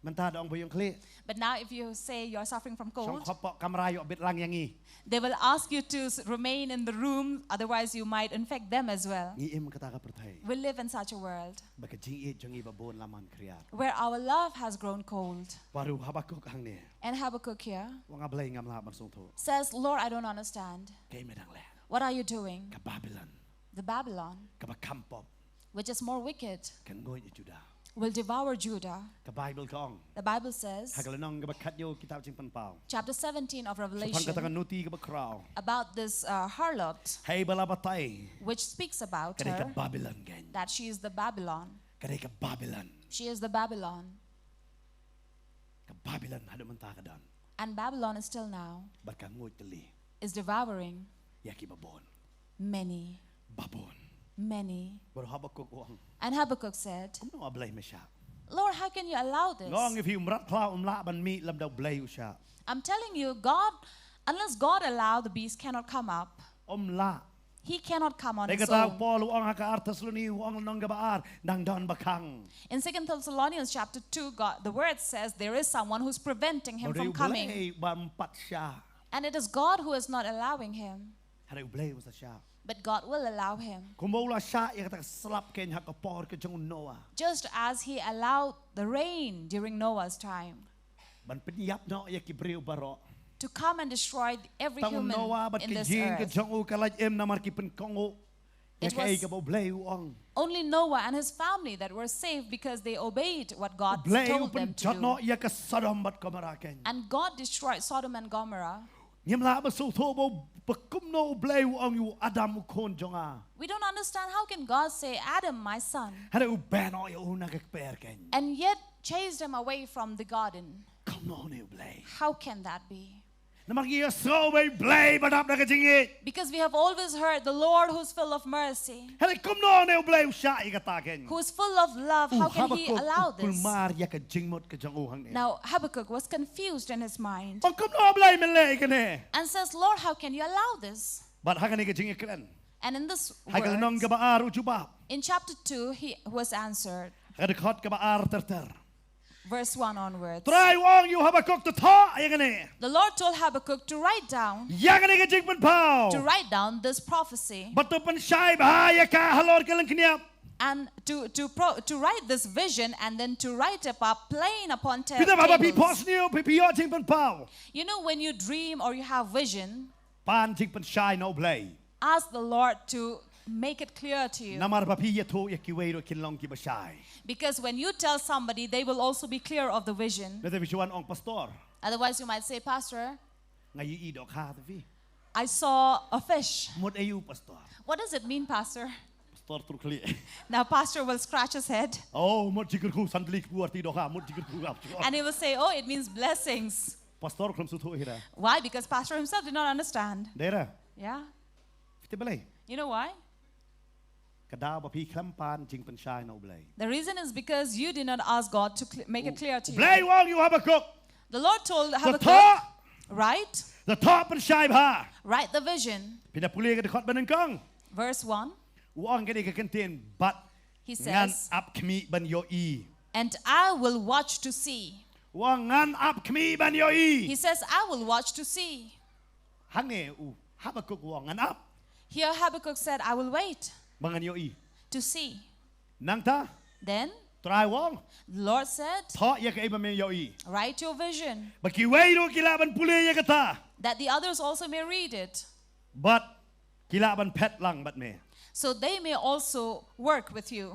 มันตาดองไปยงคลี But now if you say you're suffering from ช่อง cold, ขอบเปาะกำไรอยู่บิดลังอย่างงี้ they will ask you to remain in the room, otherwise you might infect them as well. งี้เอ็มกระตากระประเทศ We live in such a world บักจิงเอ็ดจงอีบะโบนละมันเครียด where our love has grown cold. วารุฮับกุกหังเนี่ย And Habakkuk here ว่างาเบลงามลาบันทรงโท says, Lord, I don't understand. เกยไม่ดังแหล What are you doing? กับบาบิลอน The Babylon, กับบักคำปอบ which is more wicked, กันโงยจุดา will devour Judah. กับไบเบิลกอง The Bible says, หากละน้องกับบักคัดโยกิตาบจิงปันเปล่า chapter 17 of พันกระตัง Revelation, นูตีกับบักคราว about this harlot, ให้บลาบไต which speaks about กันได้กับ her, บาบิลอนแกน that she is the Babylon. กันได้กับบาบิลอน She is the Babylon. กับบาบิลอนฮัดมันตากระดอน And Babylon is still now, บักกังงวยตะลี is devouring อยากิบะโบน many, บาโบน many. บรฮับกุกวง And Habakkuk said, ผมต้องเอาเบลไม่ชา Lord, how can you allow งอง this? if you รัดคลาวละบันมีลำดาวเบลอยู่ชา I'm telling you, God, unless God allow, the beast cannot come up. ละ He cannot come on ได้ก his ระตา own. ปอลูอังฮักอาร์ทัสลุนีวงน้องกับอาร์ดังดอนบักคัง In 2 Thessalonians chapter 2, God, the word says there is someone who's preventing him บริ from วเบล coming. บัมปัดชา And it is God who is not allowing him, ฮาริวเบลวัสชา but God will allow him. คุมโบลาชาอยากจะสลับเกณฑ์ฮักกับปอร์กับจงโนอา Just as he allowed the rain during Noah's time บันเป็นยับเนาะอยากกิบริวบารอ to come and destroy every ตั้ง human โนอาบัด in กิ this ยิงกับ earth. จงอูกับลายเอ็มนามากิเป็นกงอูอยากให้กับเบลวัง Only Noah and his family that were saved because they obeyed what God เบล told เป็น them จัด to เนาะ do. อยากกับสะดอมบัดกมราเกน And God destroyed Sodom and Gomorrah. ยิมลาบัสุโธบปกุมโนเบลวังอยู่อาดัมอุคนจงอา We don't understand how can God say, Adam, my son, ฮาริวแบนออยู่นักเปรเกน and yet chased him away from the garden. คำโนนิวเบล How can that be? นมักยี่โซ่ไปเบลบัดอับนักจริงอี Because we have always heard the Lord who's full of mercy, ฮาริคุมโนนิวเบลชาอีกตาเกน who is full of love. How can he allow คุล this? มาร์อยากจริงหมดกับจงอูหังเนี่ย Now Habakkuk was confused in his mind บังคุมโนเบลมันเลยกันเนี่ย and says, Lord, how can you allow this? บัดฮักนี่ก็จริงอีกแล้ว And in this ฮักน้อง words, กับอารูจูบา in chapter 2, he was answered. ฮักขอดกับอาร์เตอร์เตอร์ Verse 1 onwards. ตรายวางอยู่ฮับกุกตัวท้ออย่างนี้ The Lord told Habakkuk to write down, อย่างนี้ก็จริงเป็นเผา to write down this prophecy, บัดตัวเป็นชายบ้ายกาฮัลโหลกันลังขยับ and to write this vision, and then to write it up plain upon พี่ตาบ้าพี่พอส tables. นิวพี่ยอดจริงเป็นเผา You know, when you dream or you have vision, ปานจริงเป็นชายโนเบล ask the Lord to make it clear to you. นามาร์บพี่ยะโทยกิเวโรคินลองกิบชาย Because when you tell somebody, they will also be clear of the vision. แล้วแต่วิชวันองค์พาสตอร์ Otherwise, you might say, Pastor, ไงยีดอกฮาตัวพี่ I saw a fish. หมดอายุพาสตอร์ What does it mean, Pastor? พาสตอร์ตุกลี Now, Pastor will scratch his head โอ้หมดจิกรคูสันติบัวตีดอกฮาหมดจิกรคูอับ and he will say, Oh, it means blessings. พาสตอร์คลมสุดโทฮิระ Why? Because Pastor himself did not understand. เด้อ Yeah. ฟิตเบล You know why? กระดาวบพี่คลำปานจริงเป็นชายโนเบล The reason is because you did not ask God to make it clear to เบล you. วางอยู่ฮับกุก The Lord told ตัวท้อ Habakkuk, write, ตัวท้อเป็นชายบ้า write the vision. พี่นับปุเรียกันขอดบันนึงกัง Verse 1, วางกันอีกกันเตียนบัด he งาน says, อับขมีบันโยอี and I will watch to see. วางงานอับขมีบันโยอี He says, I will watch to see. ฮังเนี่ยฮับกุกวางงานอับ Here Habakkuk said, I will wait บังงานโยอี to see. นังตา Then ตรายวาง the Lord said, ท้ออยากไอ้บันเมยโยอี write your vision, บักกี้เวโรกีฬาบันปุเรียกันตา that the others also may read it, บัดกีฬาบันเพชรลังบัดเม so they may also work with you.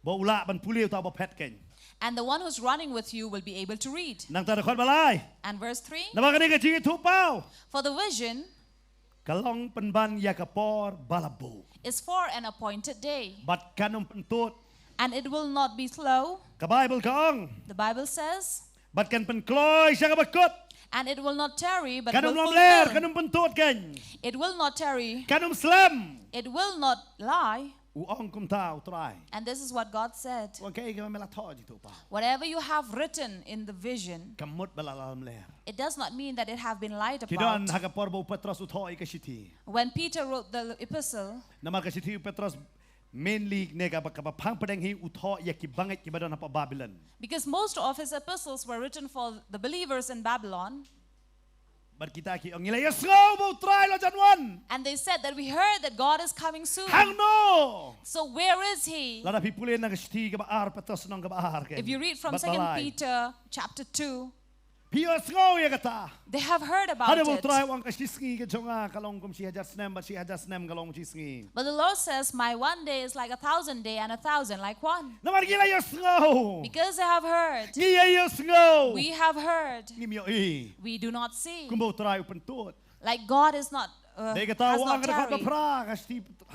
บ่อุละบันปุเรียตาบ่เพชรเก่ง And the one who's running with you will be able to read. นังตาตะคอนบาลาย And verse 3, นับกันนี่ก็จริงทุกเป้า for the vision กะลองเป็นบันยากระปอร์บาลาโบ is for an appointed day, บัดกันนมเป็นตูด and it will not be slow. กะไบเบิลกอง The Bible says, บัดกันเป็นกลอยชักกะบักกด and it will not tarry, but กันนม will ลมเลร์กันน fulfill. มเป็นตูดกัน It will not tarry, กันนมสลัม it will not lie. อูอ่องกุมท้าอุตราย And this is what God said. วันแค่ก็ไม่ละท้อจิทุกเป้า Whatever you have written in the vision, กำมุดบาลาลมเลร์ it does not mean that it have been lied ที่ดอน about. ฮักกะปอร์บูเปตรัสอุทอยกะชิที When Peter wrote the epistle, นามากะชิทีเปตรัส mainly nega bakapang padang hi utho ya ki banget ki badon apa Babylon. Because most of his epistles were written for the believers in Babylon. Bar kita ki ang ilay yasgaw mo try lo janwan. And they said that we heard that God is coming soon. Hang no. So where is he? Lada pipulin na gasti ka baar patos nang ka baar ken. If you read from 2 Peter chapter 2, Pio yasgaw ya kata. they have heard about Hada mo it. try wang kastisngi ka jonga kalong kum si hajas nem ba si hajas nem kalong chisngi. But the Lord says, my one day is like 1,000 days and 1,000 like one. Namar gila yasgaw. Because they have heard. Ngiya yasgaw. We have heard. Ngimyo eh. We do not see. Kumbo try upentot. Like God is not, They has kata not wang ka tarried. pra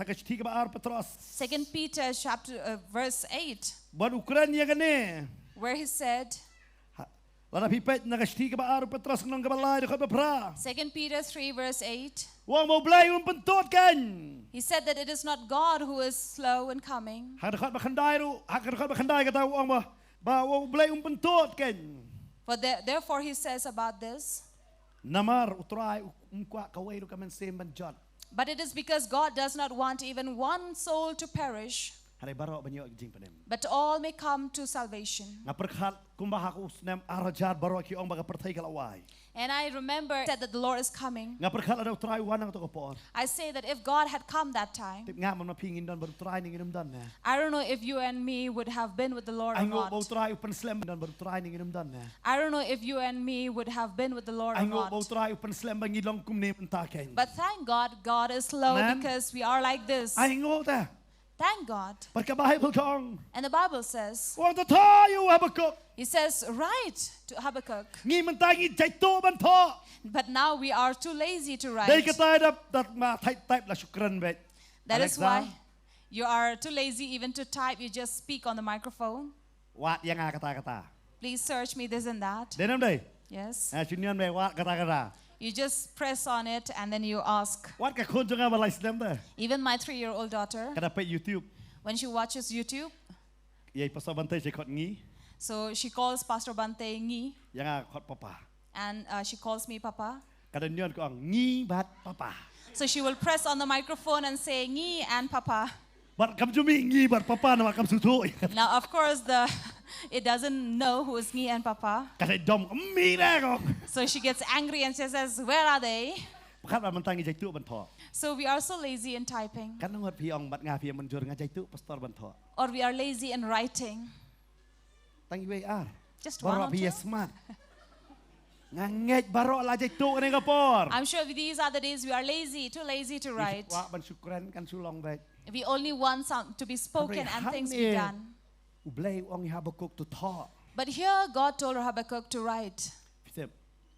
kasti ka baar patros. 2 Peter chapter verse 8, Ban ukuran ya gane. where he said, Lada pipet na gasti ka baar patros nang ka balay ka pra. 2 Peter 3 verse 8, Wang mo blay upentot kan. he said that it is not God who is slow in coming, Hadakat bakandai ru, hadakat bakandai kata wang ba wang blay upentot kan. for therefore he says about this, Namar utray umkwa kaway ru kamen semban jot. but it is because God does not want even one soul to perish, Haray baro banyo jing panem. but all may come to salvation. Nga perkhat kumbaha ko usnem arajar baro ki ong baga pertay kalaway. And I remember said that the Lord is coming. Nga perkhat ada utray wanang to kapor. I say that if God had come that time, Tip nga man mapingin don baru try ning inum don na. I don't know if you and me would have been with the Lord or Ay ngo not. bo try upan slem don baru try ning inum don na. I don't know if you and me would have been with the Lord or Ay ngo bo not. try upan slem bangilong kumne pentaken. But thank God, God is slow Amen. because we are like this. Ay ngo ta. Thank God. Perka Bible kong. And the Bible says, Wang to tayo Habakuk. He says, write to Habakkuk. Ngi mentangi jaito ban to. But now we are too lazy to Day write. kata dat ma type la syukran bet. That is Alexa, why you are too lazy even to type. You just speak on the microphone. Wat yang kata-kata. Please search me this and that. Denam day. Yes. Chunian me wat kata-kata. You just press on it and then you ask. Wat ka kun jonga balai slam da. Even my 3-year-old daughter, Kada pe YouTube. when she watches YouTube, Yai pasal bantai je kot ngi. so she calls Pastor Bante Ngi Yang kot papa. and she calls me Papa. Kada nyon ko ang ngi bat papa. So she will press on the microphone and say Ngi and Papa. Bat kam jumi ngi bat papa na kam sutu. Now, of course, it doesn't know who is Ngi and Papa. Kada dom mi na ko. So she gets angry and she says, where are they? Pakat ba mentangi jaitu ban to. So we are so lazy in typing. Kan ngot pi ong bat nga pi menjur nga jaitu pastor ban to. Or we are lazy in writing. Tangi we ar. Just one Baro or pi two. smart. Nganget baro la jaitu ni kapor. I'm sure these are the days we are lazy, too lazy to write. Wa ban syukran kan sulong bet. We only want some to be spoken and things be done. Ublay ong Habakuk to talk. But here God told Habakkuk to write. Pisep.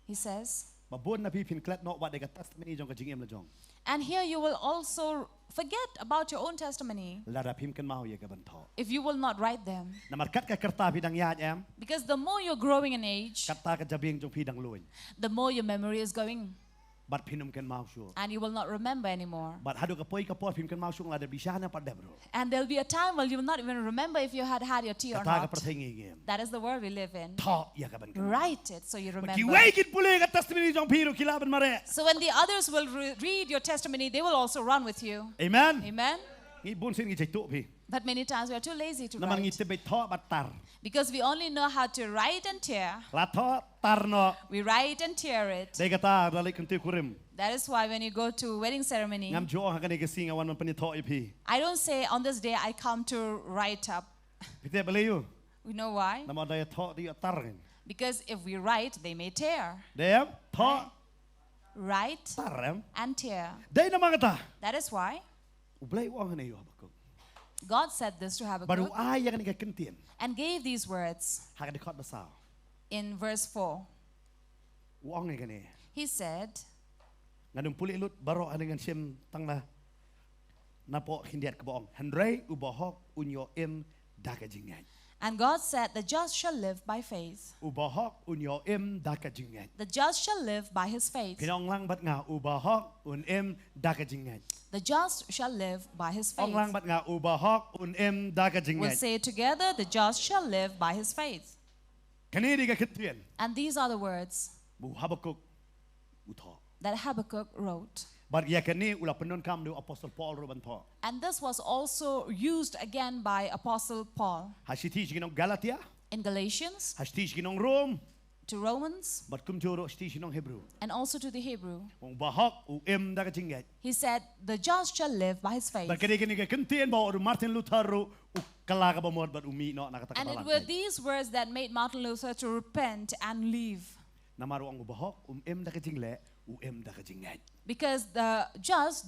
He says, Mabon na pi pin klat no wat de ka testimony jong ka jingem la jong. and here you will also forget about your own testimony Lada pim kan mau ye ka ban to. if you will not write them. Na markat ka kerta pidang yat em. Because the more you're growing in age, Kata ka jabing jong pidang luin. the more your memory is going Bat pinum kan mau sure. and you will not remember anymore. Bat hadu ka poi pim kan mau sung lada bisana pa debro. And there'll be a time when you will not even remember if you had had your tea or Kata ka not. pertingi game. That is the world we live in. Talk ya ka ban kan. Write it so you Ki remember. wake it pule ka testimony jong piru kilaban mare. So when the others will read your testimony, they will also run with you. Amen. Amen? Ngi bun sin ngi jaitu pi. But many times we are too lazy to Naman ngi write. tebe talk bat tar. Because we only know how to write and tear. La talk tar no. We write and tear it. De kata dalik kan kurim. That is why when you go to wedding ceremony, Ngam jo ha kan ke singa wan man pani talk ipi. I don't say on this day I come to write up. Pite beliu. You know why? Nama daya talk di tar kan. Because if we write, they may tear. Dem talk Write tar em. and tear. Dai nama kata. That is why Ublay wang ne yo Habakuk. God said this to Baru Habakkuk ay yang ka kentien. and gave these words Ha ka dikot basal. in verse 4. Wang ne kani. He said, Ngadung puli lut baro dengan sim tang na. Napo hindiat ke boong. Hendrai ubahok unyo im daka jingat. and God said, the just shall live by faith. Ubahok unyo im daka jingat. The just shall live by his faith. Pinong lang bat nga ubahok un im daka jingat. The just shall live by his faith. Ong lang bat nga ubahok un im daka We'll jingat. say it together, the just shall live by his faith. Kani di ka kentien. And these are the words Bu Habakuk utho. that Habakkuk wrote. But ya kini ulah penun kam do Apostle Paul ro banto. And this was also used again by Apostle Paul Hasiti ginong Galatia, in Galatians, hasiti ginong Rome, to Romans, but kum joro hasiti ginong Hebrew. and also to the Hebrew. Wong bahok em da kajingat. He said, the just shall live by his faith. But kini kini kentien ba Martin Luther ro kalaga ba mod but umi no And it nakatakabalan. were these words that made Martin Luther to repent and leave. Namaro ang bahok em da kajingle em da kajingat. Because the just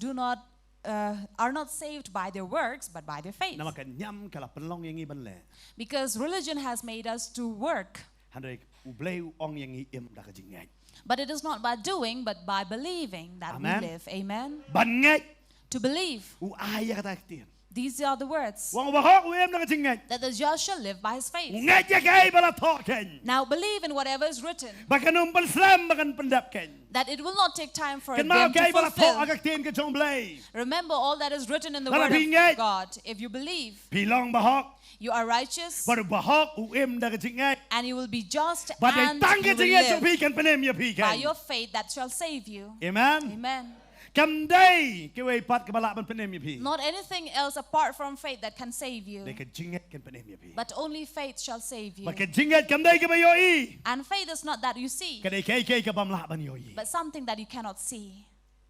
are not saved by their works, but by their faith. Namakan nyam kala penlong yang iban le. Because religion has made us to work. Handai ublay ong yang em da kajingat. But it is not by doing, but by believing that Amen. we live. Amen. Bangat To believe. aya kata ktir. These are the words. Wong bahok em da kajingat. That the just shall live by his faith. Ngat ya kai bala token. Now believe in whatever is written. Bakan Islam bakan pendapkan. That it will not take time for Kan them mau to kai bala tok fulfill. agak tin ke jong blay. Remember all that is written in the Kalau word of ingat. God. If you believe, Pilong bahok you are righteous baru bahok em da kajingat. and you will be just Badai and tang you will kajingat jong live pikan penem ya by pikan. your faith that shall save you. Amen. Amen. Kamdai kewe pat kebala ban penem ya pi. Not anything else apart from faith that can save you. Dai kajingat kan penem ya pi. But only faith shall save you. Maka jingat kamdai ke bayoi. And faith is not that you see, Kadai kai ke bamlah ban yoi. but something that you cannot see.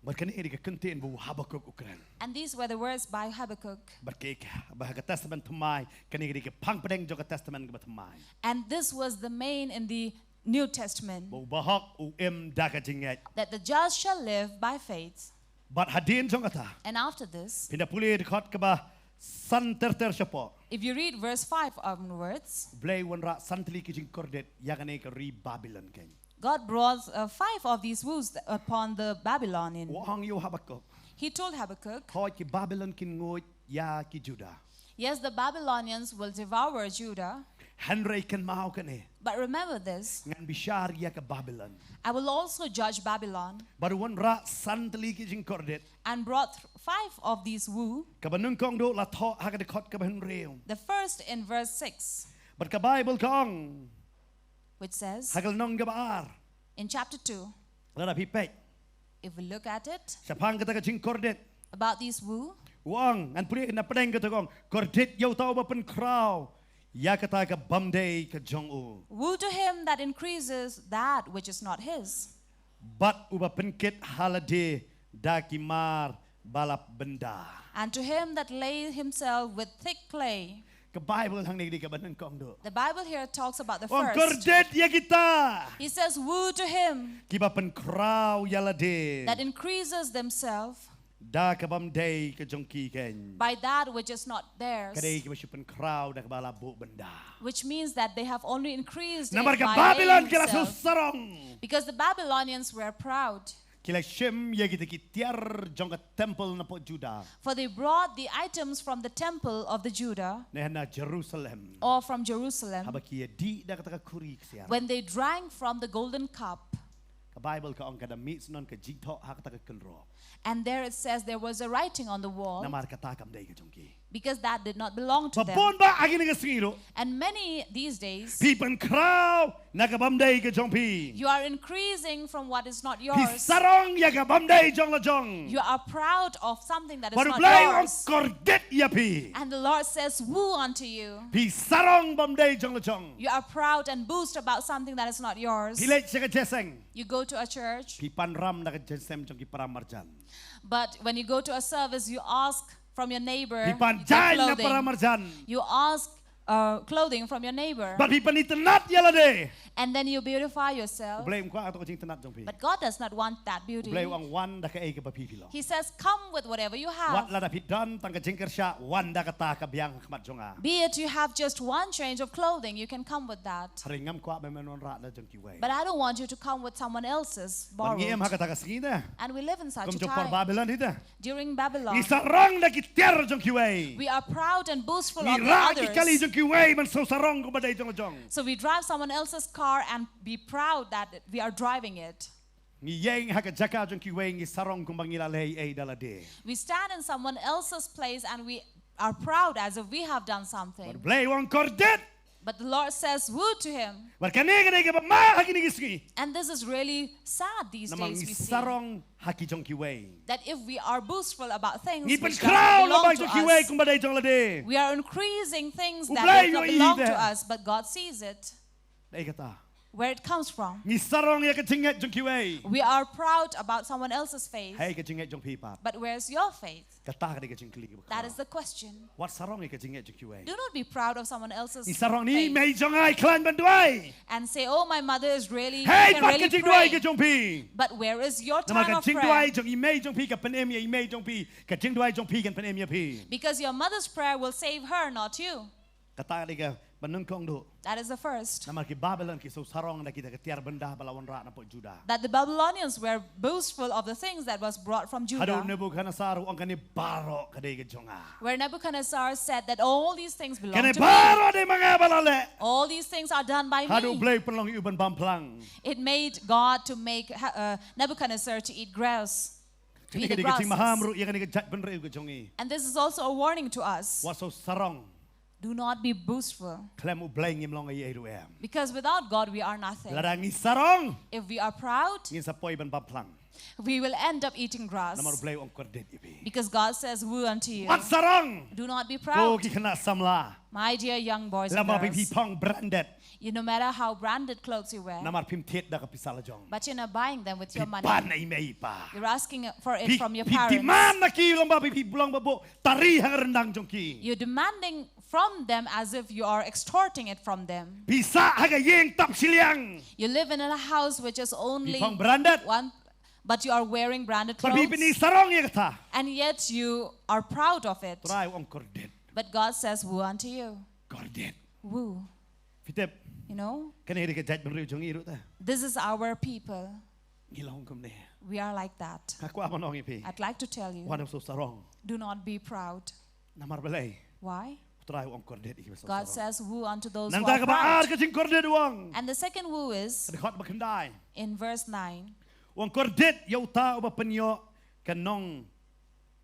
Berkini iri ke kentin bu Habakuk ukran. And these were the words by Habakkuk. Berkik bah ke testament tumai kani iri ke pang pedeng jo ke testament ke tumai. And this was the main in the New Testament, Bu bahok em da kajingat. that the just shall live by faith. But hadin jong kata. And after this, Pindah pulih dekat ke bah san ter siapa. if you read verse 5 onwards, Blay wanra santli kijing kordet yakane ke ri Babylon ken. God brought 5 of these woes upon the Babylonian. Wahang yo Habakuk. He told Habakkuk, Kau ki Babylon kin ngoy ya ki Judah. yes, the Babylonians will devour Judah, Henry ken mau kene. but remember this, Ngan bishar ya ke Babylon. I will also judge Babylon, Baru wanra santli kijing kordet. and brought 5 of these woe. Kabanung kong do la tho hak dekat ke Henry. The first in verse 6, But ke Bible kong which says hagal nong ke baar. in chapter 2, Lada pipek. if we look at it, Sapang kata kijing kordet. about these woe, Wang an pulih na pedeng kata kong kordet yo tau ba pen kraw. Ya kata ke bamdei ke jong u. woe to him that increases that which is not his, But uba penkit halade dakimar balap benda. and to him that lay himself with thick clay. Ke Bible hang ni ke banan kong do. The Bible here talks about the Wang first. kordet ya kita. He says, woe to him Kiba pen kraw yalade. that increases themselves Da ke bamdei ke jongki ken. by that which is not theirs, Kadai kiba pen kraw dak balap bu benda. which means that they have only increased it Namar ke by Babylon laying kila themselves. susarong. Because the Babylonians were proud, Kila shem ya kita kitiar jong ke temple na po Judah. for they brought the items from the temple of the Judah Nehna Jerusalem. or from Jerusalem Habaki di da kata kuri kesiar. when they drank from the golden cup. Ke Bible ka ong kada mits non ke jigto hak kata kenro. And there it says there was a writing on the wall, Namar kata kam dai ke jongki. because that did not belong to them. Babon ba agi nga singiro. And many these days, Pipan kraw nakabamday ke jongpi. you are increasing from what is not yours. Pisarong ya kabamday jong la jong. You are proud of something that is Baru not blay ang yours. kordet ya pi. And the Lord says, woe unto you. Pisarong bamday jong la jong. You are proud and boast about something that is not yours. Pilet siya ka jeseng. You go to a church, Pipan ram na ka jesem jong ki paramarjan. but when you go to a service, you ask from your neighbor Pipan for jay na clothing. paramarjan. You ask clothing from your neighbor, But pipan itenat ya la de. and then you beautify yourself. Blay ko ato ko jing tenat jong pi. But God does not want that beauty. Blay ang wan da ka ay ka papipilo. He says, come with whatever you Wat have. la da pidan tang ka jingker siya wan da ka ta ka biang kmat jonga. Be it you have just one change of clothing, you can come with that. Haringam ko ba menon ra na jong ki way. But I don't want you to come with someone else's borrowed. Mangiem ha ka ta ka singida. And we live in such Kum a jong par time. Babylon hita. During Babylon, Isarong na kitiar jong ki way. we are proud and boastful of the Ira ki kali others. jong ki way man so sarong ko baday jong jong. So we drive someone else's car and be proud that we are driving it. Ni yeng ha ka jaka jong ki way ngi sarong ko bangila lay ay dala de. We stand in someone else's place and we are proud as if we have done something. Blay wang kordet. But the Lord says, woo to him. Warkane kane ke ma hakini gisgi. And this is really sad these Namang days we see. sarong haki jong kiwei. That if we are boastful about things Ngi which pen doesn't kraw belong labang to jong kiwei us, kung badai jong lade. we are increasing things Ublay that do not yo belong ide. to us, but God sees it, Dai kata. where it comes from. Ngi sarong ya ke jinget jong kiwei. We are proud about someone else's faith, Hai ke jinget jong pipat. but where's your faith? Kata ke jing kli. That is the question. What sarong ya ke jinget jong kiwei. Do not be proud of someone else's Ni sarong ni faith mei jong ai klan banduai. and say, oh, my mother is really, Hey, can pat ke really jing duai ke pray. jong pi. But where is your Nama time ke of jing prayer? duai jong imei jong pi ke penem ya imei jong pi. Ke jing duai jong pi kan penem ya pi. Because your mother's prayer will save her, not you. Kata ke benengkong do. That is the first. Nama ke Babylon ke so sarong na kita ke tiar benda balawan ra na po Juda. That the Babylonians were boastful of the things that was brought from Hado Judah. Nebuchadnezzar ang kani baro kadai ke jonga. Where Nebuchadnezzar said that all these things belong Kani to me. baro de mga balale. All these things are done by Hado me. blay penlong iban bamplang. It made God to make Nebuchadnezzar to eat grass. To Kani eat the kadi kecing maham grasses. ru ya kani ke jat benreu ke jongi. And this is also a warning to us. Waso sarong Do not be boastful. klem u blay ngim long ai ru em. Because without God, we are nothing. Ladangi sarong If we are proud, ngin sapoi ban bamplang. we will end up eating grass. Namar blay ong kordet ibi. Because God says, woo unto you. Wat sarong. Do not be Ko proud. ki kena samla. My dear young boys and Lama pi girls, pong branded. no matter how branded clothes you wear, Namar pim tet da ka pisala jong. but you're not buying them with your money. Pan na imei pa. You're asking for it Pi from your pi parents. man na ki lomba pi bulong babo tari hang rendang jong ki. You're demanding from them as if you are extorting it from them. Bisa haga yeng tap siliang. You live in a house which is only Pong branded. one, but you are wearing branded Tapi clothes, pini sarong ya kata. and yet you are proud of it. Try ong kordet. But God says, woo unto you. Kordet. Woo. Fitep. You know, Kani hedi ke jat benreu jong iru ta. this is our people. Ngilong kum ne. We are like that. Aku apa nong ipi. I'd like to tell you, Wan so sarong. do not be proud. Namar belai. Why? Try ong kordet iki so God sarong. says, woo unto those who Nang ta are ka baar proud. ke jing kordet wong. And the second woo is Kani khot bakandai. in verse 9. Wong kordet yau ta uba penyo kanong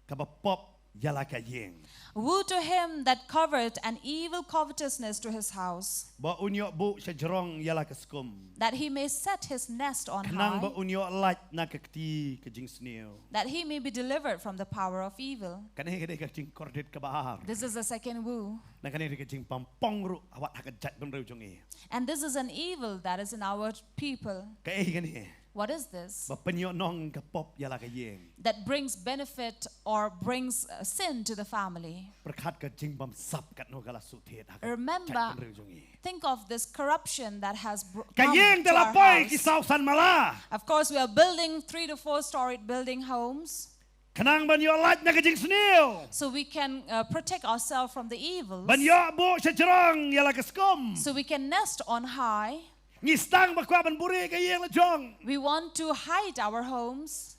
kabapop yala ka yeng. Woe to him that covered an evil covetousness to his house, Ba unyo bu sa jerong yala ka skum. that he may set his nest on Kanang ba high, unyo lat na kakti ka jing sneo. that he may be delivered from the power of evil. Kani hedi ka jing kordet ka baar. This is the second woo. Na kani hedi ka jing pampong ru awat hakajat benreu jong e. And this is an evil that is in our people. Ka eh kani. What is this? Ba penyo nong ka pop yala ka yeng. That brings benefit or brings sin to the family. Perkhat ka jing bam sap kat no kala suthet hakajat Remember, benreu jong e. think of this corruption that has Ka come yeng to our dalapoy ki house. sausan mala. Of course, we are building 3 to 4 storied building homes, Kanang banyo lat na ka jing sneo. so we can protect ourselves from the evils, Banyo bu sa jerong yala ka skum. so we can nest on high. Ngistang bakwa ban buri ka yeng la jong. We want to hide our homes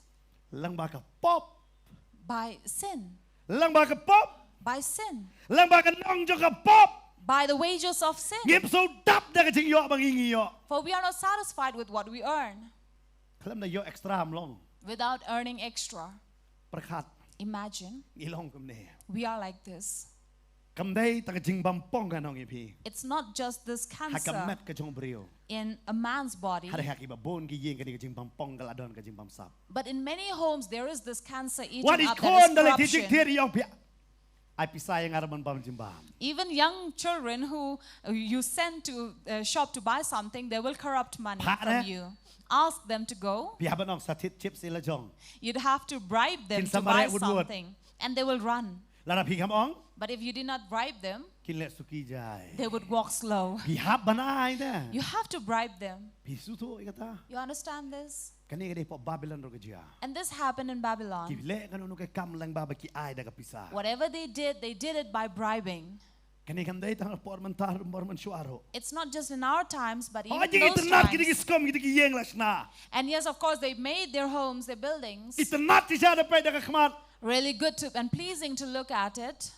Lang ba ka pop. by sin, Lang ba ka pop. by sin, Lang ba ka nong jong ka pop. by the wages of sin. Ngip so dap na ka jing yo bang ingi yo. For we are not satisfied with what we earn Kalam na yo extra hamlong. without earning extra. Perkhat Imagine ngilong kum ne. we are like this. Kamday ta ka jing bam pong ka nong ipi. It's not just this cancer Hakamet ka jong brio. in a man's body, Hari haki ba bon ki yeng ka di ka jing bam pong ka ladon ka jing bam sap. but in many homes there is this cancer eating What is up kon that dali is tijik corruption. tiri yong pi. Ay pisay ang araman bam jing bam. Even young children who you send to shop to buy something, they will corrupt money Pa from na. you. Ask them to go. Pi haban ong satit chip sila jong. You'd have to bribe them Kinsa to buy mare wood. something, and they will run. Lara pi kam ong. But if you did not bribe them, Kinle suki jay. they would walk slow. Pi hab banay na. You have to bribe them. Pi suto ikata. You understand this? Kani ka di po Babylon ro ka jia. And this happened in Babylon. Kivle kanu ka kam lang baba ki ay da ka pisa. Whatever they did it by bribing. Kani kam day tang pormentar mormen suaro. It's not just in our times, but Oh, even jing those itnat kiti times. kiskom kiti ki yeng las na. And yes, of course, they made their homes, their buildings, Itnat ti siya da pay da ka kmat. really good and pleasing to look at it.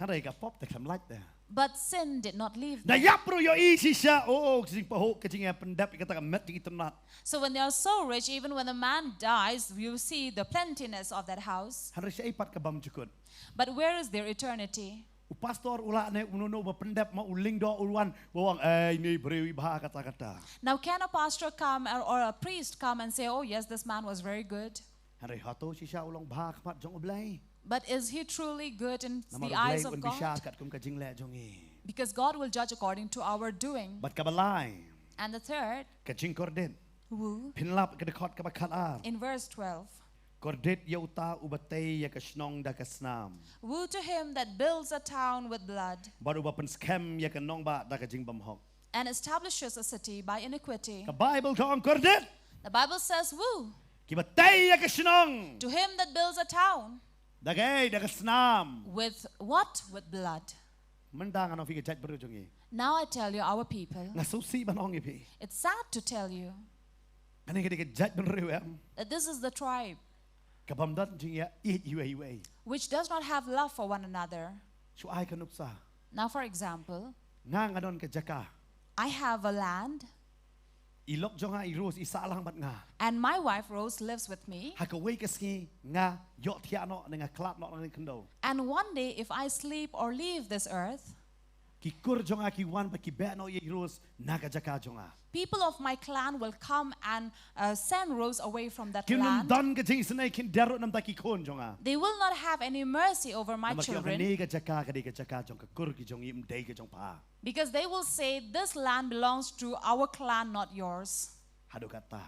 Haray ka pop ta kam like da. But sin did not leave Da them. yapro yo isi siya. Oo, kising paho kising pendap ikata ka met jing itnat. So when they are so rich, even when a man dies, you see the plentiness of that house. Haray siya ipat ka bam jukod. But where is their eternity? Pastor ulah ne unono bapendap ma uling do uluan bawang ini brewi bah kata-kata. Now, can a pastor come or a priest come and say, oh, yes, this man was very good? Hari hato si siya ulang bah kapat jong oblay. But is he truly good in the Namar eyes oblay of un bisya God? kat kum kajing le jongi. Because God will judge according to our doing. Bat kabalay And the third, kajing kordet. woo, Pinlap kedekot kabakat ar. in verse 12. Kordet yauta ubatay ya kasnong da kasnam. Woe to him that builds a town with blood Baru bapen scam ya kanong ba da kajing bamhok. and establishes a city by iniquity. Ka Bible ka ang kordet. The Bible says, woo, Kibatay ya kasnong. to him that builds a town Dagay da kasnam. with what? With blood. Mendang ano fika jaj baru jongi. Now I tell you, our people, Ngasusi banong ipi. it's sad to tell you Ani kadi jaj baru em. that this is the tribe Kabamdat jing ya iwe. which does not have love for one another. So ay kanupsa. Now, for example, Nga ngadon ka jaka. I have a land Ilok jonga irus isalang bat nga. and my wife Rose lives with me. Hakaway kaski nga yot tiano nga klap no ng kendo. And one day, if I sleep or leave this earth, Kikur jonga ki wan pa ki be no irus naga jaka jonga. people of my clan will come and send Rose away from that Kinum land. don ka jing snai kin derot nam ta ki kon jonga. They will not have any mercy over my children Ni ka jaka ka di ka jaka jong ka kur ki jong im dei ka jong pa. because they will say, this land belongs to our clan, not yours. Hado kata.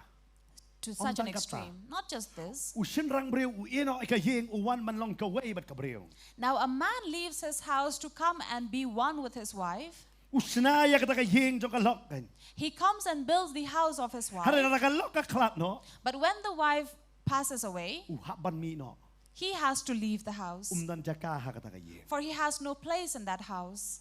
To such an Ontang kata. extreme. Not just this. Usin rang breu u ino ka yeng uwan man long ka way bat ka breu. Now, a man leaves his house to come and be one with his wife. Usnaya ka ta ka yeng jong ka lok kan. He comes and builds the house of his wife. Hare na ka lok ka klap no. But when the wife passes away, Haban mi no. he has to leave the house. Umdan jaka ha ka ta ka yeng. For he has no place in that house.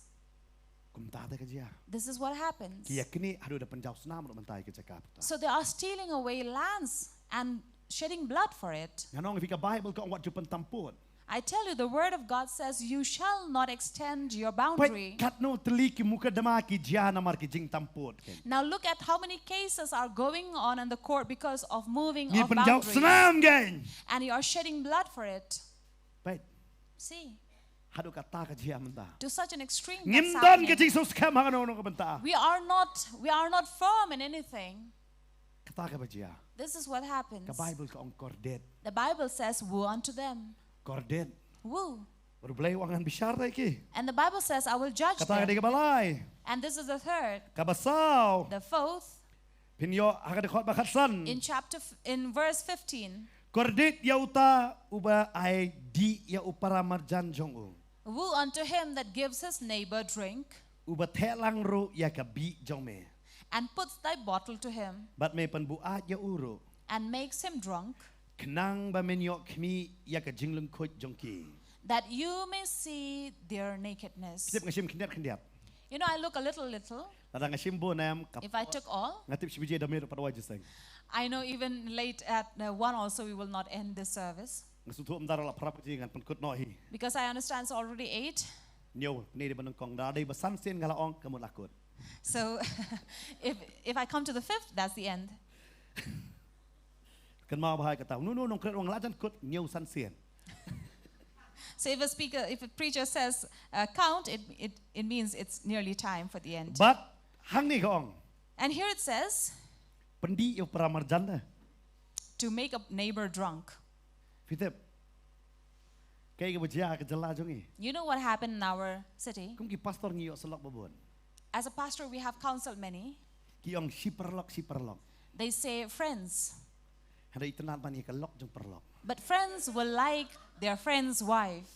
Kum ta ka dia. This is what happens. Kia kini hado da panjaw snam no mantai ka jaka ta. So they are stealing away lands and shedding blood for it. Nganong if ka Bible ka wat jupan tamput. I tell you, the word of God says, you shall not extend your Pait boundary. kat no teliki muka dama ki jana mar ki jing tamput ken. Now look at how many cases are going on in the court because of moving Ni of panjaw boundaries. snam gen. And you are shedding blood for it. Pait See, hado ka ta ka jia manta. to such an extreme that's Ngimdon ka happening. Jesus ka mga no ka banta. We are not firm in anything. Kata ka ba jia? This is what happens. Ka Bible ka ong kordet. The Bible says, woe unto them. Kordet. Woe. Baru belai wangan bisyara ki. And the Bible says, I will judge Kata ka di them. ka balay. And this is the third. Kabasaw. The fourth, Pinyo haka dekot bakatsan. in verse 15. Kordet yauta uba ay di ya upara marjan jong u. Woe unto him that gives his neighbor drink Uba telang ro ya ka bi jong me. and puts thy bottle to him Bat me panbuat ya uro. and makes him drunk, Kenang ba menyo kmi ya ka jinglung kot jong ki. that you may see their nakedness. Kitip ngasim kindiap. You know, I look a little. Lada ngasim bo nam kap. If I took all, Ngatip si bijay damir pada wajah sang. I know even late at 1 also we will not end this service. Ngasutu amdara la prap ji ngan pankut no hi. Because I understand it's already 8. Nyo ni di banang kong da dai basan sen ngalaong kamu lakut. So if I come to the 5th, that's the end. Kan mau bahai kata no Nongkhryiem wang lajan kut nyo san sen. So if a preacher says count, it means it's nearly time for the end. But hang ni kong And here it says, pendi yo pramarjan da. to make a neighbor drunk. Fitip. Kay ka bajia ka jala jongi. You know what happened in our city? Kum ki pastor ngiyo selok babon. As a pastor, we have counseled many. Ki ong si perlok. They say friends. Hada itenat man ka lok jong perlok. But friends will like their friend's wife.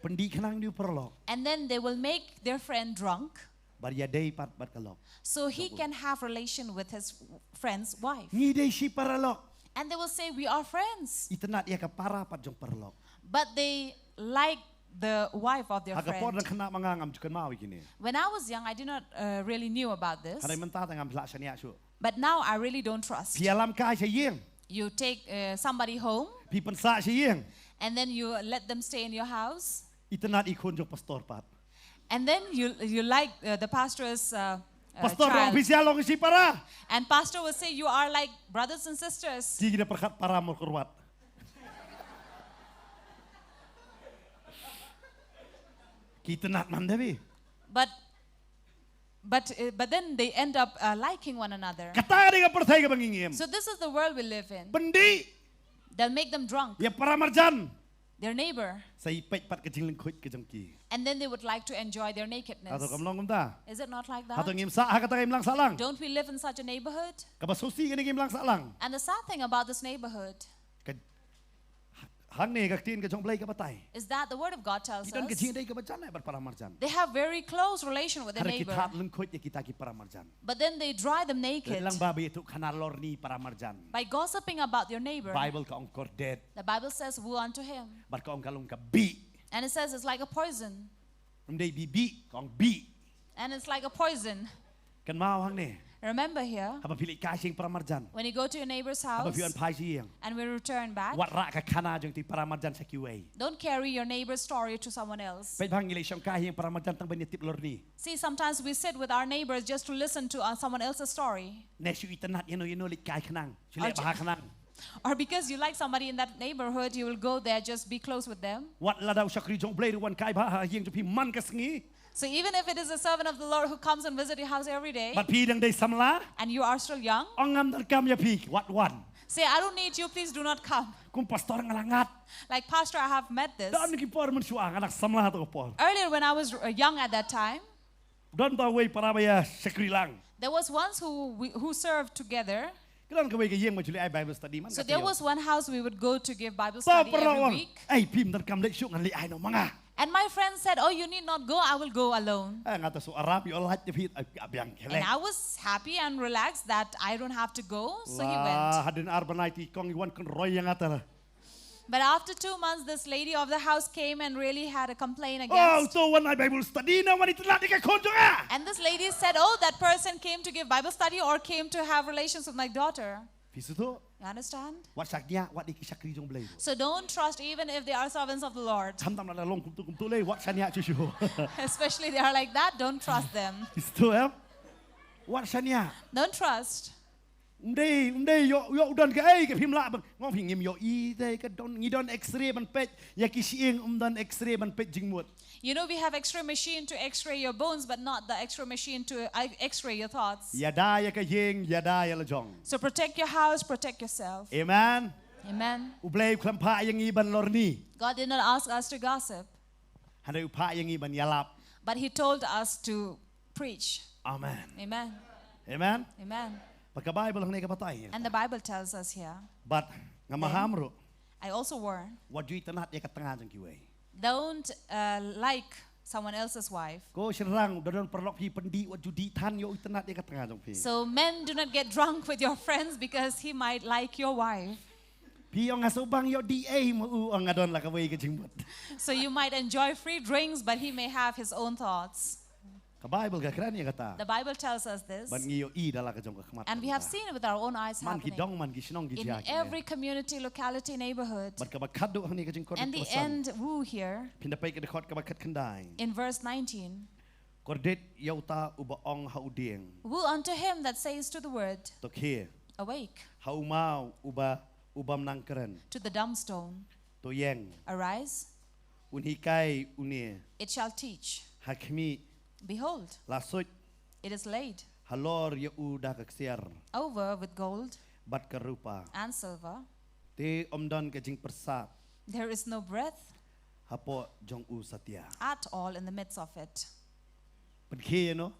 Pendi kanang di perlok. And then they will make their friend drunk Bar ya dai pat bat kalok. so he can have relation with his friend's wife. Ngi dai si perlok. And they will say, we are friends. Itenat ya ka para pat jong perlok. But they like the wife of their Haga pod friend. na kana mangangam jukan mau gini. When I was young, I did not really knew about this. Kada mentah tangam belak sania su. But now I really don't trust. Pialam ka sa yeng. You take somebody home Pi pensa sa yeng. and then you let them stay in your house. Itenat ikon jong pastor pat. And then you like the pastor's Pastor child. rong bisialong si para. And pastor will say, you are like brothers and sisters. Di kita perkat para mor kurwat. Kita nak man debi. But then they end up liking one another. Kata dia percaya ke bangingim. So this is the world we live in. Bendi They'll make them drunk, ya paramarjan. their neighbor, Saya pek pat kecing lengkut ke jengki. and then they would like to enjoy their Atau nakedness. kamlong kumta. Is it not like Atau that? ngim sa kata ngim lang salang. Don't we live in such a neighborhood? Kabasusi kini ngim lang salang. And the sad thing about this neighborhood Hang ni kaktin ke jong play ke batai. is that the word of God tells Kita us kecing dai ke bacan ai paramarjan. they have very close relation with their Hari kita neighbor, lengkut ya kita ki paramarjan. but then they dry them naked Lang babi itu kana lorni paramarjan. by gossiping about your neighbor. Bible ka ong kordet. The Bible says, woe unto him. Bar ka ong kalung ka bi. And it says it's like a poison. Umdai bibi ka ong bi. And it's like a poison. Kan mau hang ni. Remember here, Haba pilih kasing paramarjan. when you go to your neighbor's Haba house pian pai siang. and we return back, Wat rak ka kana jong ti paramarjan sa kiway. don't carry your neighbor's story to someone else. Pay bang ilay siyang kahing paramarjan tang banitip lorni. See, sometimes we sit with our neighbors just to listen to someone else's story. Nesu itanat yano lik kai kanang. Sila Arj- baha kanang. Or because you like somebody in that neighborhood, you will go there, just be close with them. Wat la daw siya krijong blay ruwan kai baha hiyang jupi man kasengi. So even if it is a servant of the Lord who comes and visits your house every day, Bat pidang day samla. and you are still young, Ang ngam darkam ya pik. Wat one. say, I don't need you, please do not come. Kung pastor ngalangat. Like, Pastor, I have met this. Daan niki por man suang anak samla to por. Earlier, when I was young at that time, Don ta way para baya sekri lang. there was ones who served together. Kelan kaway kayeng mo chuli ay Bible study man. So there was one house we would go to give Bible Pa study every perawang. week. Ay pim darkam lek syuk ngali ay no mga. And my friend said, oh, you need not go, I will go alone. Ay ngata so Arab yo lahat ya pit abyang And kelek. I was happy and relaxed that I don't have to go, so he Lah went. hadin arbanite kong iwan kon roy yang ngata. But after 2 months, this lady of the house came and really had a complaint Oh, against. so one ay Bible study na wanita la di ka konjo nga. And this lady said, oh, that person came to give Bible study or came to have relations with my daughter. Pisu tu. You understand? Wat saknya wat di sakri jong blay. So don't trust even if they are servants of the Lord. Tam tam la long kum tu le wat sanya chu chu. Especially they are like that, don't trust them. Pisu tu em. Wat sanya. Don't trust. Umdai yo don ke ai ke phim la bang ngong phim ngim yo I dai ka don ngi don x-ray ban pet ya ki sieng don x-ray ban pet jing mut. You know, we have x-ray machine to x-ray your bones, but not the x-ray machine to x-ray your thoughts. Ya da ya ka yeng ya da ya la jong. So protect your house, protect yourself. Amen. Amen. Ublay klampa yang i ban lorni. God did not ask us to gossip, Handai upa yang i ban yalap. but He told us to preach. Amen. Amen. Amen. Amen. Pagka Bible ang nakapatay. And the Bible tells us here. But nga mahamro, I also warn, what you itanat ya katanga jang kiway. don't like someone else's wife. Ko sirang dadon perlok pi pendi what you di tan yo itanat ya katanga jang pi. So men, do not get drunk with your friends because he might like your wife. Pi ang asubang yo di ay mo ang adon la kaway ka jingmut. So you might enjoy free drinks, but he may have his own thoughts. Ka Bible ka kran ya kata. The Bible tells us this. Ban ngiyo I dala ka jong ka kamat. And we have seen it with our own eyes Man ki happening. dong man ki sinong ki In jak. every community, locality, neighborhood. Bat ka bakado ang ni ka jing korek. And the end, woo here, Pindapay ka dekot ka bakat kanday. in verse 19. Kordet yauta uba ong hauding. Woo unto him that says to the word, Tok here. awake, Haumau ubam nang keren. to the dumb stone, To yeng. arise, Unhikai unie. it shall teach. Hakmi Behold, lasut it is laid halor ya udah kaksiar. over with gold Bat karupa. and silver. Te omdon ka jing persat. There is no breath Hapo jong u satya. at all in the midst of it. Pankhe no.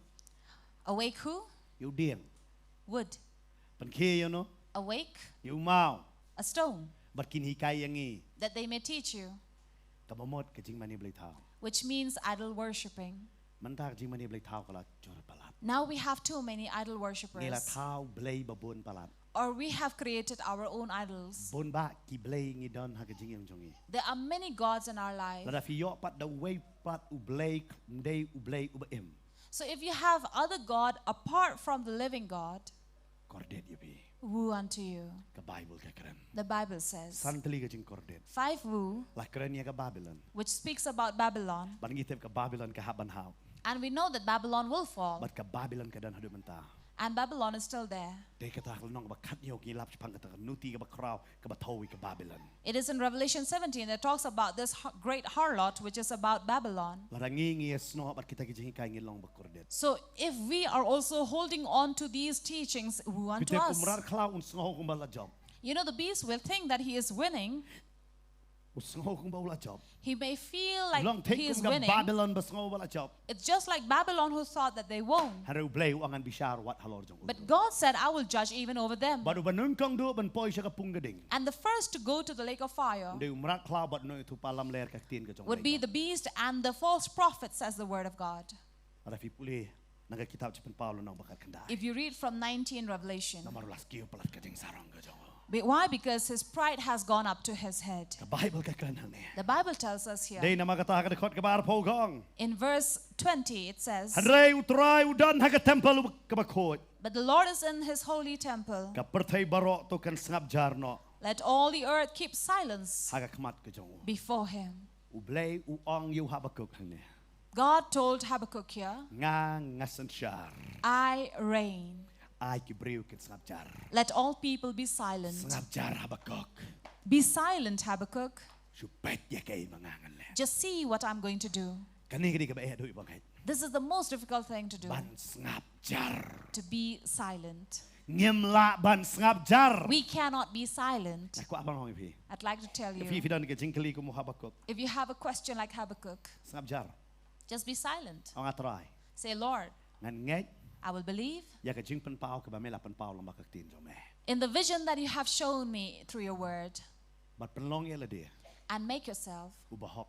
Awake who? Yu ding. Wood. Pankhe no. Awake Yu mau. a stone, Bat kinhikai yang i. that they may teach you, Kabamot ka jing mani blay tao. which means idol worshipping. Mantar jing mani blay tao kala jor palat. Now we have too many idol Ngila worshippers, tao blay babon palat. or we have created our own idols. Bon ba ki blay ngi don ha ka jing yang jongi. There are many gods in our life. Lada fi yo pat da way pat u blay mday u blay u em. So if you have other god apart from the living God, Kordet yu bi. woo unto you. Ka Bible ka keren. The Bible says. Santali ka jing kordet. 5 woo, Lah keren ya ka Babylon. which speaks about Babylon. Ban ngitep ka Babylon ka haban haw. And we know that Babylon will fall. Bat ka Babylon ka dan hadu menta. And Babylon is still there. Dei kata nong ba kat yo ki lap pang kata nuti ka ba kraw ka ba thawi ka Babylon. It is in Revelation 17 that talks about this great harlot, which is about Babylon. Larangi sno bat kita ki kai ngilong ba kordet. So if we are also holding on to these teachings, we want to Kita us. umrar klaw un sno kung bala job. You know, the beast will think that he is winning. Sno kung bala job. He may feel like Long take he is kung winning. Babylon ba sno bala job. It's just like Babylon who thought that they won't. Haru blay angan bishar wat halor jong. But God said, I will judge even over them. Baru banung kong do ban poi siya ka punggading. And the first to go to the lake of fire Dei umrar klaw bat no tu palam ler ka tin ka jong. would be the beast and the false prophet, says the word of God. Ara fi puli naga kitab ci Paulo nang bakat kanda. If you read from 19 Revelation. Namarulas kiyo palat ka ding sarong ka jong. Why? Because his pride has gone up to his head. Ka Bible ka kanang ne. The Bible tells us here. Dei namagata ka dekot ka bar pogong. In verse 20 it says, Hanrei utrai udan ha ka temple ka bakot. but the Lord is in his holy temple. Ka perthai baro to kan sngap jarno. Let all the earth keep silence Ha ka kmat ka jong. before him. Ublay uong yu habakuk hane. God told Habakkuk here, Nga ngasan syar. I reign. Ay kibriw kin sngap jar. Let all people be silent. Sngap jar habakuk. Be silent, Habakkuk. Supet ya kay mangangan le. Just see what I'm going to do. Kani kini ka ba edo ibangay. This is the most difficult thing to do, Ban sngap jar. to be silent. Ngimla ban sngap jar. We cannot be silent. Ako abang hong ipi. I'd like to tell If you you, don't get jinkali ko mo habakuk. if you have a question like Habakkuk, Sngap jar. just be silent. Ang atray. Say, Lord, Ngan ngay. I will believe Ya ka jingpan pao ka ba mela pan pao lang makaktin jo me. in the vision that you have shown me through your word, But panlong yela dia. and make yourself Ubahok.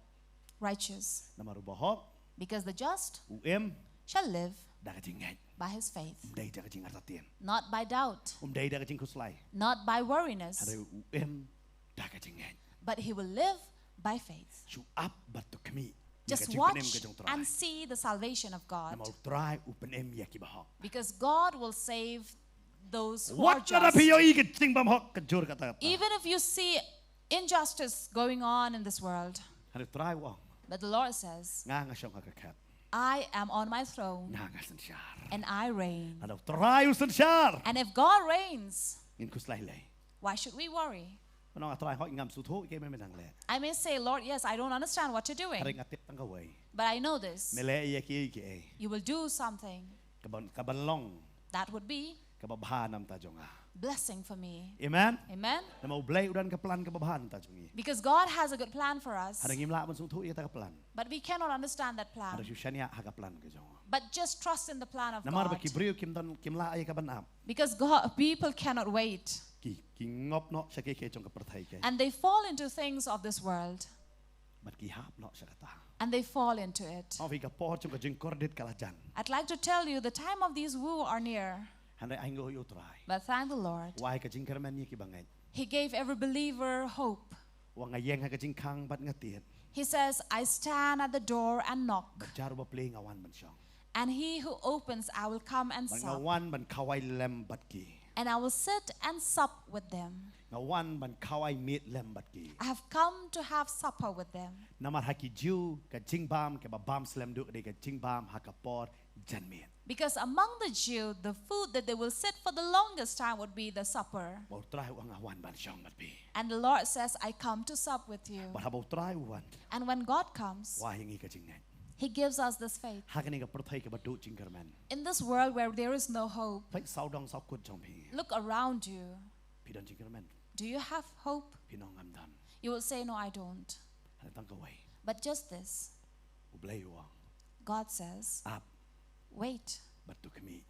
righteous, Na marubahok. because the just Uem. shall live Da ka jingay. by his faith, Umday da ka jing atatin. not by doubt, Umday da ka jing kuslay. not by worriness, Hari uem. Da ka jingay. but he will live by faith. Su up but to kami. Just watch and see the salvation of Na God, mau try upenem ya kibahok. because God will save those who are What na just. piyo ikit ting bamhok ka jur ka ta. Even if you see injustice going on in this world, Hari try wa. but the Lord says, Nga nga siyang kakakat. I am on my throne Nga nga san syar. and I reign. Ano try usan syar. And if God reigns, In kuslay lay. why should we worry? Ano nga try hok ngam sutho ikay may menang le. I may say, Lord, yes, I don't understand what you're Hari doing, ngatip tang kaway. but I know this. Mele iya ki iki. You will do something Kabanlong. that would be Kababahanam ta jonga. blessing for me. Amen. Amen? Na mau blay udan kaplan kababahan ta jongi. Because God has a good plan for us, Hari ngimla man sutho iya ta kaplan. but we cannot understand that Hari plan. syanya ha kaplan ka jonga. But just trust in the plan of Namar ba God. kibriyo kimla ay kabanap. Because God, people cannot wait. Ki ngop no siya kay jong kapertay kay. And they fall into things of this world. But ki hap no siya kata. And they fall into it. Ang vi ka po jong ka jing kordit kalajan. I'd like to tell you the time of these woo are near. Hanay ay ngo yo try. But thank the Lord. Why ka jing karman ni kibangay. He gave every believer hope. Wa ngayeng ha ka jing kang bat ngatiet. He says, I stand at the door and knock. Jaro ba play ngawan man siyang. And he who opens, I will come and Man sup. ngawan man kaway lem bat ki. And I will sit and sup with them. Ngawan man kaway meet lem bat ki. I have come to have supper with them. Namar haki Jew ka jing bam ka ba bam slem du ka jing bam ha ka por janmet. Because among the Jews, the food that they will sit for the longest time would be the supper. Mau try wa ngawan ban siyang mat bi. And the Lord says, I come to sup with you. But habau try wan. And when God comes, Wa hingi ka jing net. He gives us this faith. Ha ka ni ka perthai ka ba du jing karman. In this world where there is no hope, Pai sau dong sau kut jong pi. look around you. Pidon jing karman. Do you have hope? Pinong am dan. You will say, no, I don't. Hanay tang kaway. But just this, Ublay wa. God says, Up wait but to kami.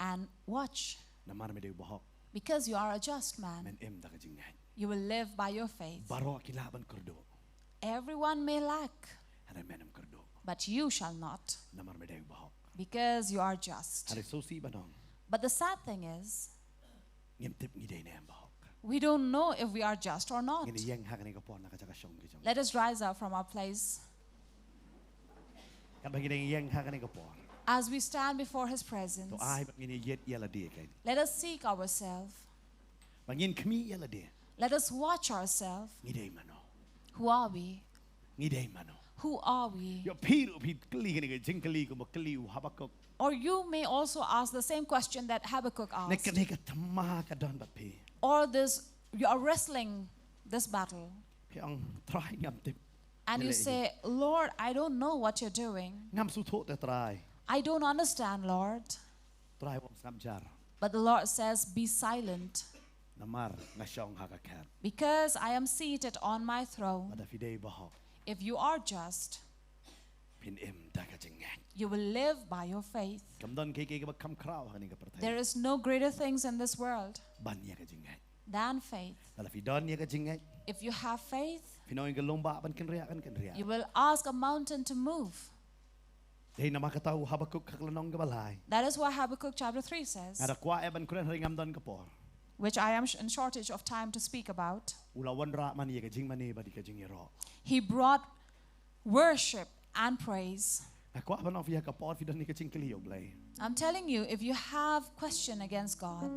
and watch, Namar me de bahok. because you are a just man. Men em da ka jing net. You will live by your faith. Baro kilaban kurdo. Everyone may lack, Hanay menem kurdo. but you shall not, Namar me de bahok. because you are just. Hanay so si banong. But the sad thing is, Ngim tip ngi de na em bahok. we don't know if we are just or not. Ngini yeng ha ka ni ka po na ka jaka syong ki jong. Let us rise up from our place Ka ba ngini yeng ha ka ni ka po. as we stand before His presence. To ay bat ngini yet yala di kay. Let us seek ourselves. Bangin kami yala di. Let us watch ourselves. Ngi de mano. Who are we? Ngi de mano. Who are we? Yo piru pi kali ngini ka jing kali ko mo kali u habakok. Or you may also ask the same question that Habakkuk ใน asked. กันนี้ก็ทำมากันดอนบัดพี Or this, you are wrestling this battle. พี่องตรายงามติบ And you say, Lord, I don't know what you're doing. งามสุโธแต่ตราย I don't understand, Lord. ตรายวงสามจาร But the Lord says, be silent, น้ำมารงาชองหากาแคบ because I am seated on my มา throne. ดาฟิเดย์บฮอก If you are just, พินเอ็มตากะจิงแง you will live by your faith. กำดอนเคก็บักคำคราวฮันนี่กับประเทศ There is no greater things in this world บันเนี่ยกะจิงแง than faith. แต่ละฟิดอนเนี่ยกะจิงแง If you have faith, พี่น้องกันลงบะบันกันเรียกันเรีย you will ask a mountain to move. เฮ้ยนามากะตาฮับกุกขักละน้องกับบลาย That is what Habakkuk chapter 3 says, อารักว่าเอบันเครนเฮงามดอนกะปอ which I am in shortage of time to speak about. อุลาวันระมันเนี่ยกะจิงมันนี่บัดกะจิงเรอ He brought worship and praise. นักว่าบันอฟิยากะปอฟิดอนนี่กะจิงกะลีอบเลย I'm telling you, if you have question against God,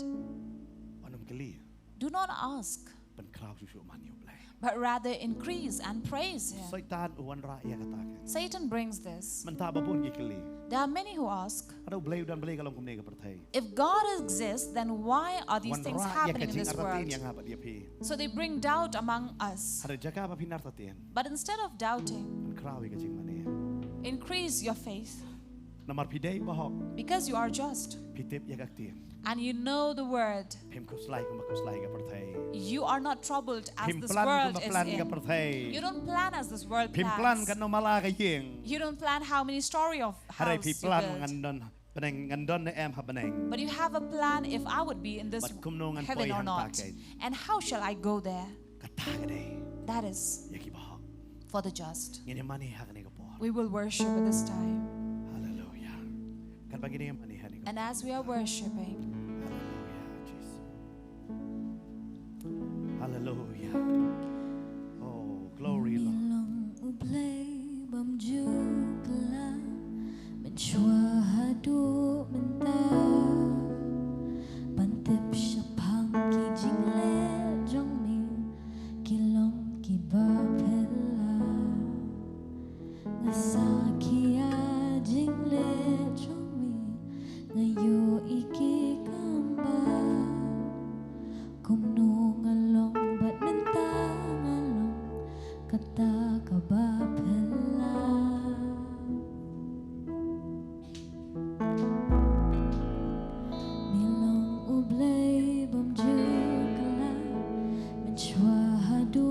วันนมกะลี do not ask, เป็นคราวชุมันอยู่เลย but rather increase and praise ไซ Him. ตานอุวันระยากะตาแก Satan brings this. มันตาบะบุนกิกะลี There are many who ask, เราเบลดันเบลกะลงคุมเนกะประเทศ if God exists, then why are วั these น things ระยากะ happening in จิง this อาราตีน world? ยังหาบัดเดียพี So they bring doubt among us. ฮาร์จักาบะพินาร์ตเตียน But instead of doubting, มันคราวอีกะจิงมันนี่ increase your faith, นามารพิเดย์บะฮอก because you are just พิเทปยากะเตียน and you know the word. พิมคุสไลกุมคุสไลกับประเทศ You are not troubled as พิม this พลันกุ world ม is พลันกับ in. ประเทศ You don't plan as this world พิมพลัน plans. กันนมาลากะยิง You don't plan how many story of อะไร house พิ you พลัน build. งันดอนเป็นงันดอนในแอมฮับเป็น But you have a plan if I would be in this But kum nong an heaven poi or hang not. taken. And how shall I go there? กะตากะเดย์ That is ยากิบะฮอก for the just. ยินมันนี่ฮักนี่กะปอ We will worship at this time. ฮาเลลูยากันบังกินี่มันนี่ฮักนี่กะ And as we are worshiping, ฮาเลลูยาโอ้ glory Lord Long ublay bam jukla men shwa hadu menta pantip shapang ki jingle jong mi kilong ki ba phela ngasa kia jingle jong mi ngayo iki kamba kumno ngalong bat menta ngalong kata kaba phela milong ublay bam jukla men shwa hadu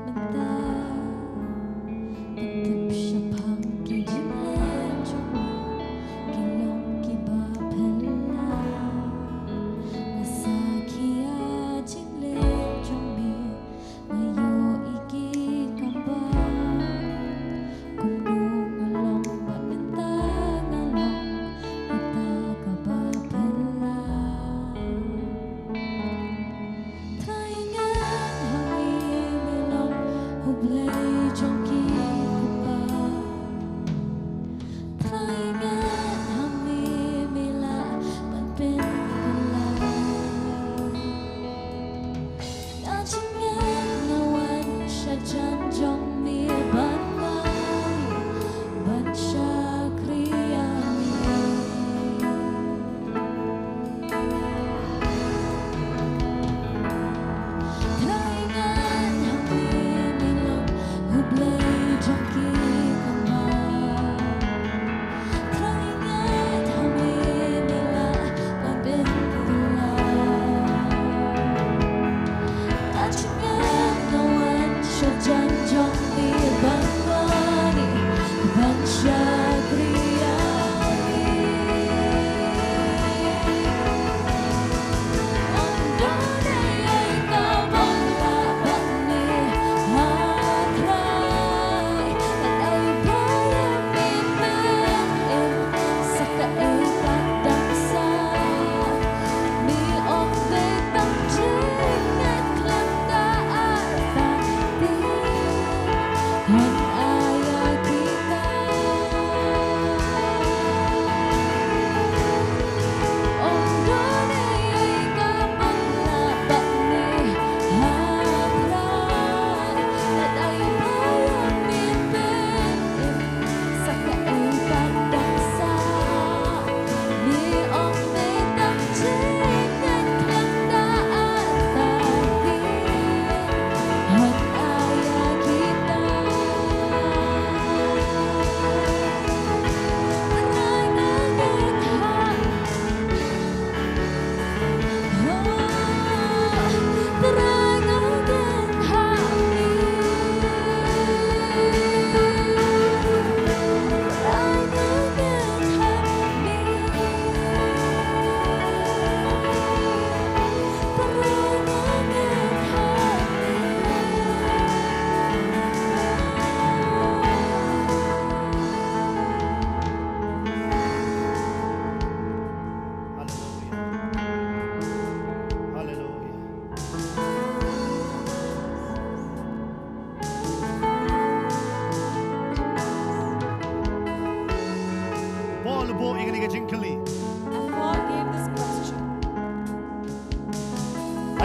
menta pantip shapang ki jingle jong kilong ki ba phela ngasa kia jingle jong mi ngayo iki kamba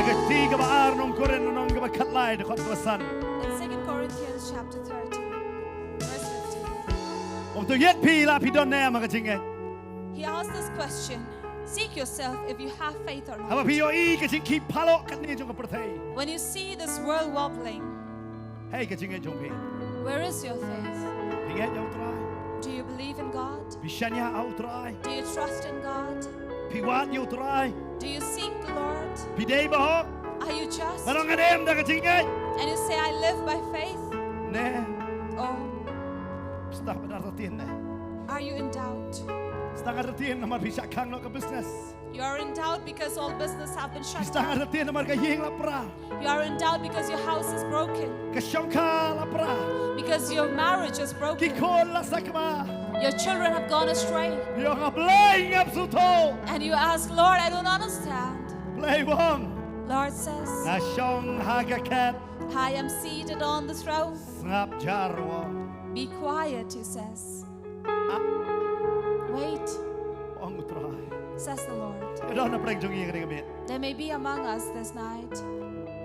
Agak tiga baar Nongkhryiem nong ke bakat lai dekat tuasan. In 2 Corinthians chapter 13, verse 15, Untuk yet pi la pi don ne ma kecing he asked this question, seek yourself if you have faith or Apa not. pi yo i kecing ki palok kat ni jong perthai. When you see this world wobbling, Hey kecing jong pi. where is your faith? Pingat jong trai. Do you believe in God? Bishanya au trai. Do you trust in God? Pi wat yo trai. Do you seek the Lord? Pi dei bahok. Are you just? Barang adem dah kecing And you say, I live by faith? Ne. Oh, Stah benar tatin ne. are you in doubt? Setengah tatin namar bisa kang lo ke business. You are in doubt because all business have been shut Setengah down. tatin namar ke ying lapra. You are in doubt because your house is broken. Ke syongka lapra. Because your marriage is Ki broken. kol la sakma. Your children have gone astray. Yo ngablay ngap suto. And you ask, Lord, I don't understand. Play wong. Lord says, Na syong hagakat. I am seated on the throne. Ngap jarwo. Be quiet, he says. Wait, Ong utrai. says the Lord. Ito na preng jong ying kami. There may be among us this night.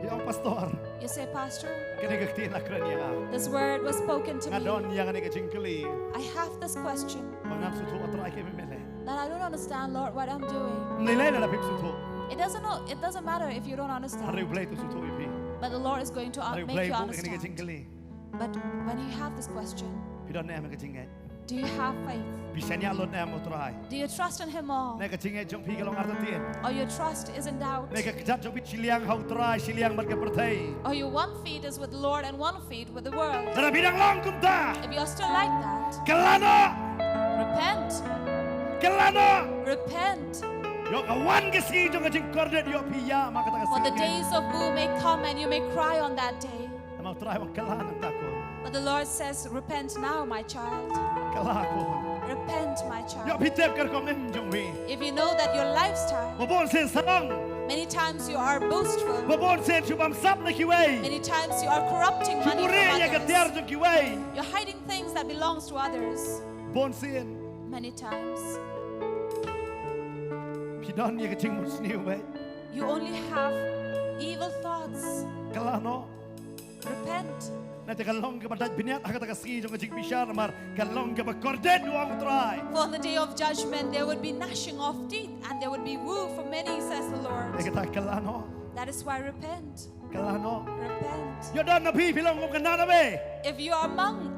Yung pastor. You say, Pastor, Kini gaktin la kren yang. this word was spoken to me. Ngadon yang ani kajing keli. I have this question Mangap suto utrai kami mele. that I don't understand, Lord, what I'm doing. Nilai na lapip suto. It doesn't matter if you don't Hari understand. play tu suto ipi. But the Lord is going to Hari make play you bu kini kajing understand. keli. But when you have this question, Pidon na kajing ngai. do you have faith? Bisa nyalon na utrai. Do you trust in Him all? Na kajing ngai jong pi kalong artatin. Or your trust is in doubt? Na kajat jong pi siliang hau utrai siliang marga pertai. Or your one feet is with the Lord and one feet with the world? Dara bidang long kumta. If you're still like that, Kelano. repent. Kelano. Repent. Yo kawan kesi jong kajing kordet yo piya maka tak For the days of woe may come and you may cry on that day. Nama utrai wong kelan tako. But the Lord says, repent now, my child. Kelako. Repent, my Yo child. pitep kar kong em jong wi. If you know that your lifestyle, Babon sen sarong. many times you are boastful, Babon sen chubam sap na kiway. many times you are corrupting money Chubure ya from katiar others. jong kiway. You're hiding things that belongs to others. Bon sen. Many times. Pidon ya kajing musniu we. You only have evil thoughts. Kelano. Repent. Na te kalong ke badat biniat haka tak ski jong kajing bishar mar kalong ke bakordet wong utrai. For on the day of judgment there would be gnashing of teeth and there would be woe for many, says the Ya Lord. kata kelano. That is why repent. Kelano. Repent. Yo don na pi pilong kong kanana be. If you are among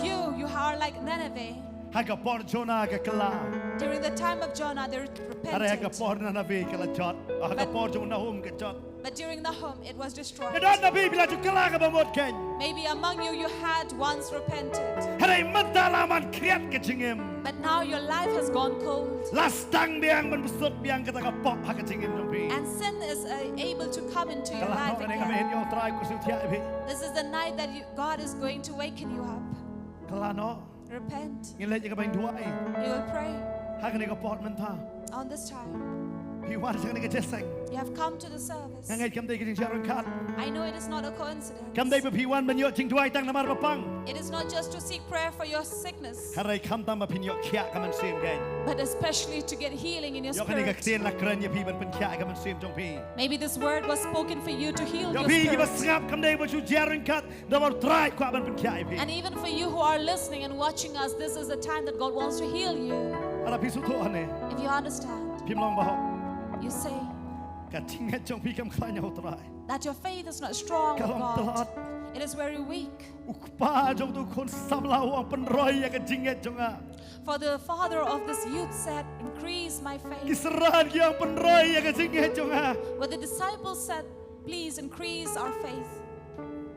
you are like Nineveh. Haka por Jonah ke kelang. During the time of Jonah, they Are haka repented. por na nabi ke lajot. Haka But- por jong nahum ke jot. But during Nahum, it was Ya destroyed. don nabi bila tu kelang ke bamot ken. Maybe among you had once repented. Hari mentalaman kriat ke jingim. But now your life has gone cold. Lastang biang benbesut biang kata kapok haka jingim nabi. And sin is able to come into your Kalau life kau ni kami again. hendak try kursus tiap ibi. This is the night that God is going to waken you up. Kalau no, Repent. ngilat je kami dua ni. You will pray Hak ni kapot mentah. on this time. Piwan jangan ni kejeseng. You have come to the service. Ngangai kami dah kerja jalan kat. I know it is not a coincidence. Kami dah berpiwan menyok jing dua itang namar bapang. It is not just to seek prayer for your sickness, Hari kami tambah pinyok kiak kami sim gain. but especially to get healing in your Yo kani spirit. kaktian lah keren ya pi ben kiak kami sim jong pi. Maybe this word was spoken for you to heal Yo your pi kita spirit. sengap kami dah berju jalan kat. Namar try kuat ben kiak ibi. And even for you who are listening and watching us, this is the time that God wants to heal you. Ada pisu tu ane. If you understand, Pimlong bahok. you say Katingat jong pi kami kelanya try. that your faith is not strong with Kalau telat. God. It is very weak. Ukpa jong tu kon samlau ang penroy ya kejinget jong ah. For the father of this youth said, increase my faith. Kiseran yang penroy ya kejinget jong ah. But the disciples said, please increase our faith.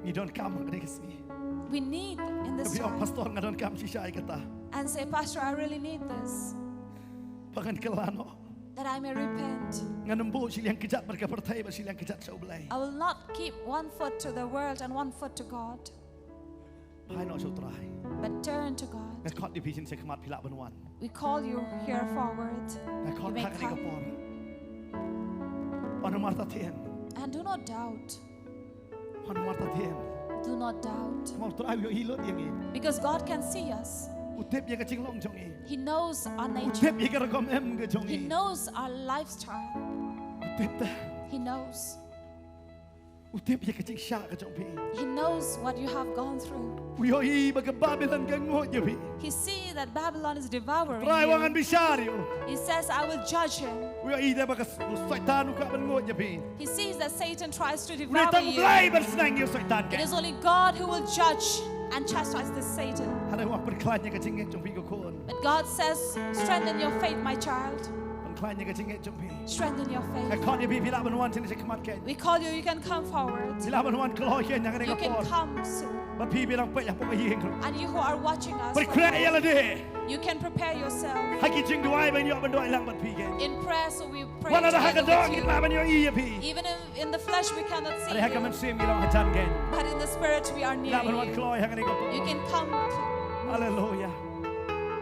Ni don kam kani kesi. We need in this Tapi ang time. pastor ngadon kam sisai kata. And say, Pastor, I really need this. Pakan kelano. That I may repent. Nganembu siliang kejat mereka pertai ba siliang kejat sa ulai. I will not keep one foot to the world and one foot to God, Hai no so try. but turn to God. Ngakot di pisin sa kemat pilak benuan. We call you here forward. Ngakot You may hak ni come. kapor. Panu marta tien. And do not doubt. Panu marta tien. Do not doubt. Mau try yo hilot yang ini. Because God can see us. Utip ya kecing long jong ini. He knows our nature. Utip ya kerekom em ke jong He ini. knows our lifestyle. Utip dah. He knows. Utip ya kecik syak ke jong pi. He knows what you have gone through. Uyo I baga Babylon ka ngot ya pi. He sees that Babylon is devouring Trai wangan you. bisyar yo. He says, I will judge him. Uyo I da baga syaitan ka ban ngot ya pi. He sees that Satan tries to Uyo devour tang you. blai bersenang yo syaitan It ka. is only God who will judge and chastise this Satan. Ada wak perklan ya kecik jong pi ko kon. But God says, strengthen your faith, my child. Perklan ya kecik jong pi. Strengthen your Ka faith. kon ya pi pila ban wan sini sekemat ka. We call you, you can come forward. Pila ban wan keloh ken yang You ka can por. come soon. Ba pi bilang pe ya pok yeng. And you who are watching us, Perkran ya la de. you can prepare yourself Haki jing duai ban yo ban doi lang ban pi ke. in prayer, so we pray Wana da haka together dong with in ma you. ban yo I ya pi. Even if in the flesh we cannot see Ada haka man you, sim gilang hatan ken. but in the spirit we are near La ban wan you. keloh haka ni ko por. You can come to. Hallelujah.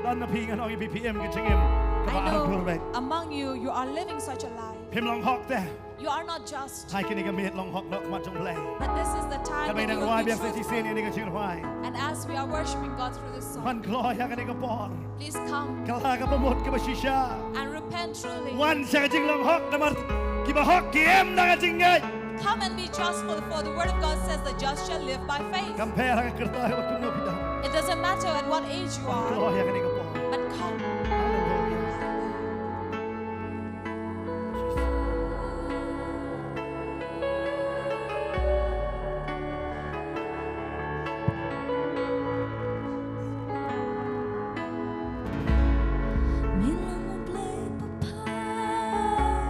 Dan na pi ngan ong BPM ke jingem. Ka I ba ang know kurbe. among you, you are living such a life. Pim long hok te. You are not just, Hai kini ka miet long hok nok mat jong play. but this is the time Ka that mai you nang will wai be biak se ti truthful. sen ni ka jing wai. And as we are worshiping God through this song, Man keloh haka ni ka por. please come Ka la ka pamot ka ba shisha. and repent truly. Wan sa ka jing long hok na mar. Ki ba hok ki em na ka jing ngai. Come and be just, for the word of God says the just shall live by faith. Compare ka kerta ka ba kuno pita. It doesn't matter at what age you are, Keloh haka ni ka por. but come. Hallelujah. Milang play papai,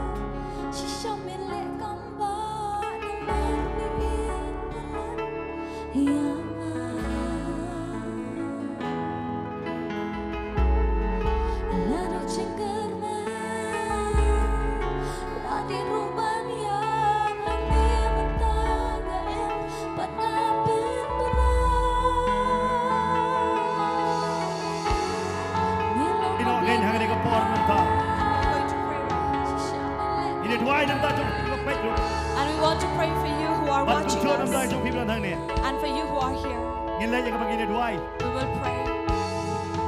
shisha milik gambar dengan bibir yang lalu cengker ladi ruban yang lagi mentagain pengambil Ino ken haka ni ka por man ta. I'm going to pray right now. Ini duai nam ta jong lok pet lu. And we want to pray for you who are Bat watching tu nam ta us jong pi plan hang ni. and for you who are here. Ngin le ka bagi ni duai. We will pray,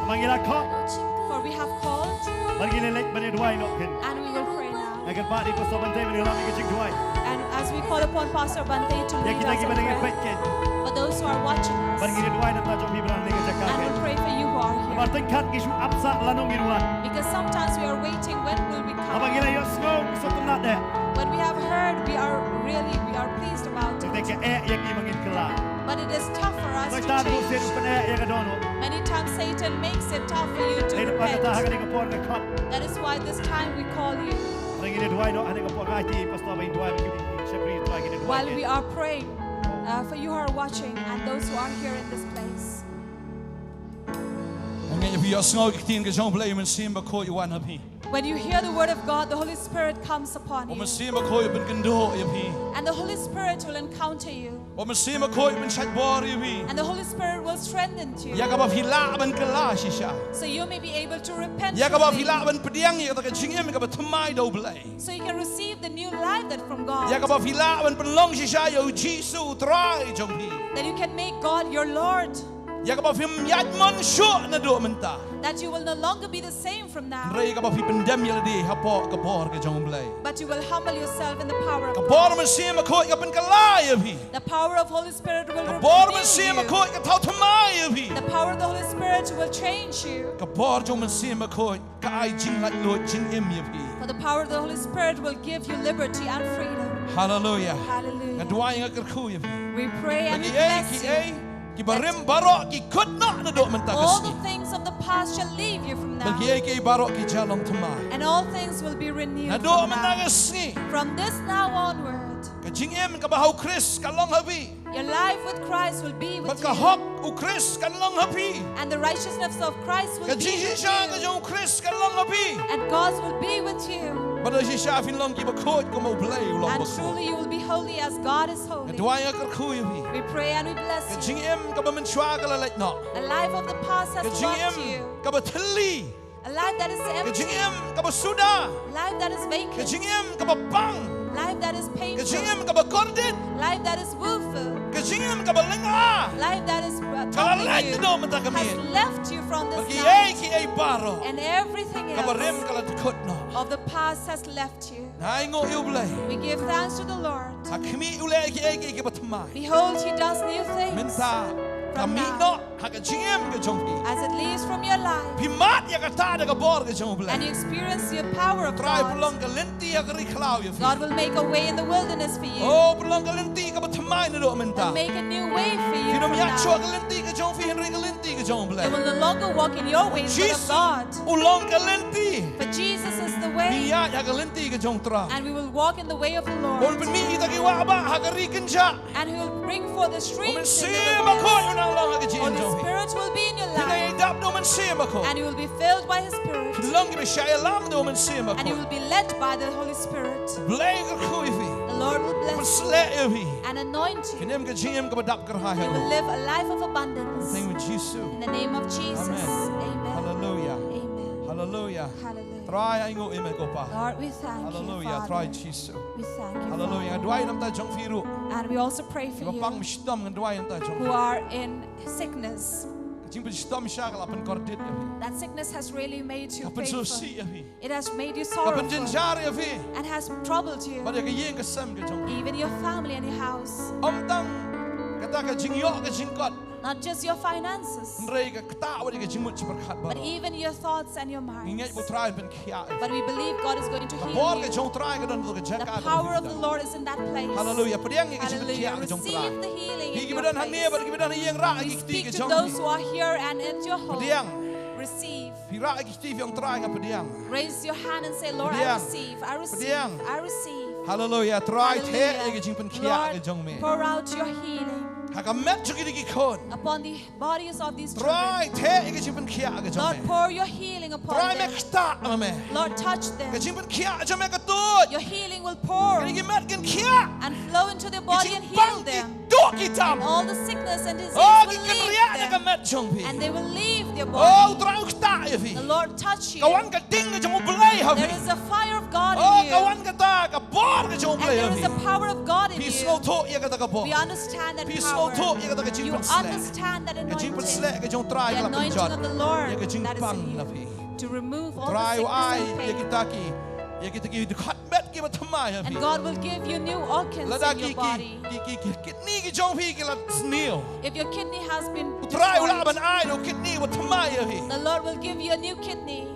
Mangila kok. for we have called Bagi ni lek bani duai nok ken. and we will pray now. Agar pak di poso bante bani ram ke jing duai. And as we call upon Pastor Bante to Ya lead kita us ki in bani prayer, pet ken. for those who are watching Bagi us, ni duai nam ta jong pi plan ni ke jakar and ken. we'll pray for you who are here. Barten kat ki su apsa lanong irwan. Because sometimes we are waiting, when will we Abang come? ila yo skong sotum nak de. When we have heard, we are pleased about Kita it. ke yang ki mangin kela. But it is tough for us Sai to ta do sen change. pen ya ka dono. Many times Satan makes it tough for you to Nei depan ta haka repent. ni ka por ka kop. That is why this time we call you. Bagi ni duai no ane ka por ngai ti pastor bain duai ki shakri duai ki duai. While we are praying for you who are watching and those who are here in this place. Ngayon po yung sngewthuh ka jong play man simba ko iwan hapi. When you hear the word of God, the Holy Spirit comes upon O you. man simba ko yung kendo yapi. And the Holy Spirit will encounter you. O man simba ko yung chat bor yapi. And the Holy Spirit will strengthen you. Ya ka ba hila man kala shisha. So you may be able to repent. Ya ka ba truly. hila man pediang ya ka jingem ka ba tumay do play. So you can receive the new life that from God. Ya ka ba hila man penlong shisha yo Jesus trai jong pi. That you can make God your Lord. Ya ka ba him yat man sho na do menta. That you will no longer be the same from now. Rey ka ba hi pendem ya di hapo ka bor ka jong play. But you will humble yourself in the power of Ka God. bor man simba ko ya pen kala yapi. The power of Holy Spirit will Ka bor man renew simba you. ko ka tau tumay yapi. The power of the Holy Spirit will change you. Ka bor jong man simba ko ka ai jing lat lo jing em yapi. For the power of the Holy Spirit will give you liberty and freedom. Hallelujah. Hallelujah. Nga duway nga kerku yapi. We pray and we Bagi ay bless ki you. ay ki barim barok ki kut na na do man All tagas. the things of the past shall leave you from now. Bagi ay ki barok ki jalong tumay. And all things will be renewed Na do from man now. tagas ni. From this now onward, Ka jing em ka bahaw Chris ka long habi. your life with Christ will be with Pagka you. hok u Chris ka long habi. And the righteousness of Christ will Ka be jing with siya ka you. jong Chris ka long habi. And God will be with you. Bada siya fin long ki bakot ko mo play u long And bakot. truly you will be holy as God is Nga holy. duway nga kerku yapi. We pray and we Ka bless you. jing em ka ba man chwa ka lalit na. A life of the past has Ka jing em left you. ka ba tali. A life that is Ka empty. jing em ka ba suda. A life that is Ka vacant. jing em ka ba bang. Life that is Ka painful. jing em ka ba gordit. Life that is woeful. Ka ke jingem ka balenga. life that is Kala troubling lain you do menta kami. has left you from this Bagi life, ki ai baro. and everything Ka barem else kala dikot no. of the past has left you. Na ingo iublay. We give thanks to the Lord. Hakmi ule ki ai ki batamai. Behold, He does new things Minta From kami now. no haka jingem ke jongpi. as it leaves from your life, Pimat ya kata da ka bor ke jong and you blay. experience the power of Try God. pulang ke lenti ya keri klau ya. God will make a way in the wilderness for you Oh pulang ke lenti ka batamai na do minta. and make a new way for you Kino from miya chua now. ke lenti ke jong fi henry ke lenti ke jong blay. You will no longer walk in your ways, but of Jesus God. ulong ke lenti. For Jesus is the way, Miya ya ke lenti ke jong tra. and we will walk in the way of the Ol Lord. pen mi kita ki wa ba hagari kenja. And He will bring forth the Omen streams in se the ba ko wilderness. unang long ke jing Holy jong fi. Spirit will be in your Kina life, idap do men se ba ko. and you will be filled by His Spirit, Long ke shaya lam do men se ba and you ko. will be led by the Holy Spirit. Blay ke khu fi. The Lord will Men bless you sle e fi. and anoint you. Kinem ke jing ke badap ke ha You will ha. live a life of abundance. Thank you Jesus. In the name of Jesus. Amen. Amen. Hallelujah. Amen. Hallelujah. Hallelujah. Try ingo ime ko pa. Lord, we thank you, Hallelujah. Father. Try Jesus. We thank you, Hallelujah. Father. Duai nam ta jong fi ru. And we also pray for Iba pang you mishdam ngan duai nam ta jong. who are in sickness. Jing pen shdam sha kala pen kordit ya fi. That sickness has really made you Kapen so painful. si ya fi. It has made you Kapen sorrowful jinjar ya fi. and has troubled you, Pada ke yeng ke sam ke jong. even your family and your house. Om tang kata ke jing yo ke jing kot. Not just your finances, Nrei ke kata wadi ke jing mut berkat but baro. even your thoughts and your Ingat minds. bu try pen kia. But we believe God is going to Bor heal ke you. jong try ke don ke The jaka. power of the Lord is in that place. Hallelujah. Pediang ke jing pen kia Hallelujah. ke jong try. Receive the healing in Gi your bedan han ne bar place. gi bedan yeng ra We gi ti speak ke to jong. those who are here and at your home. Pediang. Receive. Pira gi ti yang try ke pediang. Raise your hand and say, Lord, I Pediang. receive. I receive. Pediang. I receive. Hallelujah. Try the Hallelujah. ke jing pen kia ke jong me. Lord, pour out your healing Haka met ju gi kon. upon the bodies of these Try children. the ke jing pen kia ke jong Lord, me. pour your healing upon Try me them. kta me. Lord, touch them. Ke jing pen kia jong me ke tut. Your healing will pour Ke gi met gen kia. and flow into their body and Ke heal jing them. bang duk hitam. All the sickness and disease Oh, will ki ken leave ria ke them, met jong pi. and they will leave their Oh, body. try kta ya fi. The Lord touch you. Kawan ke ding ke jong belai ha There fi. is a fire of God Oh, in you, kawan ke ta ke bor ke jong and belai there ha is a fi. power of God in Peaceful you. to ya ke ta ke bor. We understand that Peaceful power. to ya ke ta ke jing You pen slek. understand that Ke jing pen anointing, slek ke jong try the ke la pen anointing jot. of the Lord Ya ke jing that is pang in la you fi. to remove all the Try sickness ai and ya pain. kita ki. Ya kita ki dekat bet ki batamai ha fi. And God will give you new organs Lada in ki your body. kidney ki jong fi ki la snil. If your kidney has been Try ula ban destroyed, ai lo kidney batamai ha fi. the Lord will give you a new kidney.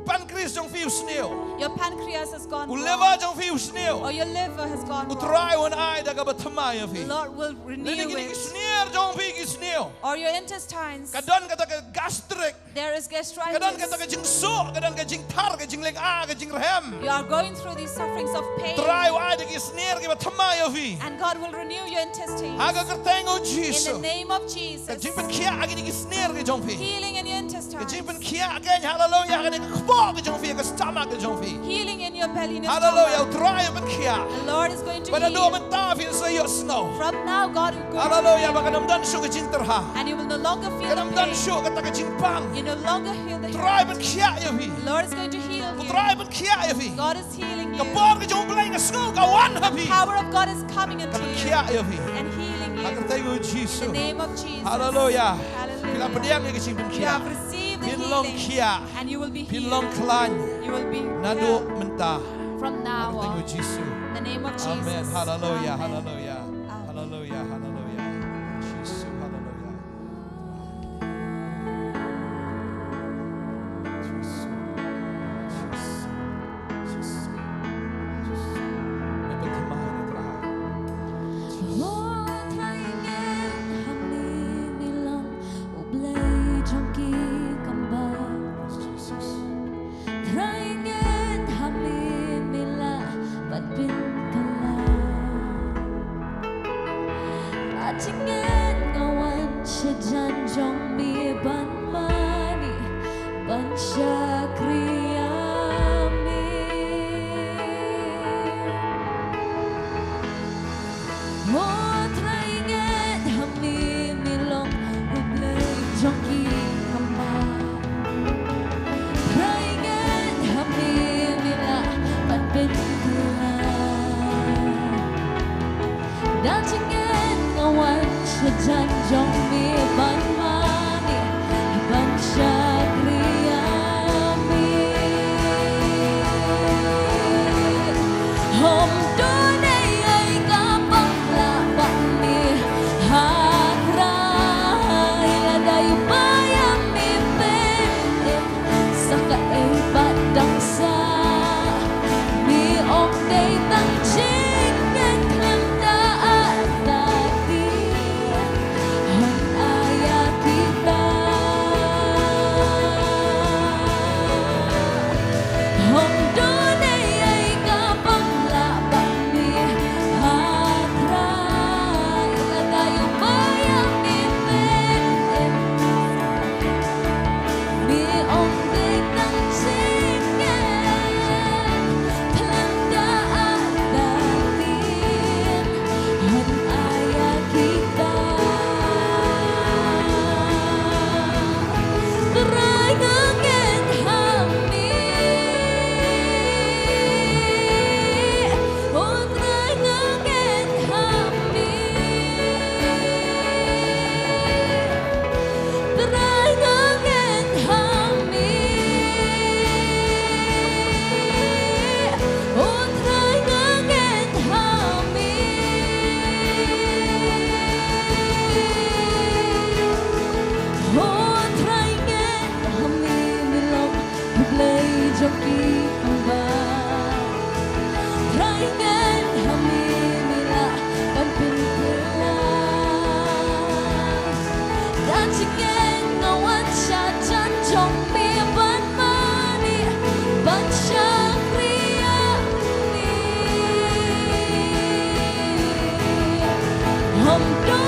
Pancreas jong fi snil. Your pancreas has gone U wrong, liver jong fi snil. or your liver has gone U wrong. try wan ai da ka batamai ha fi. The Lord will renew Lada ki it. snil jong fi ki snil. Or your intestines. Kadon kata ke gastric. There is Kadon kata ke gastritis. jing so, kadon ke jing tar, ke jing leng a, ke jing rehem. You are going through these sufferings of pain, Try ai da ki snil ki batamai ha fi. and God will renew your intestines. Aga kertengo In Jesus. the name of Ka Jesus. jing pen kia agi ni ki snil ki jong fi. Healing in your Ka intestines. jing pen kia again hallelujah agi ni ki kpo ki jong fi, ka stomach ki jong fi. Healing in your belly and your Hallelujah, stomach. try pen kia. The Lord is going to Pada do heal. men ta fi sa yo snow. From now, God will go Hallelujah, baka namdan shu ka jing terha. and you will no longer Ka feel the namdan pain. shu ka ta ka jing pang. You no longer feel the Try pain. pen kia ya fi. The Lord is going to heal Ku you. try pen kia ya fi. God is healing Ka you. por ki jong blai nga snow ka wan ha fi. Power of God is coming Ka into pen you kia ya fi. and healing Ka you. kertengo In Jesus. the name of Jesus. Hallelujah. Bila Hallelujah. pediang ya ka jing pen You kia. have received the Pin long healing, kia. and you will be Pin long healed. klan. You will be Nado healed menta. from now Kertengo on. Jesus. In the name of Jesus. Amen. Hallelujah. Amen. Hallelujah. Amen. Hallelujah. Hallelujah. Jesus. Hallelujah. Jesus. Jesus. Jesus. Jesus. May pagkamahan na tara. Lord, tryingen hamni nilang ublay jangki kamba. Yes, Jesus. Tryingen hamni nila patpin kala. Atingen ngawan siya dyan jong mi ban mani ban siya kriyami. Oh, tryingen hamni nilong ublay jangki kamba. Tryingen hamni nila patpin kala. Datingen ngawan Shajan jong mi ban mani ban shagriami hom do nei ai ka pangla ban mi hakrai la dai bayam mi pe saka ai badang sa mi ong dei tang ching ngan klam da atati hon aya kita hom do nei ai ka pangla ban mi hakrai la dai bayam mi pe mi ong dei tang ching ngan klam da atati hon aya kita trai ngangen hami oh trai ngangen hami trai ngangen hami oh trai ngangen hami oh trai ngangen hami milong play joki amba trai ngangen hami mila ban pintila dan chicken ngawan shajan jong mi ban mani ban shagriami hom do